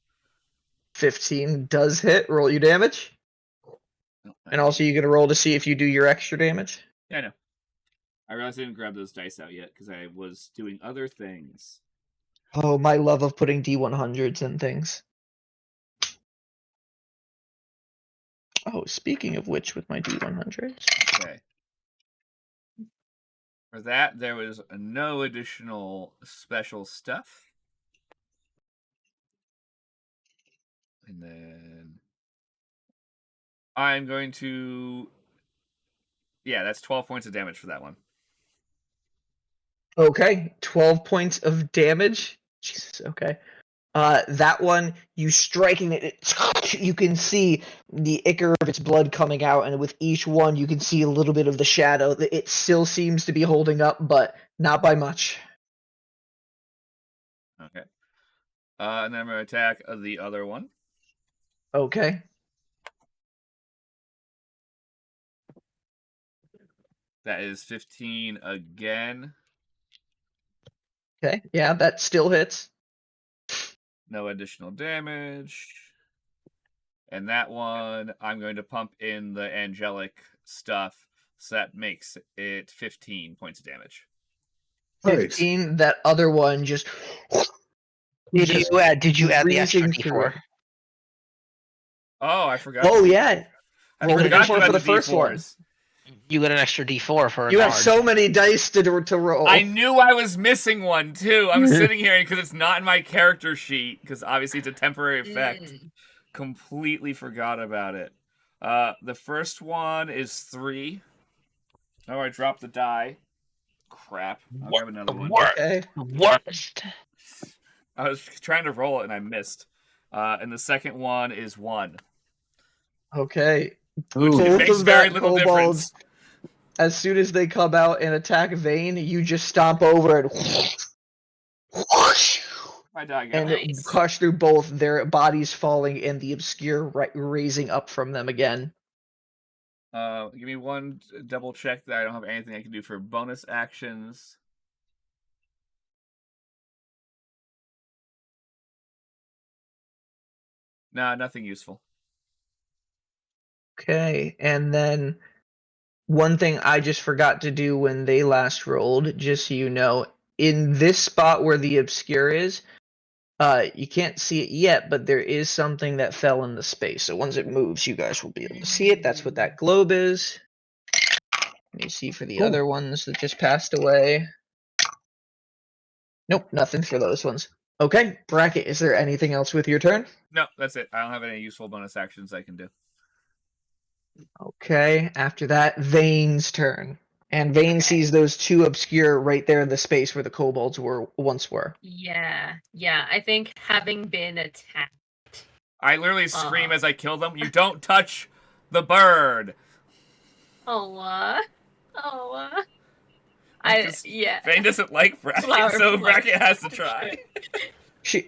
15 does hit. Roll your damage. And also you get a roll to see if you do your extra damage. Yeah, I know. I realized I didn't grab those dice out yet because I was doing other things. Oh, my love of putting D100s in things. Oh, speaking of which, with my D100s. Okay. For that, there was no additional special stuff. And then I'm going to. Yeah, that's 12 points of damage for that one. Okay, 12 points of damage. Jesus, okay. That one, you striking it, you can see the ichor of its blood coming out, and with each one, you can see a little bit of the shadow. It still seems to be holding up, but not by much. Okay. And then I'm going to attack the other one. Okay. That is 15 again. Okay, yeah, that still hits. No additional damage. And that one, I'm going to pump in the angelic stuff, so that makes it 15 points of damage. 15. That other one just. Did you add the extra breezing through D4? it. Oh, I forgot. Oh to do yeah. that. I Roll a forgot D4 to add for the the first one. D4s. You get an extra D4 for You an have so many dice to roll. I knew I was missing one too. I'm sitting here because it's not in my character sheet because obviously it's a temporary effect. Completely forgot about it. The first one is 3. Oh, I dropped the die. Crap. I'll grab another one. Okay. Worst. I was trying to roll it and I missed. And the second one is 1. Okay. Which Ooh. it Both makes of very that little kobolds, difference. as soon as they come out and attack Vayne, you just stomp over and My die got and hit. Nice. crush through both, their bodies falling and the obscure raising up from them again. Give me one double check that I don't have anything I can do for bonus actions. Nah, nothing useful. Okay, and then one thing I just forgot to do when they last rolled, just so you know, in this spot where the obscure is, you can't see it yet, but there is something that fell in the space. So once it moves, you guys will be able to see it. That's what that globe is. Let me see for the Cool. other ones that just passed away. Nope, nothing for those ones. Okay, Bracket, is there anything else with your turn? No, that's it. I don't have any useful bonus actions I can do. Okay, after that, Vayne's turn. And Vayne sees those two obscure right there in the space where the kobolds once were. Yeah. I think having been attacked. I literally scream as I kill them, "You don't touch the bird!" Vayne doesn't like Bracket, Flower so point. Bracket has to try.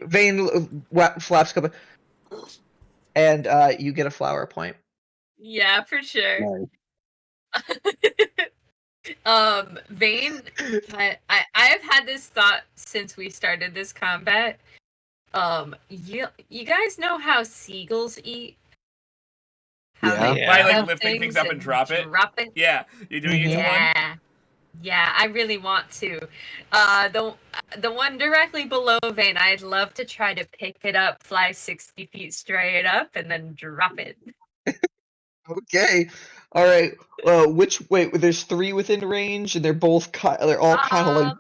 Vayne flaps a couple, and you get a flower point. Yeah, for sure. Nice. Vayne, I have had this thought since we started this combat. You guys know how seagulls eat? How Yeah. they By pick like up lifting things up and drop it. Drop it. Yeah, you're doing it to one. Yeah, I really want to. The one directly below Vayne, I'd love to try to pick it up, fly 60 feet straight up, and then drop it. Okay, all right. Wait, there's 3 within range, and they're all kind of like.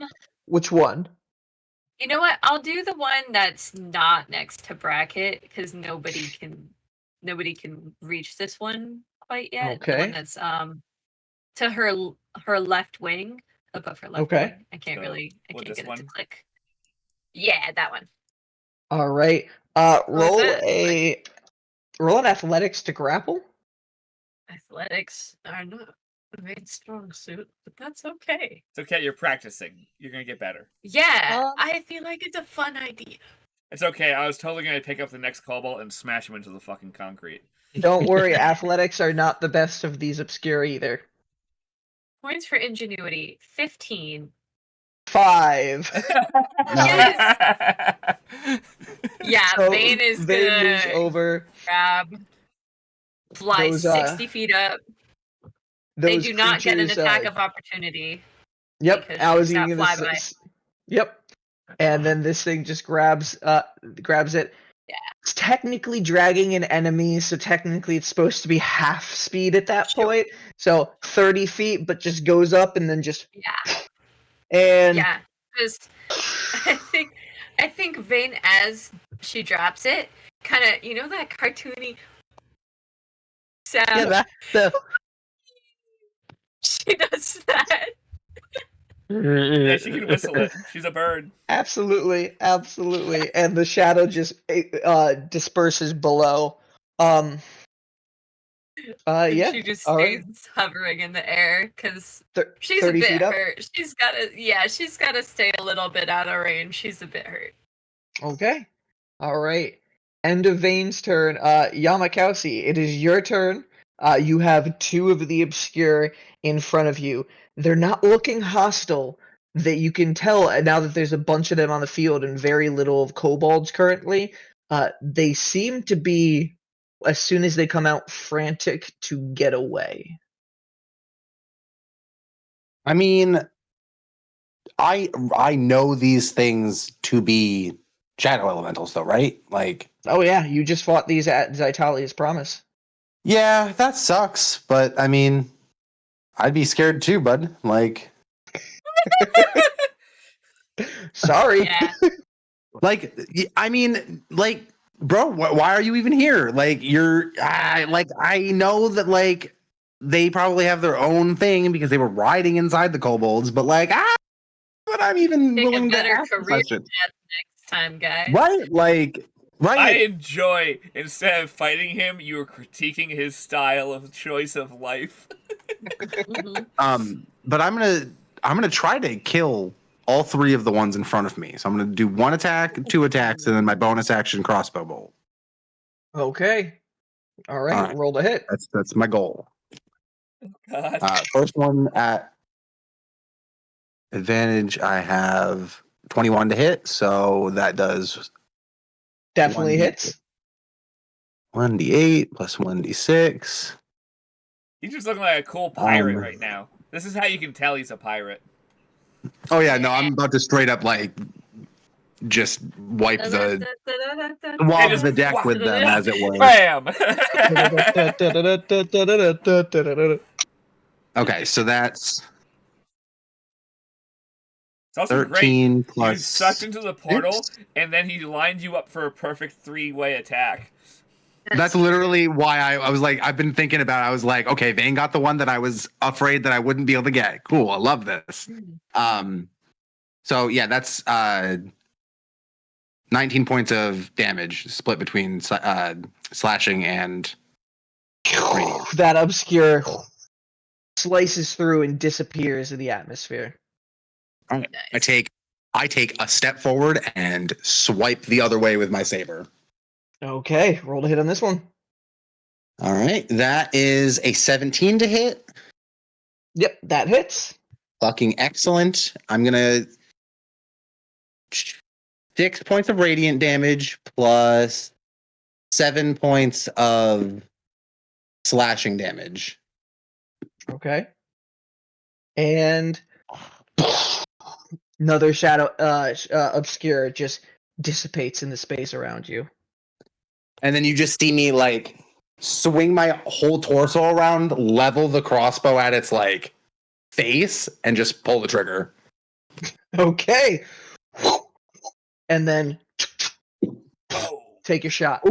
Which one? You know what? I'll do the one that's not next to Bracket because nobody can reach this one quite yet. The one Okay. that's to her left wing, above her left Okay. wing. I can't this get it one? to click. Yeah, that one. All right. Roll that? roll an athletics to grapple. Athletics are not a very strong suit, but that's okay. It's okay, you're practicing. You're gonna get better. Yeah, I feel like it's a fun idea. It's okay, I was totally gonna pick up the next cobalt and smash him into the fucking concrete. Don't worry, athletics are not the best of these obscure either. Points for ingenuity, 15. 5. Yes! Yeah, So Vayne is Vayne moves gonna over. grab, fly Those, 60 feet up. They Those do not get an creatures, attack of opportunity. Yep, because I was she's got even gonna flyby. Yep, and then this thing just grabs it. Yeah. It's technically dragging an enemy, so technically it's supposed to be half speed at that point. So 30 feet, but just goes up and then just. Yeah. And Yeah, because I think Vayne, as she drops it, kind of, you know that cartoony sound? yeah, the She does that. Yeah, she can whistle it. She's a bird. absolutely, and the shadow just disperses below. And Yeah, she just all stays right. hovering in the air because she's a 30 bit feet up. hurt. She's gotta stay a little bit out of range. She's a bit hurt. Okay. All right. End of Vayne's turn. Yamakausi, it is your turn. You have 2 of the obscure in front of you. They're not looking hostile. That you can tell now that there's a bunch of them on the field and very little of kobolds currently. They seem to be, as soon as they come out, frantic to get away. I mean, I know these things to be shadow elementals, though, right? Like, Oh yeah, you just fought these at Zytalia's promise. yeah, that sucks. But I mean, I'd be scared too, bud. Like, Sorry. Yeah. I mean, like, bro, why are you even here? Like, I know that like they probably have their own thing because they were riding inside the kobolds, but like, but I'm even Pick a willing to better ask the career question, path next time, guys. right? Like, I right? enjoy, instead of fighting him, you were critiquing his style of choice of life. Mhm. But I'm gonna try to kill all three of the ones in front of me. So I'm gonna do one attack, two attacks, and then my bonus action crossbow bolt. Okay. All right. Alright. Roll the hit. That's my goal. God. First one at advantage, I have 21 to hit, so that does Definitely 1d8 hits. 1d8 plus 1d6. He's just looking like a cool pirate Um, right now. This is how you can tell he's a pirate. Oh yeah, no, I'm about to straight up like just wipe the Hey, wab just the deck with them, as it were. Bam! Okay, so that's It's also great. 13 You plus sucked into the portal, 6. and then he lined you up for a perfect three-way attack. That's literally why I was like, I've been thinking about it. I was like, okay, Vane got the one that I was afraid that I wouldn't be able to get. Cool, I love this. So yeah, that's 19 points of damage split between slashing and radiant. That obscure slices through and disappears in the atmosphere. All right. Nice. I take a step forward and swipe the other way with my saber. Okay. Roll to hit on this one. All right, that is a 17 to hit. Yep, that hits. Fucking excellent. I'm gonna 6 points of radiant damage plus 7 points of slashing damage. Okay. And another shadow obscure just dissipates in the space around you. And then you just see me like swing my whole torso around, level the crossbow at its like face, and just pull the trigger. Okay. And then Oh. take your shot.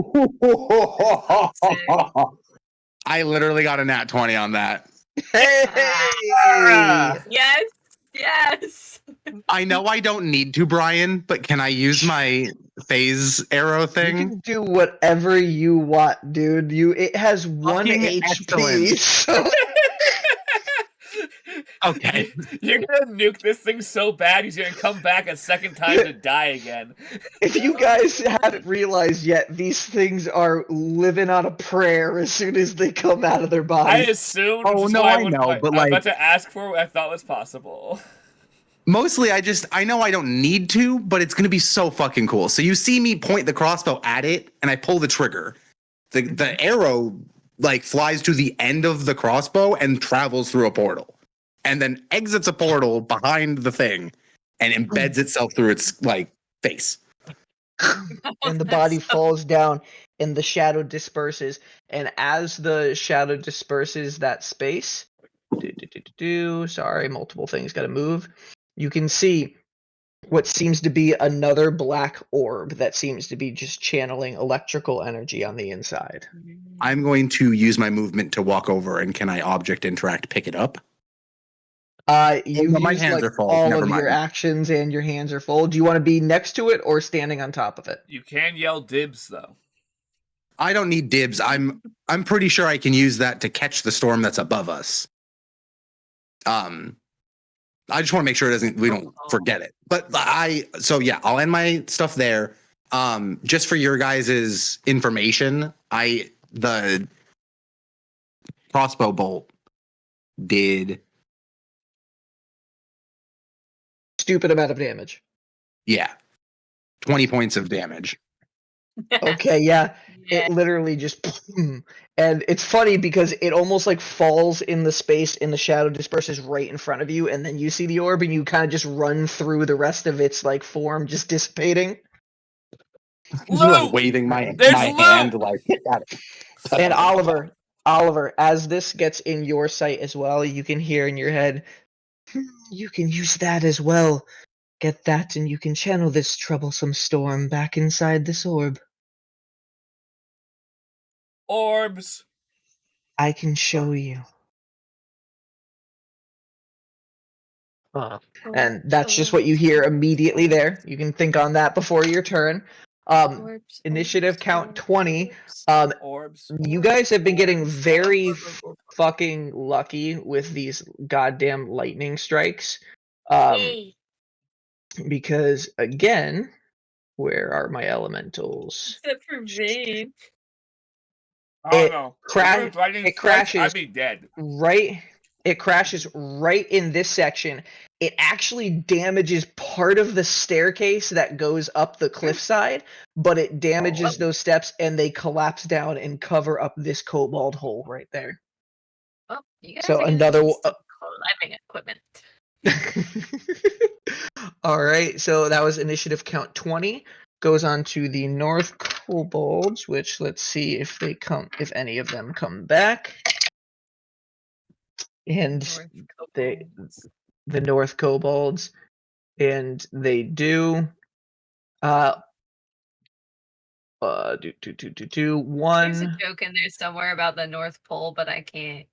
I literally got a nat 20 on that. Hey! Ah! Yes. Yes. I know I don't need to, Brian, but can I use my phase arrow You thing? can do whatever you want, dude. It has 1 Fucking HP. excellent. So Okay. You're gonna nuke this thing so bad he's gonna come back a second time to die again. if you guys haven't realized yet, these things are living on a prayer as soon as they come out of their I bodies. assumed, Oh, which is no, why I know, I but, was about like- to ask for what I thought was possible. Mostly, I know I don't need to, but it's gonna be so fucking cool. So you see me point the crossbow at it, and I pull the trigger. The arrow like flies to the end of the crossbow and travels through a portal, and then exits a portal behind the thing, and embeds itself through its like face. And the That's body so- falls down and the shadow disperses. And as the shadow disperses that space, sorry, multiple things got to move. You can see what seems to be another black orb that seems to be just channeling electrical energy on the inside. I'm going to use my movement to walk over, and can I object interact, pick it up? You've no, my used hands like are full. all Never of your mind. actions and your hands are full. Do you want to be next to it or standing on top of it? You can yell dibs though. I don't need dibs. I'm pretty sure I can use that to catch the storm that's above us. I just want to make sure we don't forget it. But I'll end my stuff there. Just for your guys' information, the crossbow bolt did Stupid amount of damage. 20 points of damage. Okay, yeah. Yeah. It literally just and it's funny because it almost like falls in the space and the shadow disperses right in front of you, and then you see the orb and you kind of just run through the rest of its like form just dissipating. Just like Loot! waving my There's hand loot! like got it. And Oliver, as this gets in your sight as well, you can hear in your head, you can use that as well. Get that and you can channel this troublesome storm back inside this orb. Orbs. I can show you. And that's just what you hear immediately there. You can think on that before your turn. Initiative count 20. Orbs. You guys have been getting very fucking lucky with these goddamn lightning strikes. Yay. Because again, where are my elementals? Except for Vane. Oh It no. cra- If lightning it strikes, crashes I'd be dead. it crashes right in this section. It actually damages part of the staircase that goes up the cliffside, but it damages those steps and they collapse down and cover up this kobold hole right there. Oh, you guys So are gonna another need some climbing equipment. All right, so that was initiative count 20. Goes on to the North Kobolds, which let's see if any of them come back. And the North Kobolds, and they do. One. There's a joke in there somewhere about the North Pole, but I can't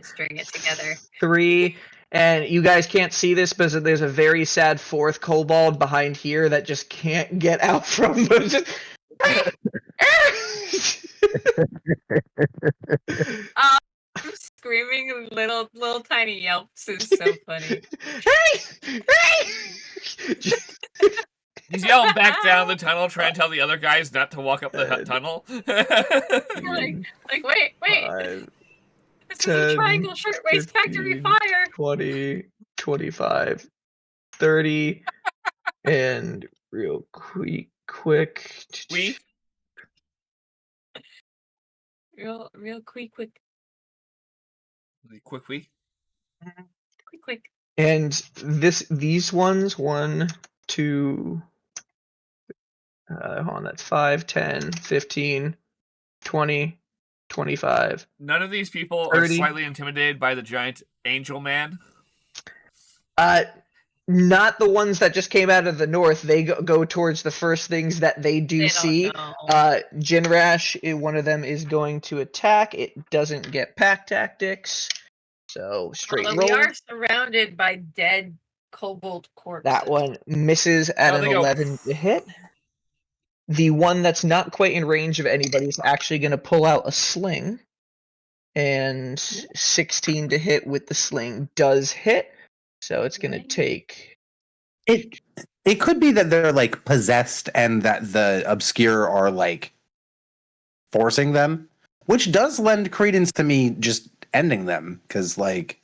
string it together. 3, and you guys can't see this, but there's a very sad fourth kobold behind here that just can't get out from the. Screaming little tiny yelps is so funny. He's yelling back down the tunnel, trying to tell the other guys not to walk up the tunnel. like wait. 5, This is a Triangle Shirtwaist Factory 15, fire. 20, 25, 30, and real quick. We? Real quick. Quick we? Quick. And these ones, 1, 2, hold on, that's 5, 10, 15, 20, 25. None of these people 30. are slightly intimidated by the giant angel man. Not the ones that just came out of the north. They go towards the first things that they do see. Jinrash, one of them is going to attack. It doesn't get pack tactics, so straight roll. We are surrounded by dead kobold corpses. That one misses at an 11 to hit. The one that's not quite in range of anybody is actually going to pull out a sling, and 16 to hit with the sling does hit. So it's going to take... It could be that they're like possessed and that the obscure are like forcing them, which does lend credence to me just ending them, because like...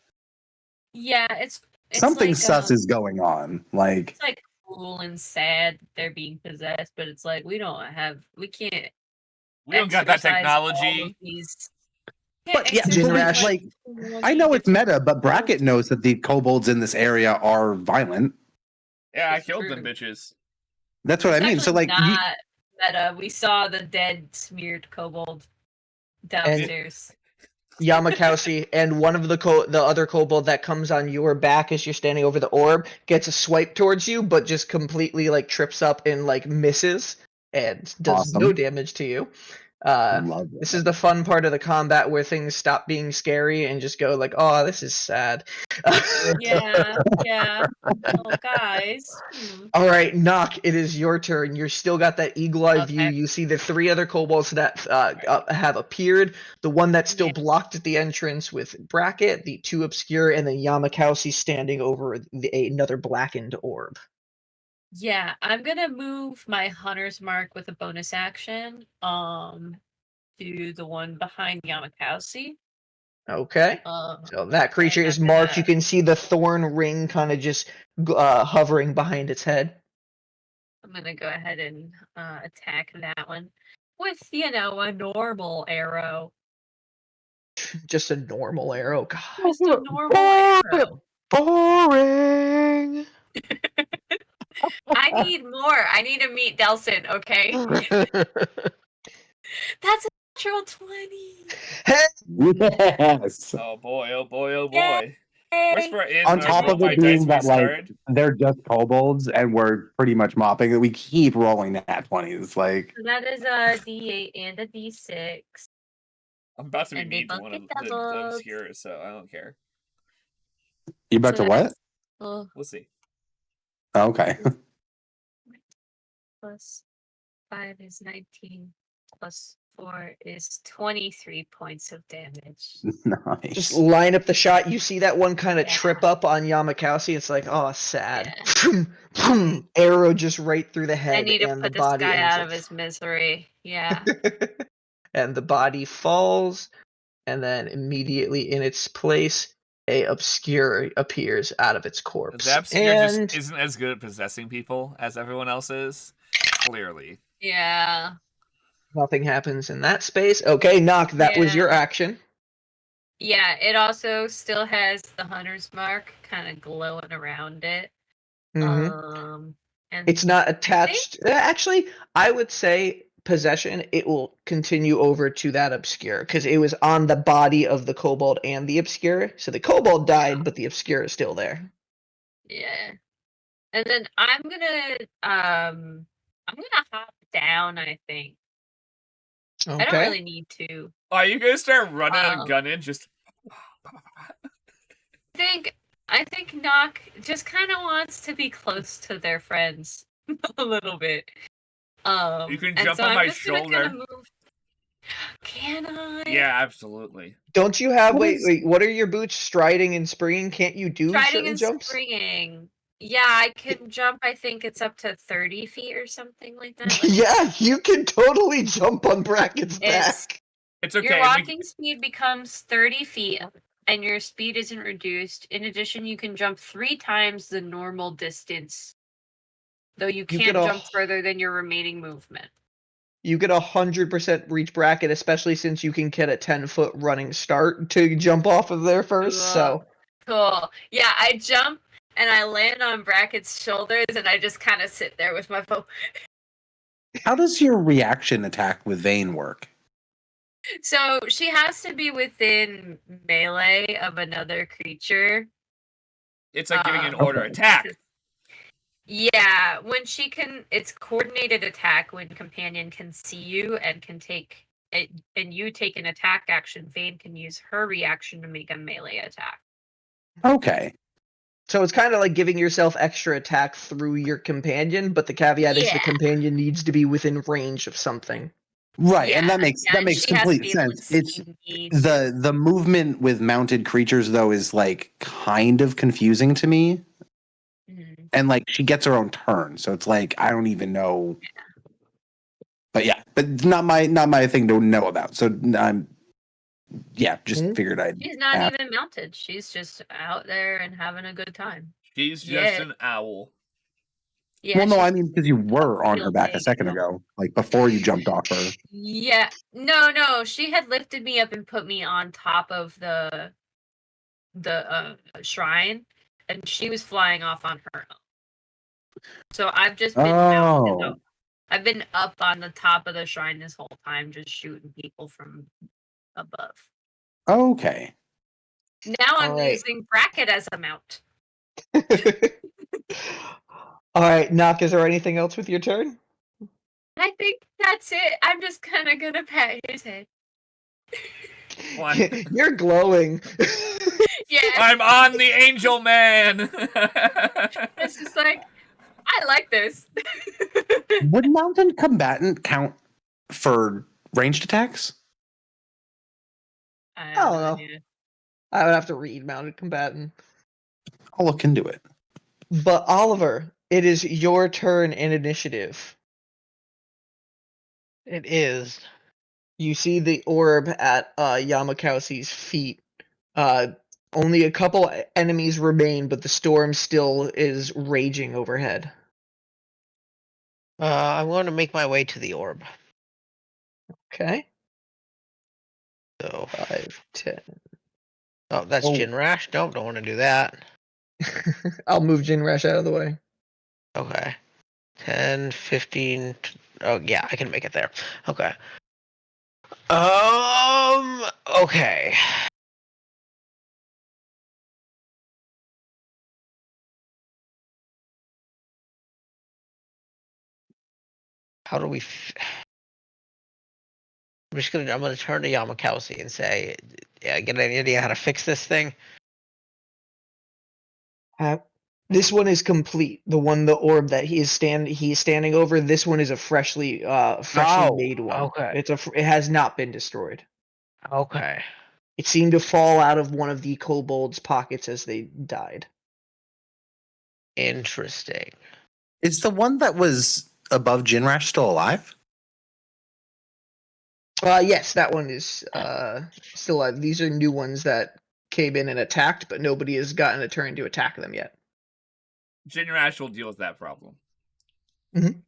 Yeah, it's something like, sus is going on. Like, it's like cool and sad that they're being possessed, but it's like we don't got that technology. But yeah, Jinrash, like, I know it's meta, but Bracket knows that the kobolds in this area are violent. Yeah, I killed them bitches. That's what I mean. So like, not meta. We saw the dead smeared kobold downstairs. Yamakasi, and one of the other kobold that comes on your back as you're standing over the orb gets a swipe towards you, but just completely like trips up and like misses and does no damage to you. This is the fun part of the combat where things stop being scary and just go like, oh, this is sad. Yeah. Oh, guys. All right, Knock, it is your turn. You're still got that eagle-eye view. You see the 3 other kobolds that have appeared. The one that's still blocked at the entrance with Bracket, the 2 obscure, and then Yamakasi standing over another blackened orb. Yeah, I'm gonna move my hunter's mark with a bonus action to the one behind Yamakasi. Okay. So that creature is marked. You can see the thorn ring kind of just hovering behind its head. I'm gonna go ahead and attack that one with, a normal arrow. Just a normal arrow. God. Just a normal arrow. Boring. I need more. I need to meet Delson, okay? That's a natural 20. Yes. Oh boy, oh boy, oh Yay. boy. Worst part is On when I top roll of my it dice being when we that like start. they're just kobolds and we're pretty much mopping it, we keep rolling nat 20s. Like So that is a D8 and a D6. I'm about to be And they mean to both one get of the doubled. obscures, so I don't care. you about So to what? that's, oh, We'll see. Okay. plus 5 is 19. Plus 4 is 23 points of damage. Nice. Just line up the shot. You see that one kind of Yeah. trip up on Yamakasi. It's like, oh, sad. Yeah. Arrow just right through the head I need to and the put this body. guy and it's out like- of his misery. Yeah. and the body falls, and then immediately in its place, a obscure appears out of its corpse. The obscure and just isn't as good at possessing people as everyone else is. Clearly. Yeah. nothing happens in that space. Okay, Knock, that was your Yeah. action. Yeah, it also still has the hunter's mark kind of glowing around it. Mhm. And It's not attached. Actually, I would say possession. It will continue over to that obscure because it was on the body of the kobold and the obscure. So the kobold died, but the obscure is still there. yeah. And then I'm gonna hop down, I think. Okay. I don't really need to. Are you gonna start running and Um, gunning? Just I think Nock just kind of wants to be close to their friends a little bit. You can and jump so on I'm my just gonna shoulder. kind of move. Can I? Yeah, absolutely. Don't you have? What Wait, is- wait. What are your boots? Striding and springing? Can't you do Striding certain and jumps? springing. Yeah, I can jump. I think it's up to 30 feet or something like that. Like, Yeah, you can totally jump on Bracket's It's- back. It's okay. your walking speed becomes 30 feet, and your speed isn't reduced. In addition, you can jump 3 times the normal distance, though you You can't get a- jump further than your remaining movement. You get 100% reach Bracket, especially since you can get a 10-foot running start to jump off of there first. So Cool. Yeah, I jump and I land on Bracket's shoulders, and I just kind of sit there with my bow. How does your reaction attack with Vayne work? So she has to be within melee of another creature. It's like giving an Okay. order. Attack. Yeah, when she can, it's coordinated attack when companion can see you and can take it, and you take an attack action. Vayne can use her reaction to make a melee attack. Okay. So it's kind of like giving yourself extra attack through your companion, but the caveat is the Yeah. companion needs to be within range of something. Right, and Yeah, that makes and she has to complete be able to sense. It's see me too. the movement with mounted creatures though is like kind of confusing to me. Mhm. And like she gets her own turn, so it's like I don't even know. But yeah, but it's not my thing to know about. So I'm just Mhm. figured I'd She's not ask. even mounted. She's just out there and having a good time. She's just Yeah. an owl. Yeah. Well, no, she's I mean because you were on her real back a big, second though. ago, like before you jumped off her. Yeah. No. She had lifted me up and put me on top of the shrine, and she was flying off on her own. So I've just been mounted Oh, up. I've been up on the top of the shrine this whole time, just shooting people from above. okay. Now I'm Alright. using Bracket as a mount. All right, Knock, is there anything else with your turn? I think that's it. I'm just kind of gonna pat his head. Why? You're glowing. Yeah, I'm on the angel man. it's just like, I like this. Would mounted combatant count for ranged attacks? I don't no know. idea. I would have to read Mounted Combatant. I'll look into it. But Oliver, it is your turn in initiative. It is. You see the orb at Yamakausi's feet. Only a couple enemies remain, but the storm still is raging overhead. I'm going to make my way to the orb. Okay. So 5, 10. Oh, that's Oh. Jin Rash. Nope, don't want to do that. I'll move Jin Rash out of the way. Okay. 10, 15. Oh, yeah, I can make it there. Okay. Okay. How do we? I'm gonna turn to Yamakowski and say, "Yeah, get any idea how to fix this thing?" This one is complete. The orb that he's standing over. This one is a freshly made one. Okay. It has not been destroyed. Okay. It seemed to fall out of one of the kobolds' pockets as they died. Interesting. Is the one that was above Jinrash still alive? Yes, that one is still alive. These are new ones that came in and attacked, but nobody has gotten a turn to attack them yet. Jinrash will deal with that problem. Mm-hmm.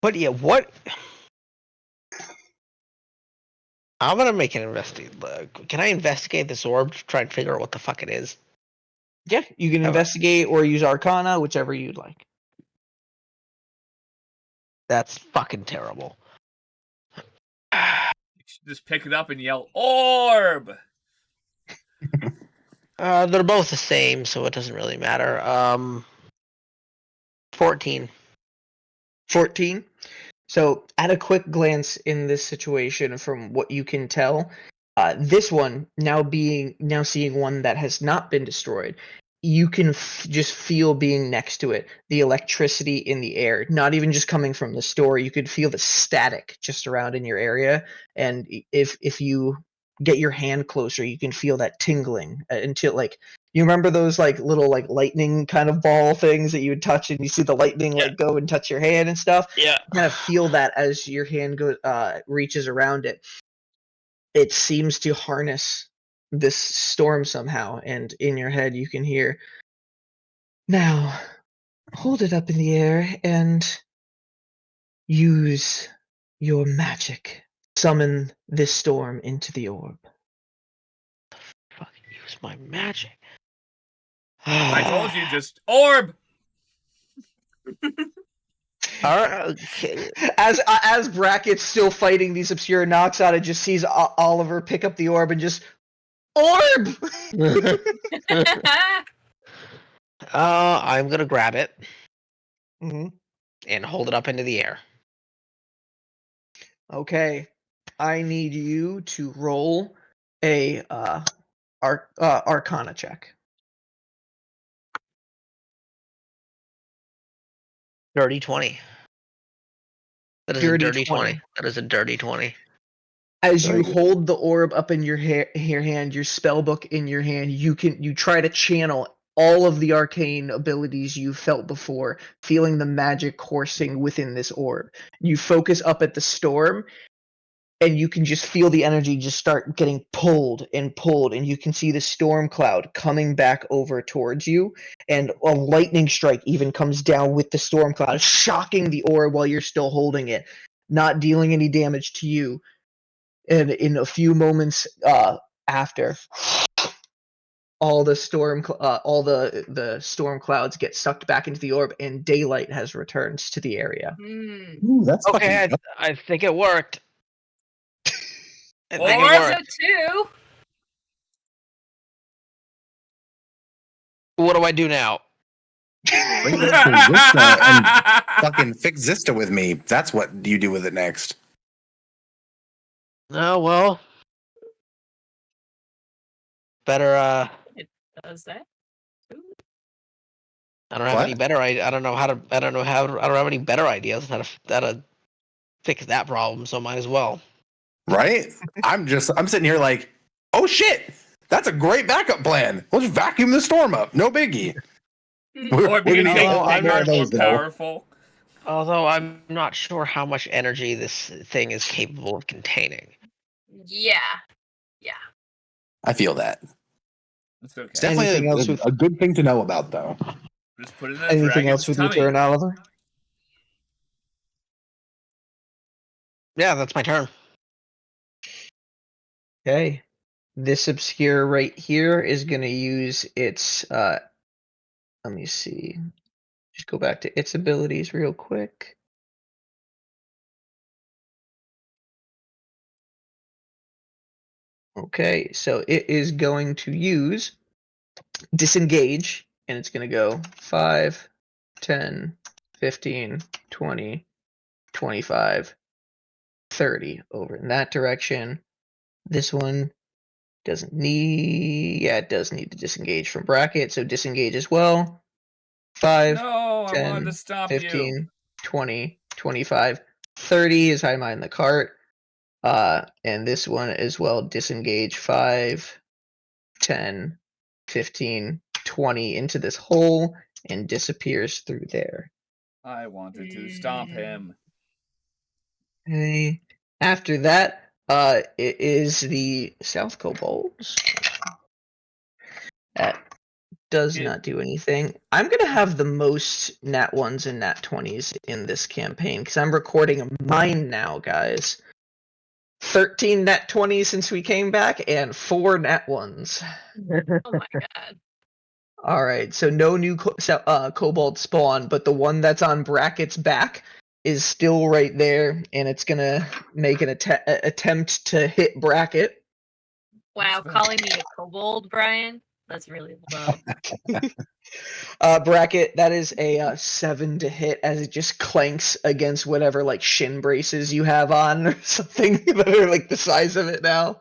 But yeah, what? I'm gonna make an investigate. Can I investigate this orb to try and figure out what the fuck it is? Yeah, you can investigate or use Arcana, whichever you'd like. That's fucking terrible. You should just pick it up and yell, "Orb!" They're both the same, so it doesn't really matter. 14. 14. So, at a quick glance in this situation, from what you can tell, this one now seeing one that has not been destroyed, you can just feel being next to it, the electricity in the air, not even just coming from the store. You could feel the static just around in your area, and if you get your hand closer, you can feel that tingling until like. You remember those like little like lightning kind of ball things that you would touch and you see the lightning like go and touch your hand and stuff? Yeah. You kind of feel that as your hand reaches around it. It seems to harness this storm somehow, and in your head you can hear, "Now, hold it up in the air and use your magic. Summon this storm into the orb." Fucking use my magic. I told you, just orb. Okay. As Brackett's still fighting these obscure knocks out, it just sees Oliver pick up the orb and just orb. I'm gonna grab it Mm-hmm. and hold it up into the air. Okay, I need you to roll a Arcana check. Dirty 20. That is Dirty a dirty 20. 20. That is a dirty 20. As Very you good. hold the orb up in your hand, your spell book in your hand, you try to channel all of the arcane abilities you felt before, feeling the magic coursing within this orb. You focus up at the storm, and you can just feel the energy just start getting pulled, and you can see the storm cloud coming back over towards you, and a lightning strike even comes down with the storm cloud, shocking the orb while you're still holding it, not dealing any damage to you. And in a few moments after, all the storm clouds get sucked back into the orb, and daylight has returned to the area. Ooh, that's Okay, fucking. I think it worked. I think Or it is worked. Two. What do I do now? Bring it to Zista and fucking fix Zista with me. That's what you do with it next. Oh well. Better It does that. Ooh. I don't have What? any better I don't know how to I don't have any better ideas how to fix that problem, so might as well. Right? I'm sitting here like, oh shit, that's a great backup plan. Let's vacuum the storm up. No biggie. Or it means gonna getting Although I'm bigger not and more those, though. powerful. Although I'm not sure how much energy this thing is capable of containing. Yeah. Yeah. I feel that. It's okay. It's definitely Anything else with- a good thing to know about, though. Just put it in a Anything else dragon's with your tummy. turn, Oliver? Yeah, that's my turn. Okay. This obscure right here is going to use its let me see. Just go back to its abilities real quick. Okay, so it is going to use disengage, and it's going to go 5, 10, 15, 20, 25, 30 over in that direction. This one doesn't need, yeah, it does need to disengage from bracket, so disengage as well. 5, No, I wanted 10, to stop 15, you. 20, 25, 30 is high mine in the cart. And this one as well, disengage 5, 10, 15, 20 into this hole and disappears through there. I wanted to stomp him. Okay. After that, it is the South Kobolds. That does Get- not do anything. I'm gonna have the most nat 1s and nat 20s in this campaign because I'm recording mine now, guys. 13 nat 20s since we came back and 4 nat 1s. Oh my god. All right, so no new kobold spawn, but the one that's on bracket's back is still right there, and it's gonna make an attempt to hit bracket. Wow, calling me a kobold, Brian? That's really low. Bracket, that is a 7 to hit as it just clanks against whatever like shin braces you have on or something that are like the size of it now.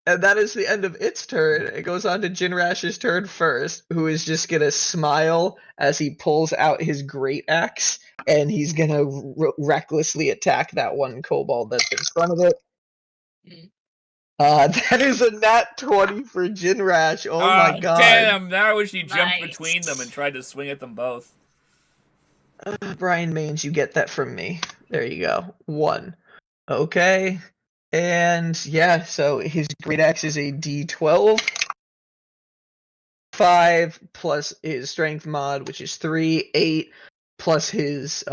And that is the end of its turn. It goes on to Jinrash's turn first, who is just gonna smile as he pulls out his great axe, and he's gonna recklessly attack that one kobold that's in front of it. Mm. That is a nat 20 for Jinrash. Oh my god. Damn, now wish he jumped Nice. between them and tried to swing at them both. Brian Maines, you get that from me. There you go. 1. Okay. And yeah, so his great axe is a d12. 5 plus his strength mod, which is 3, 8 plus his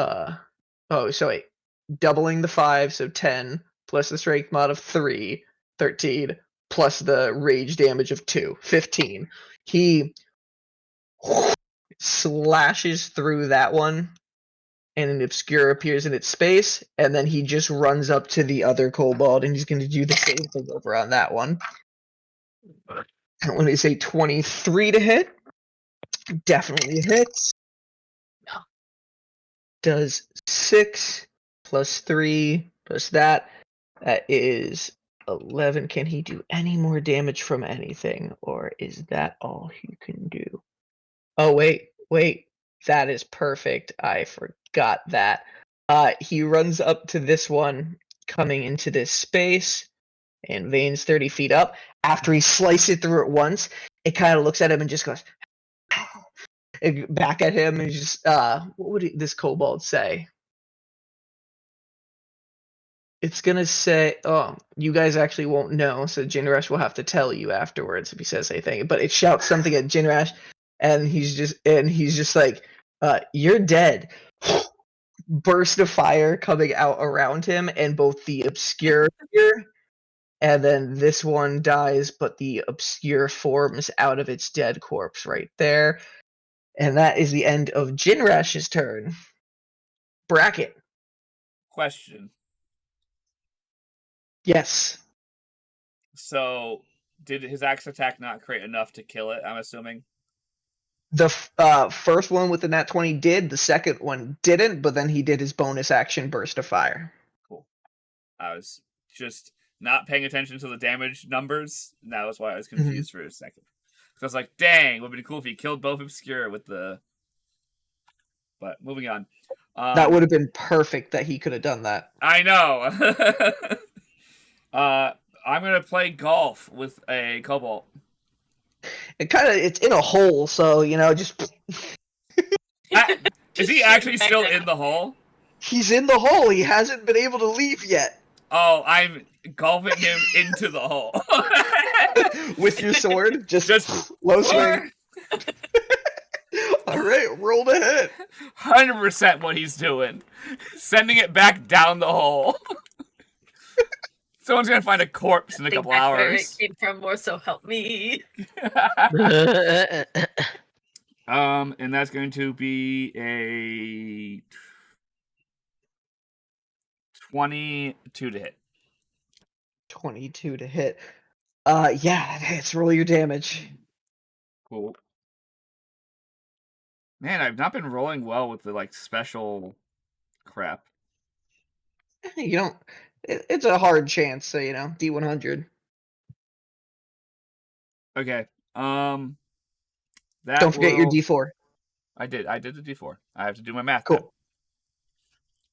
doubling the 5, so 10 plus the strength mod of 3, 13 plus the rage damage of 2, 15. He slashes through that one, and an obscure appears in its space, and then he just runs up to the other kobold, and he's going to do the same thing over on that one. When they say 23 to hit, definitely hits. No. Does 6 plus 3 plus that. That is 11. Can he do any more damage from anything, or is that all he can do? Oh, wait. That is perfect. I forgot that. He runs up to this one, coming into this space, and Vane's 30 feet up. After he slices it through it once, it kind of looks at him and just goes back at him and just, what would this kobold say? It's gonna say, oh, you guys actually won't know, so Jinrash will have to tell you afterwards if he says anything. But it shouts something at Jinrash, and he's just like, you're dead. Burst of fire coming out around him, and both the obscure here, and then this one dies, but the obscure forms out of its dead corpse right there. And that is the end of Jinrash's turn. Bracket. Question. Yes. So, did his axe attack not create enough to kill it, I'm assuming? The first one with the nat 20 did, the second one didn't, but then he did his bonus action burst of fire. Cool. I was just not paying attention to the damage numbers, and that was why I was confused for a second. Because I was like, dang, it would be cool if he killed both Obscure with the... But, moving on. That would have been perfect that he could have done that. I know! I'm going to play golf with a kobold. It's in a hole, so, just... Is he actually still in the hole? He's in the hole. He hasn't been able to leave yet. Oh, I'm golfing him into the hole. With your sword, Just low swing. All right, roll the hit. 100% what he's doing. Sending it back down the hole. Someone's gonna find a corpse in a I think couple that's where it hours. came from, more so help me. And that's going to be a 22 to hit. 22 to hit. Yeah, that hits. Roll your damage. Cool. Man, I've not been rolling well with the like special crap. You don't. It's a hard chance, so D100. Okay. That Don't forget your will- D4. I did the D4. I have to do my math Cool. then.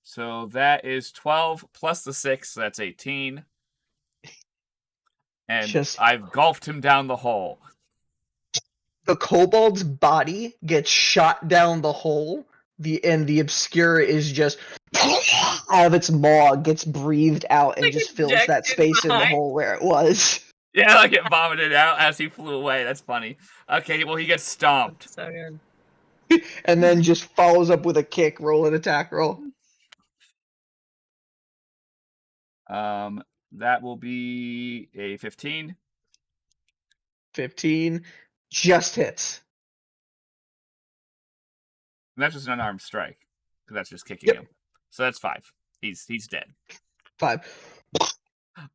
So that is 12 plus the 6, so that's 18. And I've golfed him down the hole. The kobold's body gets shot down the hole. The obscure is just out of its maw, gets breathed out, and Like just fills that ejected space in the behind. hole where it was. Yeah, like it vomited out as he flew away. That's funny. Okay, well, he gets stomped. So good. And then just follows up with a kick, roll an attack roll. That will be a 15. 15. Just hits. And that's just an unarmed strike. Because that's just kicking him. So that's 5. He's dead. 5.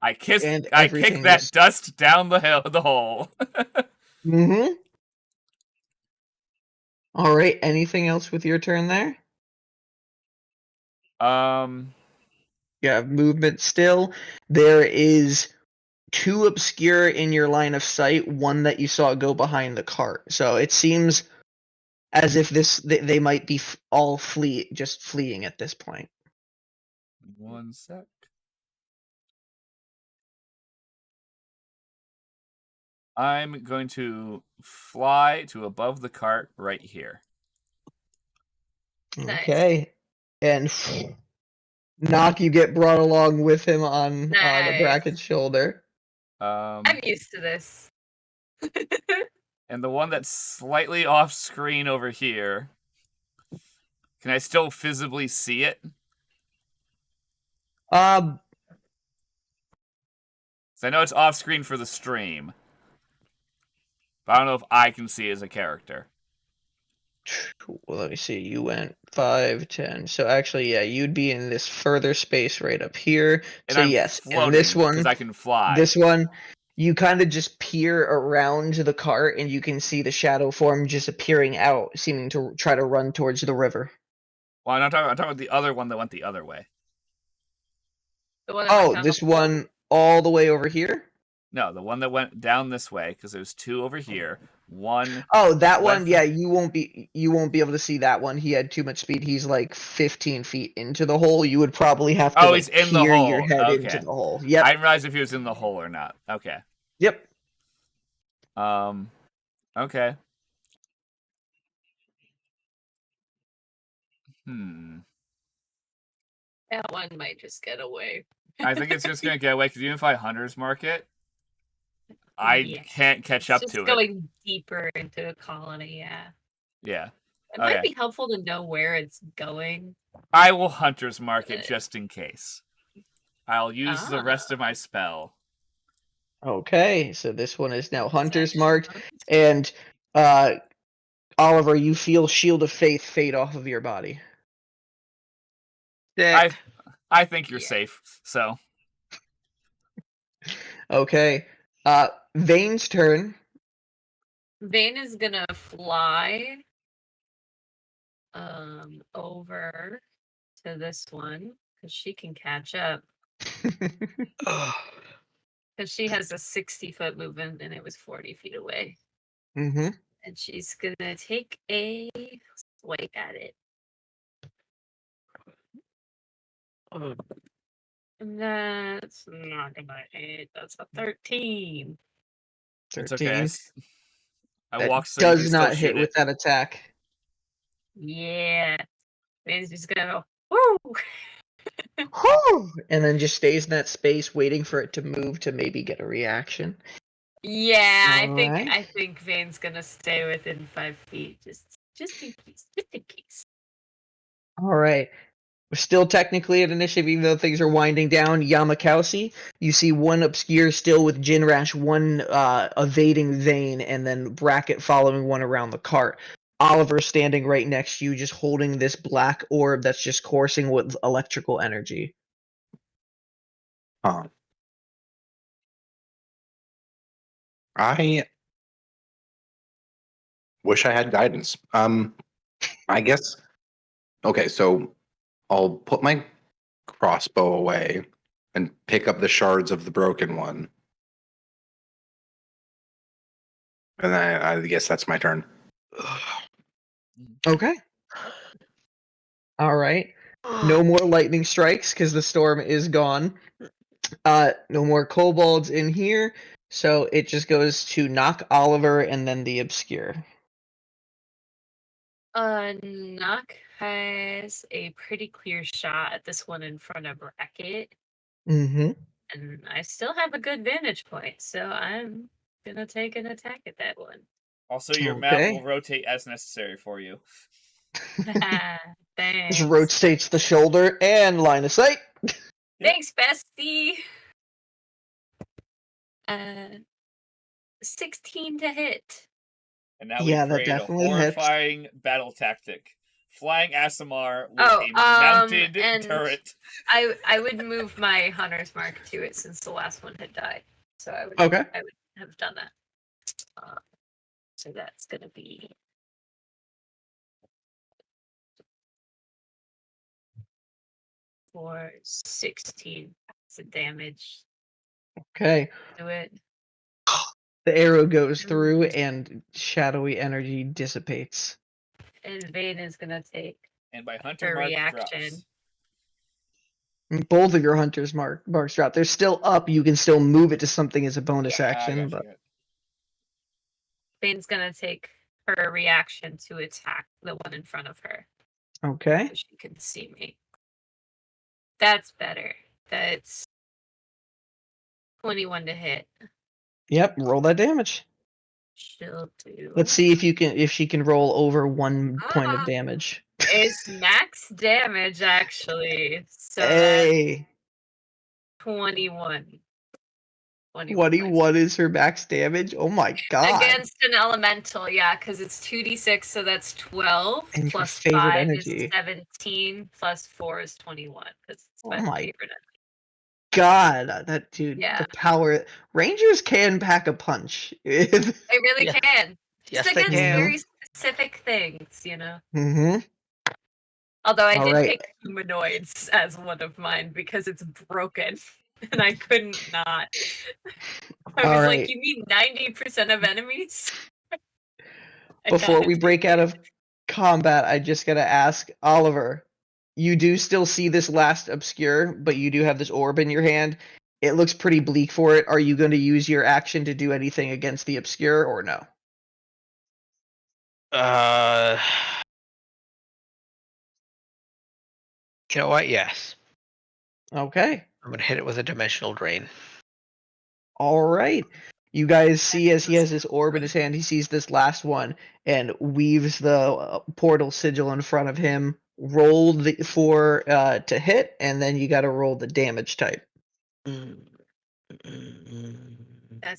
I kicked everything that is- dust down the hole. Mm-hmm. All right. Anything else with your turn there? You have movement still. There is 2 obscure in your line of sight, one that you saw go behind the cart. So it seems as if they might be all fleeing at this point. 1 sec. I'm going to fly to above the cart right here. Nice. Okay. And Knock, you get brought along with him on Nice. Bracken's shoulder. I'm used to this. And the one that's slightly off screen over here, can I still visibly see it? So I know it's off screen for the stream, but I don't know if I can see as a character. Well, let me see. You went 5, 10. So actually, yeah, you'd be in this further space right up here. And so I'm yes, floating and this one, because I can fly. this one, you kind of just peer around the cart, and you can see the shadow form just appearing out, seeming to try to run towards the river. Well, I'm talking about the other one that went the other way. The one that went down This the hole? one all the way over here? No, the one that went down this way, because there's 2 over here. One. Oh, that one, Left- yeah, you won't be able to see that one. He had too much speed. He's like 15 feet into the hole. You would probably have to he's in the peer hole. your head Okay. into the hole. Yep. I didn't realize if he was in the hole or not. Okay. Yep. Okay. That one might just get away. I think it's just gonna get away because even if I hunter's mark it, I Yeah. can't catch It's up just to it. going deeper into the colony, yeah. Yeah. It Okay. might be helpful to know where it's going. I will hunter's mark it just in case. I'll use the rest Ah. of my spell. Okay, so this one is now Hunter's Actually marked, nice. and Oliver, you feel Shield of Faith fade off of your body. Sick. I think you're Yeah. safe. So Okay, Vane's turn. Vane is gonna fly over to this one because she can catch up. Because she has a 60-foot movement and it was 40 feet away. Mm-hmm. And she's gonna take a swipe at it. And that's not gonna hit. That's a 13. it's okay. I That walked so you can does still not shoot hit with it. that attack. Yeah. Vane's just gonna go, woo! And then just stays in that space waiting for it to move to maybe get a reaction. Yeah, Alright. I think Vane's gonna stay within 5 feet, just in case, just in case. Alright. We're still technically at initiative, even though things are winding down. Yamakausi, you see one obscure still with Jinrash, one evading Vane, and then Bracket following one around the cart. Oliver standing right next to you, just holding this black orb that's just coursing with electrical energy. Huh. I wish I had guidance. I guess. Okay, so I'll put my crossbow away and pick up the shards of the broken one, and then I guess that's my turn. Okay. Alright. No more lightning strikes because the storm is gone. No more kobolds in here, so it just goes to knock Oliver and then the obscure. Knock has a pretty clear shot at this one in front of Bracket, Mm-hmm. and I still have a good vantage point, so I'm gonna take an attack at that one. Also, your map Okay. will rotate as necessary for you. Thanks. Just rotates the shoulder and line of sight. Thanks, bestie. 16 to hit. And now Yeah, we that create a definitely hits. horrifying battle tactic. Flying Asimar with Oh, a mounted and turret. I would move my hunter's mark to it since the last one had died, so I would Okay. have done that. So that's gonna be for 16 points of damage Okay. to it. The arrow goes through and shadowy energy dissipates. And Vane is gonna take And by hunter a mark reaction. drops. Both of your hunter's marks drop. They're still up. You can still move it to something as a bonus action, but Vane's gonna take her reaction to attack the one in front of her. okay. So she can see me. That's better. That's 21 to hit. Yep, roll that damage. She'll do. Let's see if she can roll over 1 point of damage. It's max damage actually. So Hey. that's 21. 21 is her max damage. Oh my god. Against an elemental, yeah, because it's 2d6, so that's 12 And your plus favorite 5 energy. is 17 plus 4 is 21 because it's my Oh my favorite energy. God, that dude, Yeah. the power. Rangers can pack a punch. They really Yeah. can. Yes, Just they against can. very specific things, you know. Mm-hmm. Although I All did right. pick humanoids as one of mine because it's broken, and I couldn't not. I was All like, right. "You mean 90% of enemies?" Before we break out of combat, I just gotta ask Oliver. You do still see this last obscure, but you do have this orb in your hand. It looks pretty bleak for it. Are you going to use your action to do anything against the obscure or no? You know what? Yes. Okay. I'm gonna hit it with a dimensional drain. All right. You guys see as he has this orb in his hand, he sees this last one and weaves the portal sigil in front of him. Roll to hit, and then you got to roll the damage type. That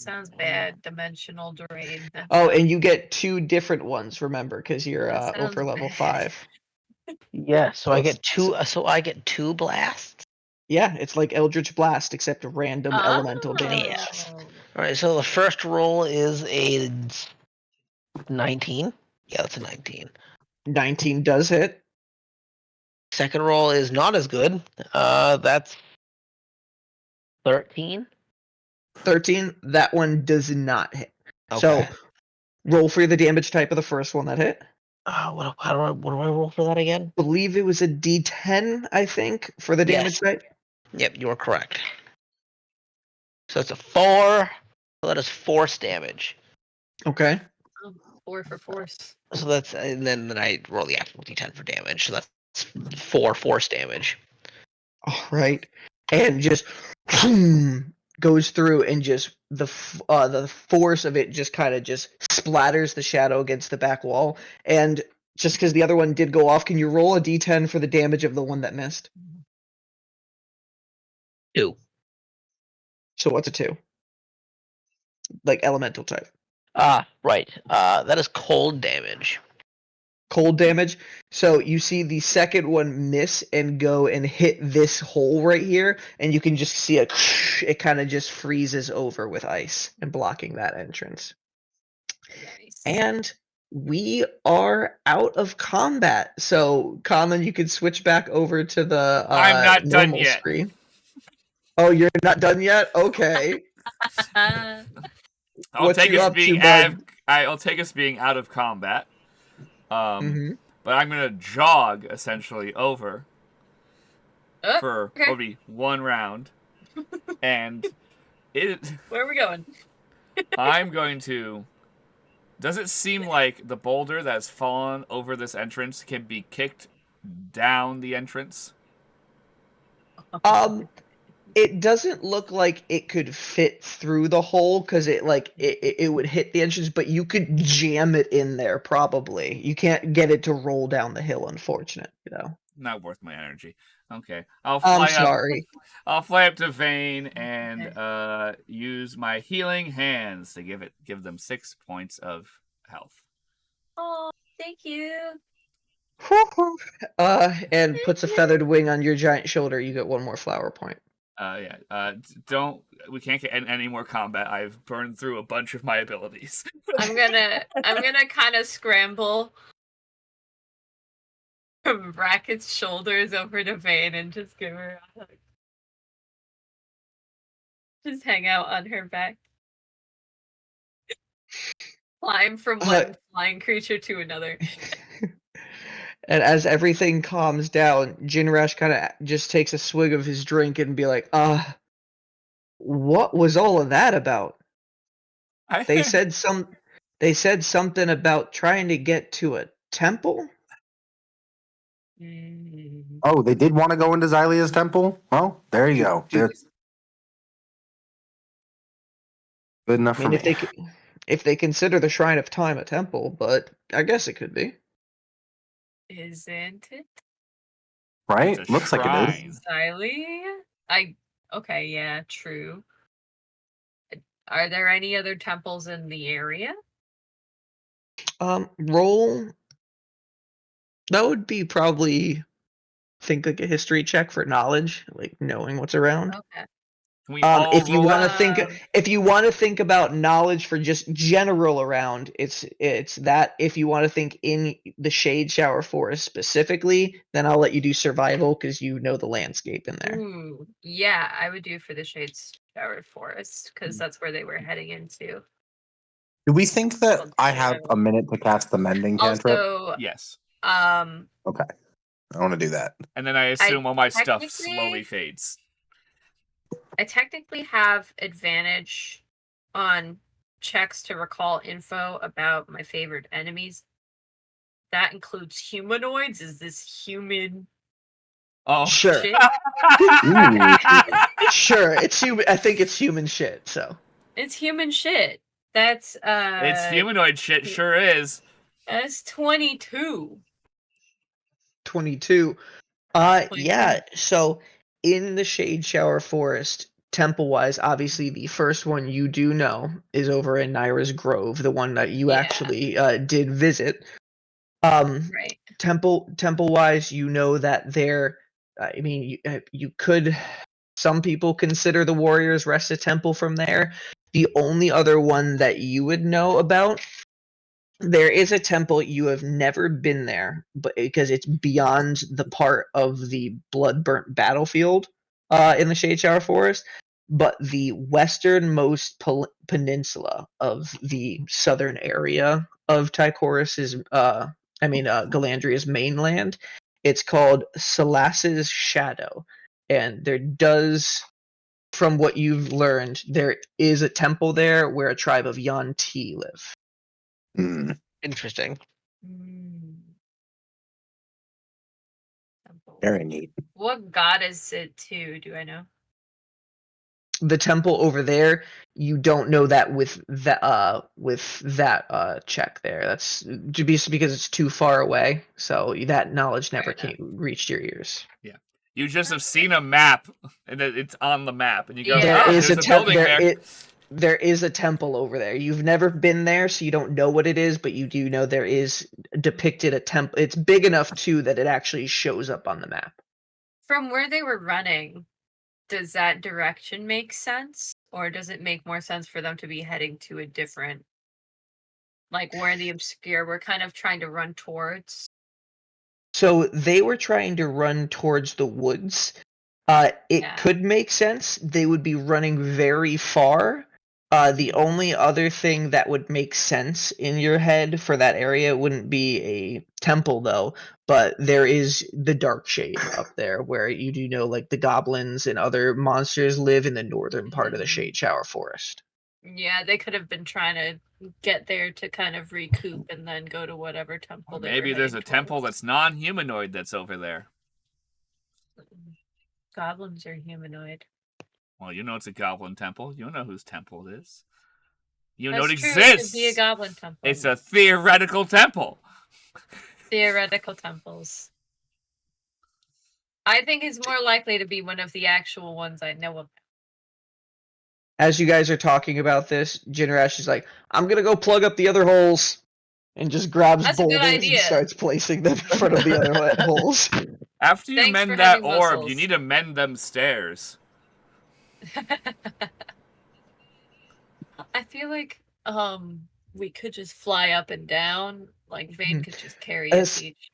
sounds bad. Dimensional drain. And you get 2 different ones. Remember, because you're That over sounds level bad. 5. Yeah, so I get 2. So I get 2 blasts. Yeah, it's like Eldritch Blast, except random elemental damage. Yes. All right, so the first roll is a 19. Yeah, that's a 19. 19 does hit. Second roll is not as good. That's 13. 13, that one does not hit. Okay. So roll for the damage type of the first one that hit. What do I roll for that again? Believe it was a D10, I think, for the damage type. Yep, you are correct. So it's a 4. So that is force damage. Okay. 4 for force. So that's and then I roll the actual D10 for damage. So that's 4 force damage. All right, and just goes through, and just the force of it just kind of just splatters the shadow against the back wall. And just because the other one did go off, can you roll a d10 for the damage of the one that missed? 2. So what's a 2? Like elemental type. Right. That is cold damage. Cold damage. So you see the second one miss and go and hit this hole right here, and you can just see it kind of just freezes over with ice and blocking that entrance. Nice. And we are out of combat. So Conlon, you could switch back over to the I'm not done normal yet. screen. Oh, you're not done yet? Okay. Uh, I'll What take you us up being to, bud? I'll take us being out of combat. Mhm. But I'm gonna jog essentially over for okay. what would be 1 round, and Where are we going? I'm going to. Does it seem like the boulder that's fallen over this entrance can be kicked down the entrance? It doesn't look like it could fit through the hole because it would hit the entrance, but you could jam it in there probably. You can't get it to roll down the hill, unfortunately, though. Not worth my energy. Okay, I'll I'm fly up. sorry. I'll fly up to Vane and use my healing hands to give them 6 points of health. Oh, thank you. And puts a feathered wing on your giant shoulder. You get 1 more flower point. Don't. We can't get any more combat. I've burned through a bunch of my abilities. I'm gonna kind of scramble from Bracket's shoulders over to Vane and just give her a hug. Just hang out on her back. Climb from one flying creature to another. And as everything calms down, Jinrash kind of just takes a swig of his drink and be like, what was all of that about? They said something about trying to get to a temple? Oh, they did want to go into Xylia's temple? Well, there you go. There's good enough I for mean, me. if they consider the Shrine of Time a temple, but I guess it could be. Isn't it? Right? It's a Looks like it is. shrine. Xylee? Okay, yeah, true. Are there any other temples in the area? Roll. That would be probably, think like a history check for knowledge, like knowing what's around. Okay. Can we all If you roll want it? to think about knowledge for just general around, it's that. If you want to think in the Shade Shower Forest specifically, then I'll let you do survival because you know the landscape in there. Ooh, yeah, I would do for the Shades Shower Forest because that's where they were heading into. Do we think that I have a minute to cast the mending cantrip? Also, Yes. Okay. I want to do that. And then I assume all my stuff technically- slowly fades. I technically have advantage on checks to recall info about my favorite enemies. That includes humanoids. Is this human Oh, Sure. shit? Ooh. Sure, it's human. I think it's human shit. So It's human shit. That's it's humanoid shit, sure is. That's 22. 22. Yeah. So in the Shade Shower Forest, temple wise, obviously the first one you do know is over in Naira's Grove, the one that you Yeah. actually did visit. Right. Temple wise, you know that there. I mean, you could. Some people consider the Warriors Rest a temple from there. The only other one that you would know about, there is a temple. You have never been there, but because it's beyond the part of the blood-burnt battlefield in the Shade Shower Forest. But the westernmost peninsula of the southern area of Tychorus's, Galandria's mainland, it's called Selas's Shadow, and there does, from what you've learned, there is a temple there where a tribe of Yuan-Ti live. Hmm. Interesting. Temple. Very neat. What god is it to? Do I know? The temple over there, you don't know that with that check there. That's just because it's too far away. So that knowledge never reached your ears. You just have seen a map, and it's on the map, and you go, Yeah. "Oh, there's a building there." There is a temple over there. You've never been there, so you don't know what it is, but you do know there is depicted a temple. It's big enough too that it actually shows up on the map. From where they were running, does that direction make sense? Or does it make more sense for them to be heading to a different, like where the obscure were kind of trying to run towards? So they were trying to run towards the woods. It could make sense. They would be running very far. The only other thing that would make sense in your head for that area wouldn't be a temple, though, but there is the Dark Shade up there, where you do know, like, the goblins and other monsters live in the northern part of the Shade Shower Forest. Yeah, they could have been trying to get there to kind of recoup and then go to whatever temple they Maybe were there's a heading temple towards. that's non-humanoid that's over there. Goblins are humanoid. Well, you know it's a goblin temple. You know whose temple it is. You That's know it true. exists. It could be a goblin temple. It's a theoretical temple. Theoretical temples. I think it's more likely to be one of the actual ones I know of. As you guys are talking about this, Jinrash is like, I'm gonna go plug up the other holes, and just grabs That's a good boulders and idea. starts placing them in front of the other holes. After you Thanks for mend that having orb, muscles. you need to mend them stairs. I feel like we could just fly up and down. Like Vane could just carry us each.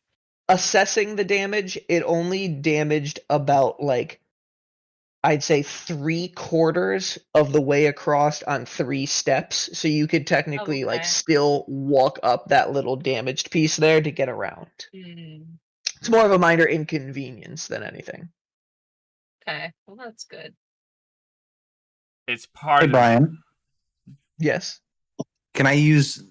Assessing the damage, it only damaged about, like, I'd say 3/4 of the way across on 3 steps. So you could technically like Okay. still walk up that little damaged piece there to get around. Mm, It's more of a minor inconvenience than anything. okay, well that's good. It's part Hey, of Brian, Yes. can I use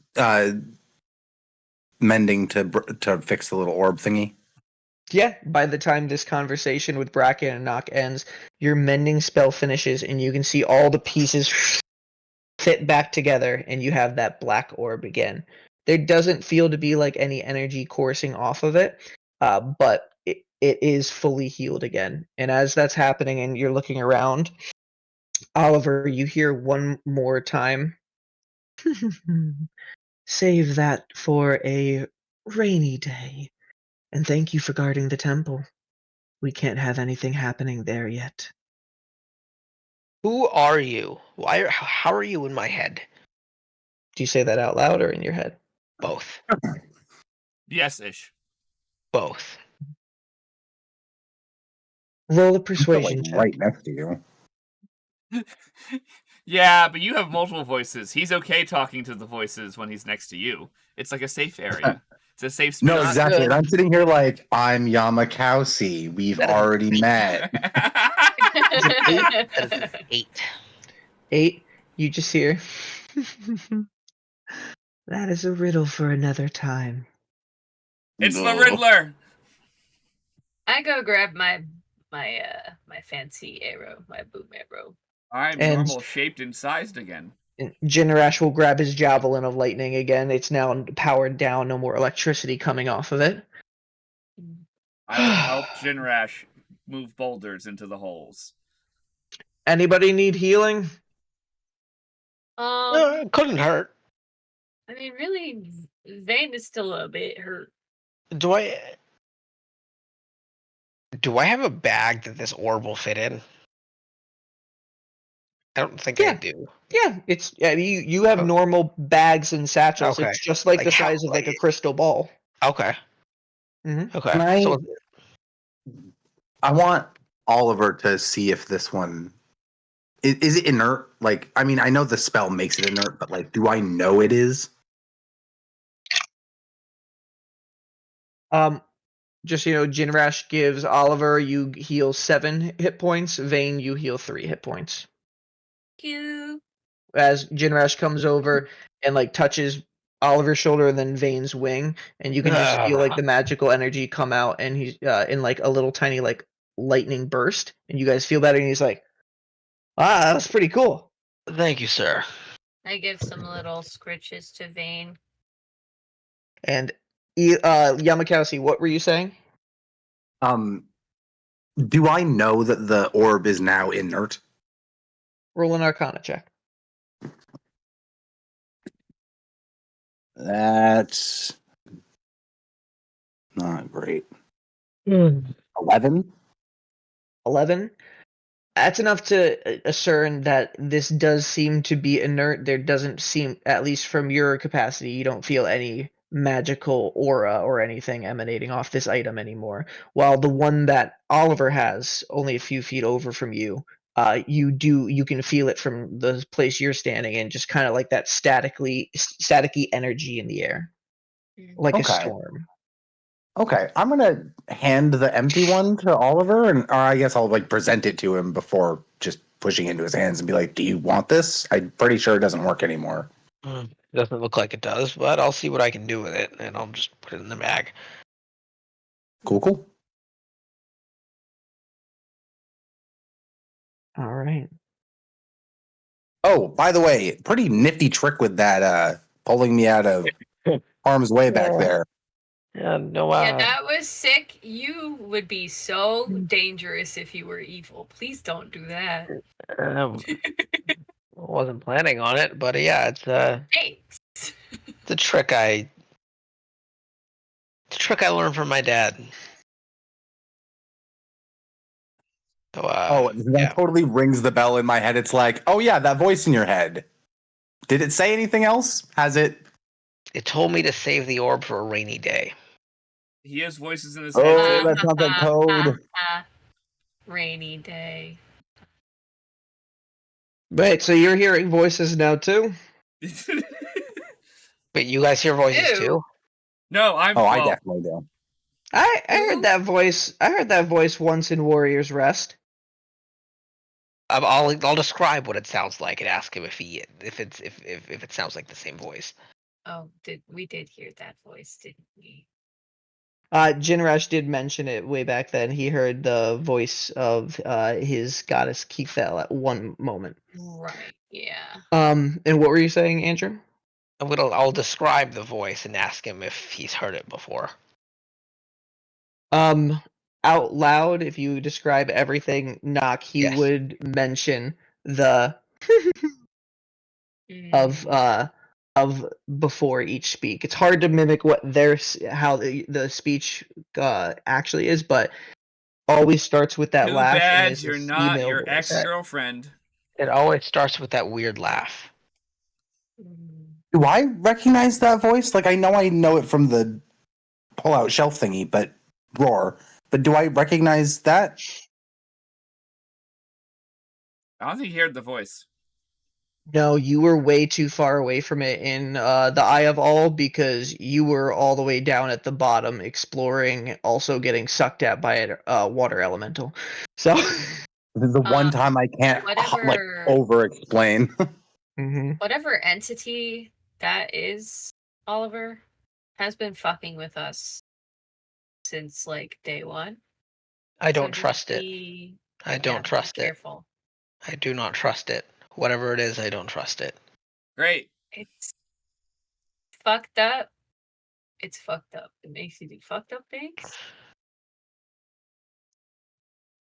mending to fix the little orb thingy? Yeah, by the time this conversation with Bracken and Nock ends, your mending spell finishes and you can see all the pieces fit back together and you have that black orb again. There doesn't feel to be like any energy coursing off of it, but it is fully healed again. And as that's happening and you're looking around, Oliver, you hear one more time. Save that for a rainy day. And thank you for guarding the temple. We can't have anything happening there yet. Who are you? How are you in my head? Do you say that out loud or in your head? Both. yes-ish. Both. Roll a I'm still, like, persuasion check. right next to you. Yeah, but you have multiple voices. He's okay talking to the voices when he's next to you. It's like a safe area. It's a safe space. No, Not exactly. good. And I'm sitting here like, I'm Yamakowski. We've already met. That is an 8. 8, you just hear. That is a riddle for another time. It's the Riddler. I go grab my fancy arrow, my boom arrow. I'm And- normal shaped and sized again. Jinrash will grab his javelin of lightning again. It's now powered down, no more electricity coming off of it. I will help Jinrash move boulders into the holes. Anybody need healing? Couldn't hurt. I mean, really, Vane is still a bit hurt. Do I have a bag that this orb will fit in? I don't think I Yeah. do. Yeah, you have Oh. normal bags and satchels. Okay. It's just like the Like how- size of like a like- crystal ball. Okay. Mhm. Okay. Can I- So I want Oliver to see if this one is it inert. Like, I mean, I know the spell makes it inert, but like, do I know it is? Just Jinrash gives Oliver, you heal 7 hit points. Vane, you heal 3 hit points. Cute. As Jinrash comes over and like touches Oliver's shoulder and then Vane's wing, and you can just feel like the magical energy come out, and he's in like a little tiny like lightning burst, and you guys feel better, and he's like, "Ah, that's pretty cool." Thank you, sir. I give some little scritches to Vane. And Yamakasi, what were you saying? Do I know that the orb is now inert? Roll an Arcana check. That's not great. 11? 11. That's enough to discern that this does seem to be inert. There doesn't seem, at least from your capacity, you don't feel any magical aura or anything emanating off this item anymore. While the one that Oliver has, only a few feet over from you, you can feel it from the place you're standing in, just kind of like that staticky energy in the air, like a Okay. storm. Okay, I'm gonna hand the empty one to Oliver, or I guess I'll like present it to him before just pushing it into his hands and be like, "Do you want this?" I'm pretty sure it doesn't work anymore. Doesn't look like it does, but I'll see what I can do with it, and I'll just put it in the bag. Cool. All right. Oh, by the way, pretty nifty trick with that pulling me out of harm's way back there. Yeah, no. Yeah, that was sick. You would be so dangerous if you were evil. Please don't do that. Wasn't planning on it, but yeah, it's Thanks. the trick I learned from my dad. So, That totally rings the bell in my head. It's like, oh yeah, that voice in your head. Did it say anything else? Has it? It told me to save the orb for a rainy day. He has voices in his Oh, head. that's not the code. Rainy day. Wait, so you're hearing voices now too? But you guys hear voices Ew. too? No, I definitely do. I heard that voice. I heard that voice once in Warrior's Rest. I'll describe what it sounds like and ask him if it sounds like the same voice. Oh, we did hear that voice, didn't we? Jinrash did mention it way back then. He heard the voice of his goddess Kefel at one moment. Right. Yeah. And what were you saying, Andrew? I'll describe the voice and ask him if he's heard it before. Out loud, if you describe everything, Knock, he Yes. would mention the of before each speak. It's hard to mimic what how the speech actually is, but always starts with that Too laugh. And bad is you're this not email your voice. ex-girlfriend. It always starts with that weird laugh. Do I recognize that voice? Like, I know it from the pull-out shelf thingy, but roar. But do I recognize that? I don't think he heard the voice. No, you were way too far away from it in the Eye of All, because you were all the way down at the bottom exploring, also getting sucked at by a water elemental. So This is the one time I can't like over-explain. Whatever entity that is, Oliver, has been fucking with us since like day one. I don't trust it. I don't trust it. Careful. I do not trust it. Whatever it is, I don't trust it. Great. It's fucked up. It's fucked up. It makes you do fucked up things.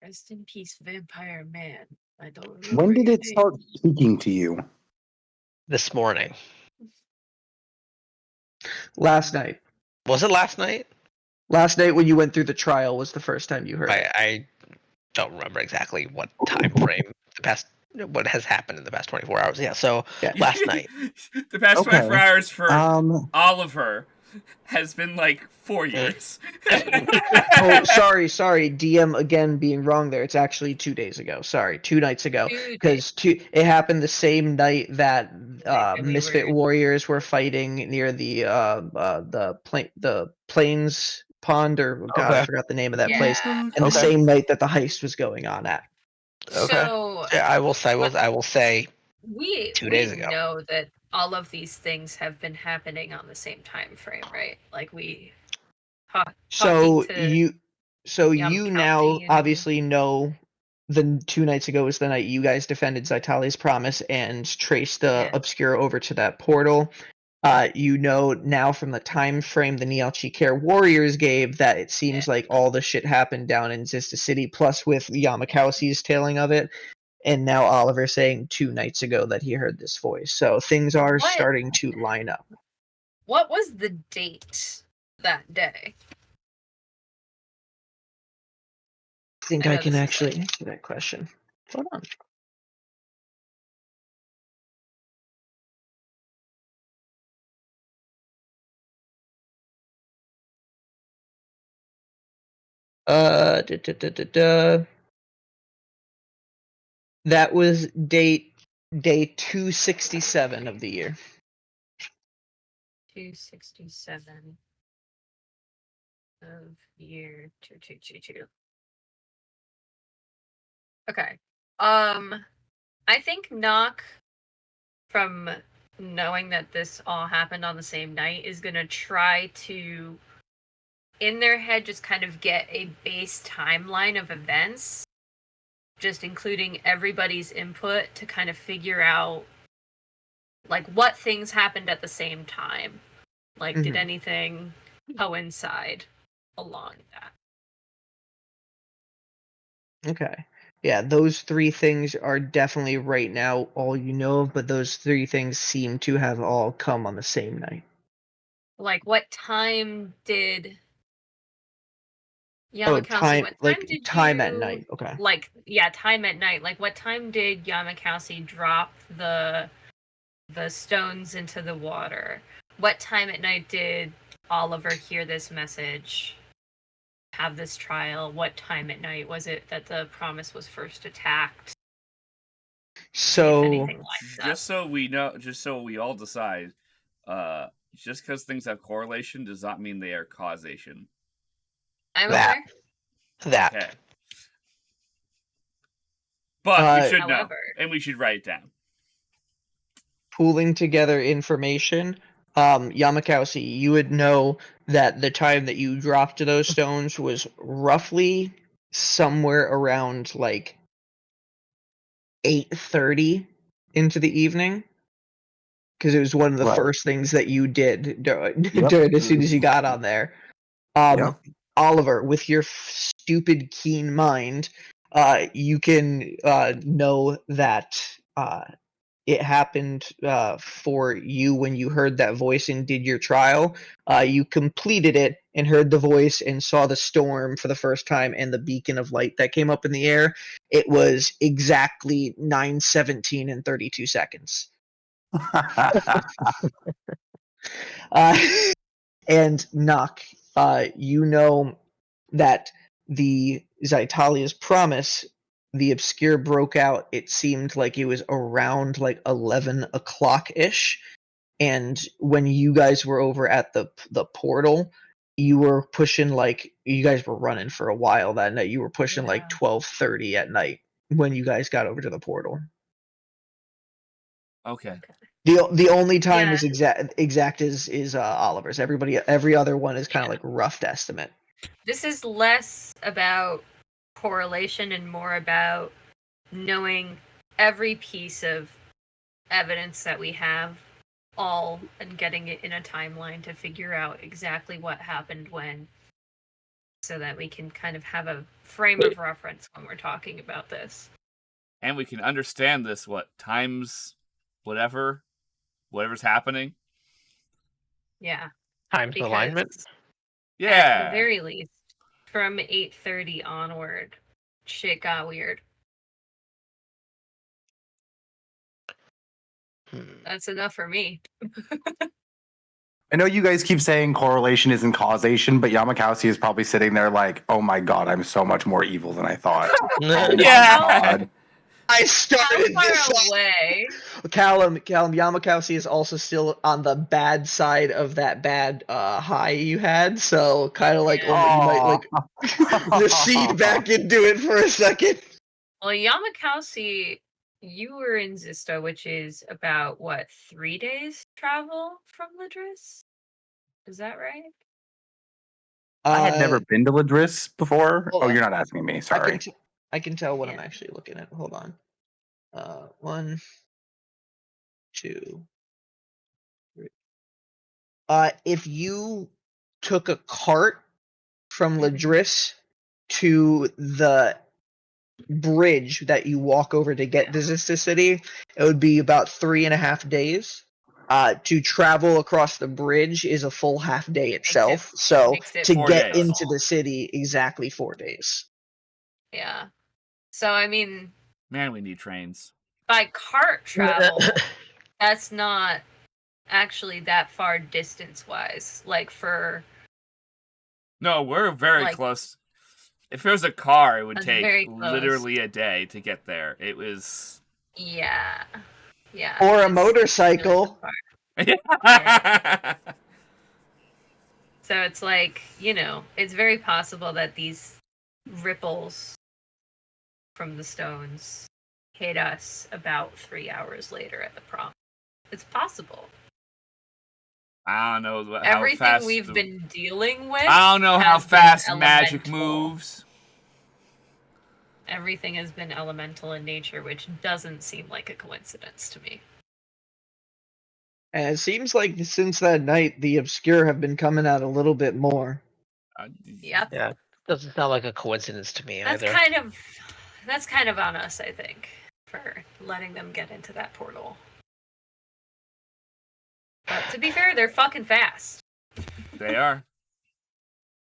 Rest in peace, vampire man. I don't remember. When did your it name. start speaking to you? This morning. Last night. Was it last night? Last night when you went through the trial was the first time you heard it. I don't remember exactly what time frame what has happened in the past 24 hours. Yeah, so last night. The past 24 hours for Oliver has been like 4 years. Oh, sorry. DM again being wrong there. It's actually 2 days ago. Sorry, 2 nights ago. Because it happened the same night that Misfit Warriors were fighting near the Plains Pond, or God, I forgot the name of that place. And the same night that the heist was going on at. So I will say we 2 days ago. know that all of these things have been happening on the same time frame, right? Like we So talking to you now Yamakasi and obviously know the 2 nights ago was the night you guys defended Zytalia's promise and traced the Yeah. Obscura over to that portal. You know now from the time frame the Nialchi Care Warriors gave that it seems like all the shit happened down in Zista City, plus with Yamakasi's tailing of it. And now Oliver saying 2 nights ago that he heard this voice. So things are starting to line up. What was the date that day? I think I I know can this is actually like- answer that question. Hold on. That was day 267 of the year. 267 of year 2222. Okay. I think Knock, from knowing that this all happened on the same night, is gonna try to, in their head, just kind of get a base timeline of events, just including everybody's input to kind of figure out like what things happened at the same time. Like, did anything coincide along that? Okay. Yeah, those 3 things are definitely right now all you know of, but those 3 things seem to have all come on the same night. Like, what time did Oh, Yamakasi? What time did time at you, night. Okay. like, yeah, time at night. Like, what time did Yamakasi drop the stones into the water? What time at night did Oliver hear this message? Have this trial? What time at night was it that the promise was first attacked? So if anything lines up. Just so we know, just so we all decide, just because things have correlation does not mean they are causation. I'm That. aware. that. Okay. But we should know, However, and we should write it down. Pooling together information, Yamakasi, you would know that the time that you dropped those stones was roughly somewhere around like 8:30 into the evening, because it was one of the Right. first things that you did Yep. as soon as you got on there. Yep. Oliver, with your stupid keen mind, you can know that it happened for you when you heard that voice and did your trial. You completed it and heard the voice and saw the storm for the first time and the beacon of light that came up in the air. It was exactly 9:17 and 32 seconds. And Nock, you know that the Zytalia's promise, the Obscure broke out. It seemed like it was around like 11 o'clock ish, and when you guys were over at the portal, you were pushing like you guys were running for a while that night. You were pushing like 12:30 at night when you guys got over to the portal. Okay. The only time Yeah. is exact is Oliver's. Every other one is kind of like rough estimate. this is less about correlation and more about knowing every piece of evidence that we have all and getting it in a timeline to figure out exactly what happened when, so that we can kind of have a frame of reference when we're talking about this. And we can understand this, times whatever's happening. Yeah. Times Because alignment. at Yeah. the very least, from 8:30 onward, shit got weird. That's enough for me. I know you guys keep saying correlation isn't causation, but Yamakasi is probably sitting there like, "Oh my god, I'm so much more evil than I thought." Oh my Yeah. god. I How started this. far away? Callum Yamakasi is also still on the bad side of that bad high you had, so kind of like Yeah. you might like recede back into it for a second. Well, Yamakasi you were in Zista, which is about, what, 3 days travel from Ladris? Is that right? I had Uh, never been to Ladris before. hold Oh, on. you're not asking me. Sorry. I can tell what I'm Yeah. actually looking at. Hold on. 1, 2, 3. If you took a cart from Mhm. Ladris to the bridge that you walk over to get to Zista City, it would be about 3.5 days. To travel across the bridge is a full half day itself. So makes it to 4 get days. into the city, exactly 4 days. Yeah. So, I mean, Man, we need trains. by cart travel, that's not actually that far distance-wise. Like, for... No, we're very Like- close. If there was a car, it would That's take very close. literally a day to get there. It was. Yeah. Yeah. Or a it's really motorcycle. far. Yeah. So it's like, it's very possible that these ripples from the stones hit us about 3 hours later at the prom. It's possible. I don't know how Everything fast we've been dealing with. I don't know how has been fast magic elemental. moves. Everything has been elemental in nature, which doesn't seem like a coincidence to me. And it seems like since that night, the obscure have been coming out a little bit more. Yep. Yeah, doesn't sound like a coincidence to me That's either. kind of on us, I think, for letting them get into that portal. But to be fair, they're fucking fast. They are.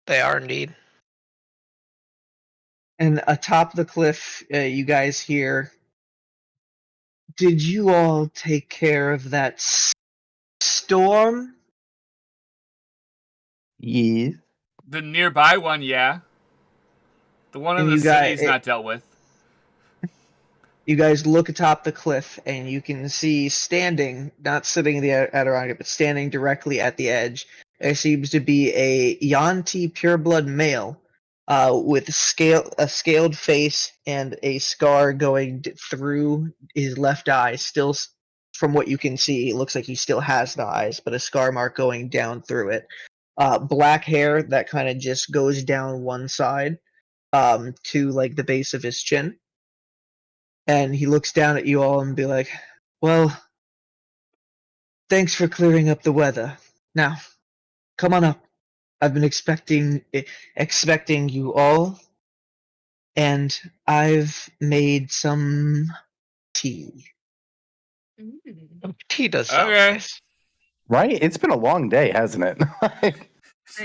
They are indeed. And atop the cliff, you guys hear, "Did you all take care of that storm?" Yeah. The nearby one, yeah. The one in And the you city guys, is not dealt with. you guys look atop the cliff, and you can see standing, not sitting in the Adirondack, but standing directly at the edge, there seems to be a Yanti pureblood male, with a scaled face and a scar going through his left eye. Still, from what you can see, it looks like he still has the eyes, but a scar mark going down through it. Black hair that kind of just goes down one side, to like the base of his chin. And he looks down at you all and be like, "Well, thanks for clearing up the weather. Now, come on up. I've been expecting you all, and I've made some tea." Mm. Tea does sound Okay. nice. Right? It's been a long day, hasn't it?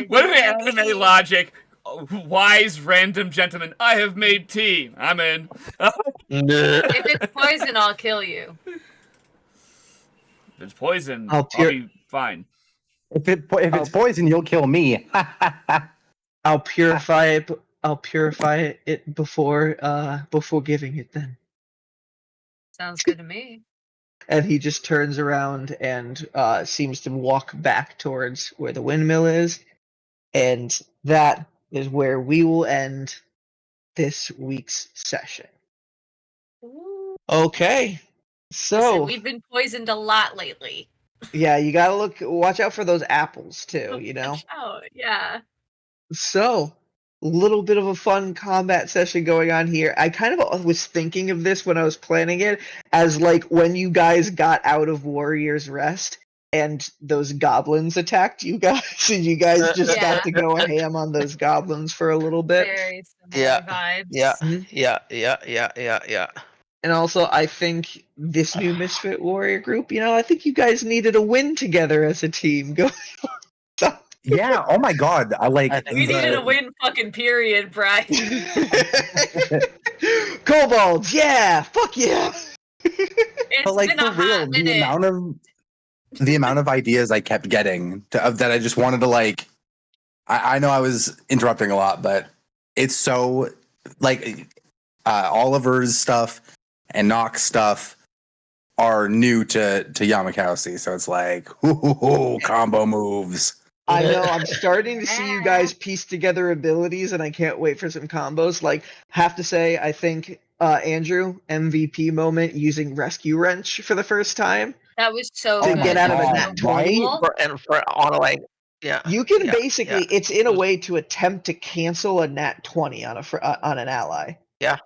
What if the anime logic? Wise random gentleman. I have made tea. I'm in. If it's poison, I'll kill you. If it's poison, I'll I'll be fine. If it's poison, you'll kill me. I'll purify it. I'll purify it before giving it then. Sounds good to me. And he just turns around and seems to walk back towards where the windmill is. And that is where we will end this week's session. Ooh. Okay. Listen, So, we've been poisoned a lot lately. yeah, you gotta watch out for those apples too, you know? Oh, yeah. So, a little bit of a fun combat session going on here. I kind of was thinking of this when I was planning it as like when you guys got out of Warrior's Rest and those goblins attacked you guys, and you guys just Yeah. got to go ham on those goblins for a little bit. Very similar Yeah. vibes. Yeah, Mhm. yeah. And also, I think this new Misfit Warrior group, I think you guys needed a win together as a team. Go. Yeah. Oh my God. I like. I think We needed a win fucking period, Brian. Kobolds, yeah, fuck yeah. It's But like been for a real, hot minute. the amount of ideas I kept getting that I just wanted to like. I know I was interrupting a lot, but it's so like Oliver's stuff and Nock's stuff are new to Yamakasi, so it's like combo moves. I know, I'm starting to see you guys piece together abilities, and I can't wait for some combos. Like, have to say, I think Andrew, MVP moment using Rescue Wrench for the first time. That was so To good. get out of That a was nat so 20. cool. For on a like, yeah. You can yeah, basically, yeah. it's in a way to attempt to cancel a nat 20 on on an ally. Yeah. To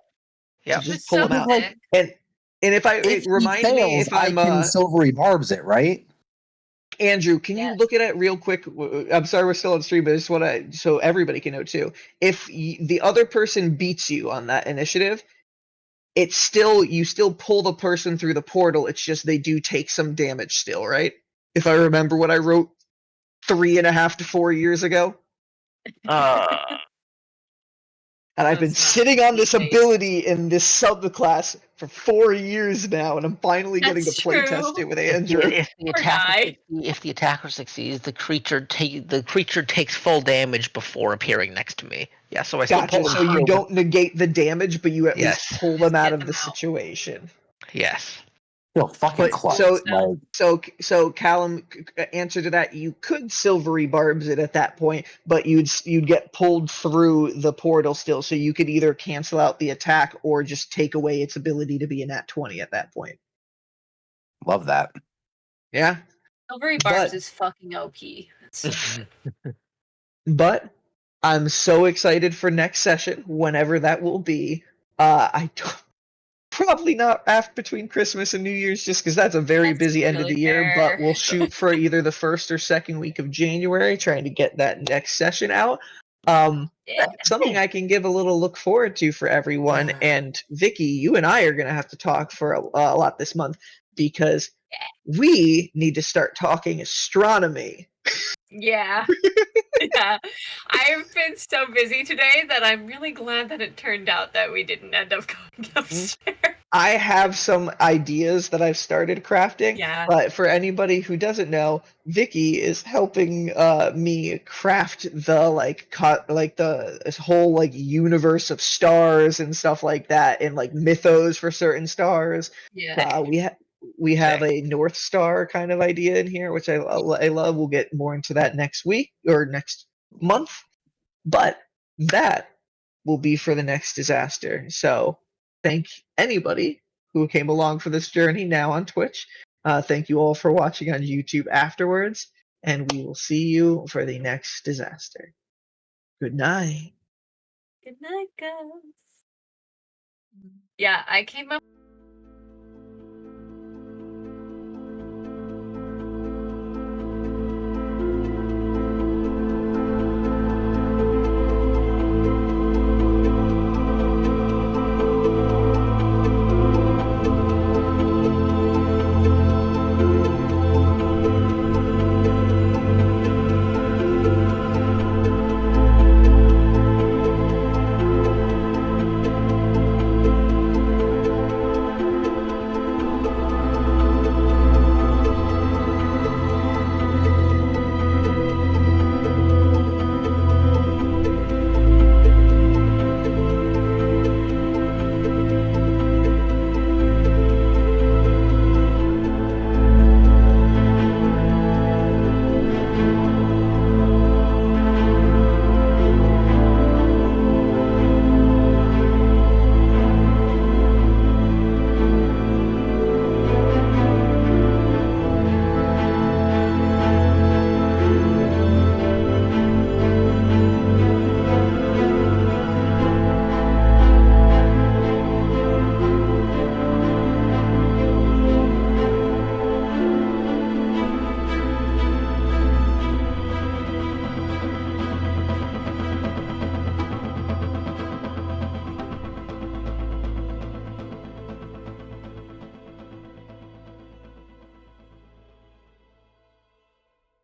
Yeah. It was just pull so them out. sick. And if If he remind me fails, if I I'm can silvery barbs it, right? Andrew, can you Yes. look at it real quick? I'm sorry we're still on stream, but I just want to, so everybody can know too. If the other person beats you on that initiative, it's still, you still pull the person through the portal. It's just they do take some damage still, right? If I remember what I wrote 3.5 to 4 years ago. And I've been That's not sitting on this copy-paste. ability in this subclass for 4 years now, and I'm finally getting to That's play true. test it with Andrew. If Poor guy. the attacker succeeds, the creature takes full damage before appearing next to me. Yeah, so I still Gotcha. pull them So you through. don't negate the damage, but you at Yes. least pull them out Get of them the out. situation. Yes. Yo, fucking But clutch. so- Like, so Callum, answer to that, you could silvery barbs it at that point, but you'd get pulled through the portal still, so you could either cancel out the attack or just take away its ability to be a nat 20 at that point. love that. Yeah. Silvery Barbs But- is fucking OP. It's so good. But I'm so excited for next session, whenever that will be. I don't, probably not after between Christmas and New Year's, just because that's a very That's busy end of really the year. fair. But we'll shoot for either the first or second week of January, trying to get that next session out. Yeah. Something I can give a little look forward to for everyone. And Vicky, you and I are going to have to talk for a lot this month, because we need to start talking astronomy. Yeah. Yeah. I've been so busy today that I'm really glad that it turned out that we didn't end up going upstairs. I have some ideas that I've started crafting, Yeah. but for anybody who doesn't know, Vicky is helping me craft the this whole like universe of stars and stuff like that, and like mythos for certain stars. Yeah. We have a North Star kind of idea in here, which I love. We'll get more into that next week or next month, but that will be for the next disaster. So thank anybody who came along for this journey now on Twitch. Thank you all for watching on YouTube afterwards, and we will see you for the next disaster. Good night. Good night, guys. Yeah, I came up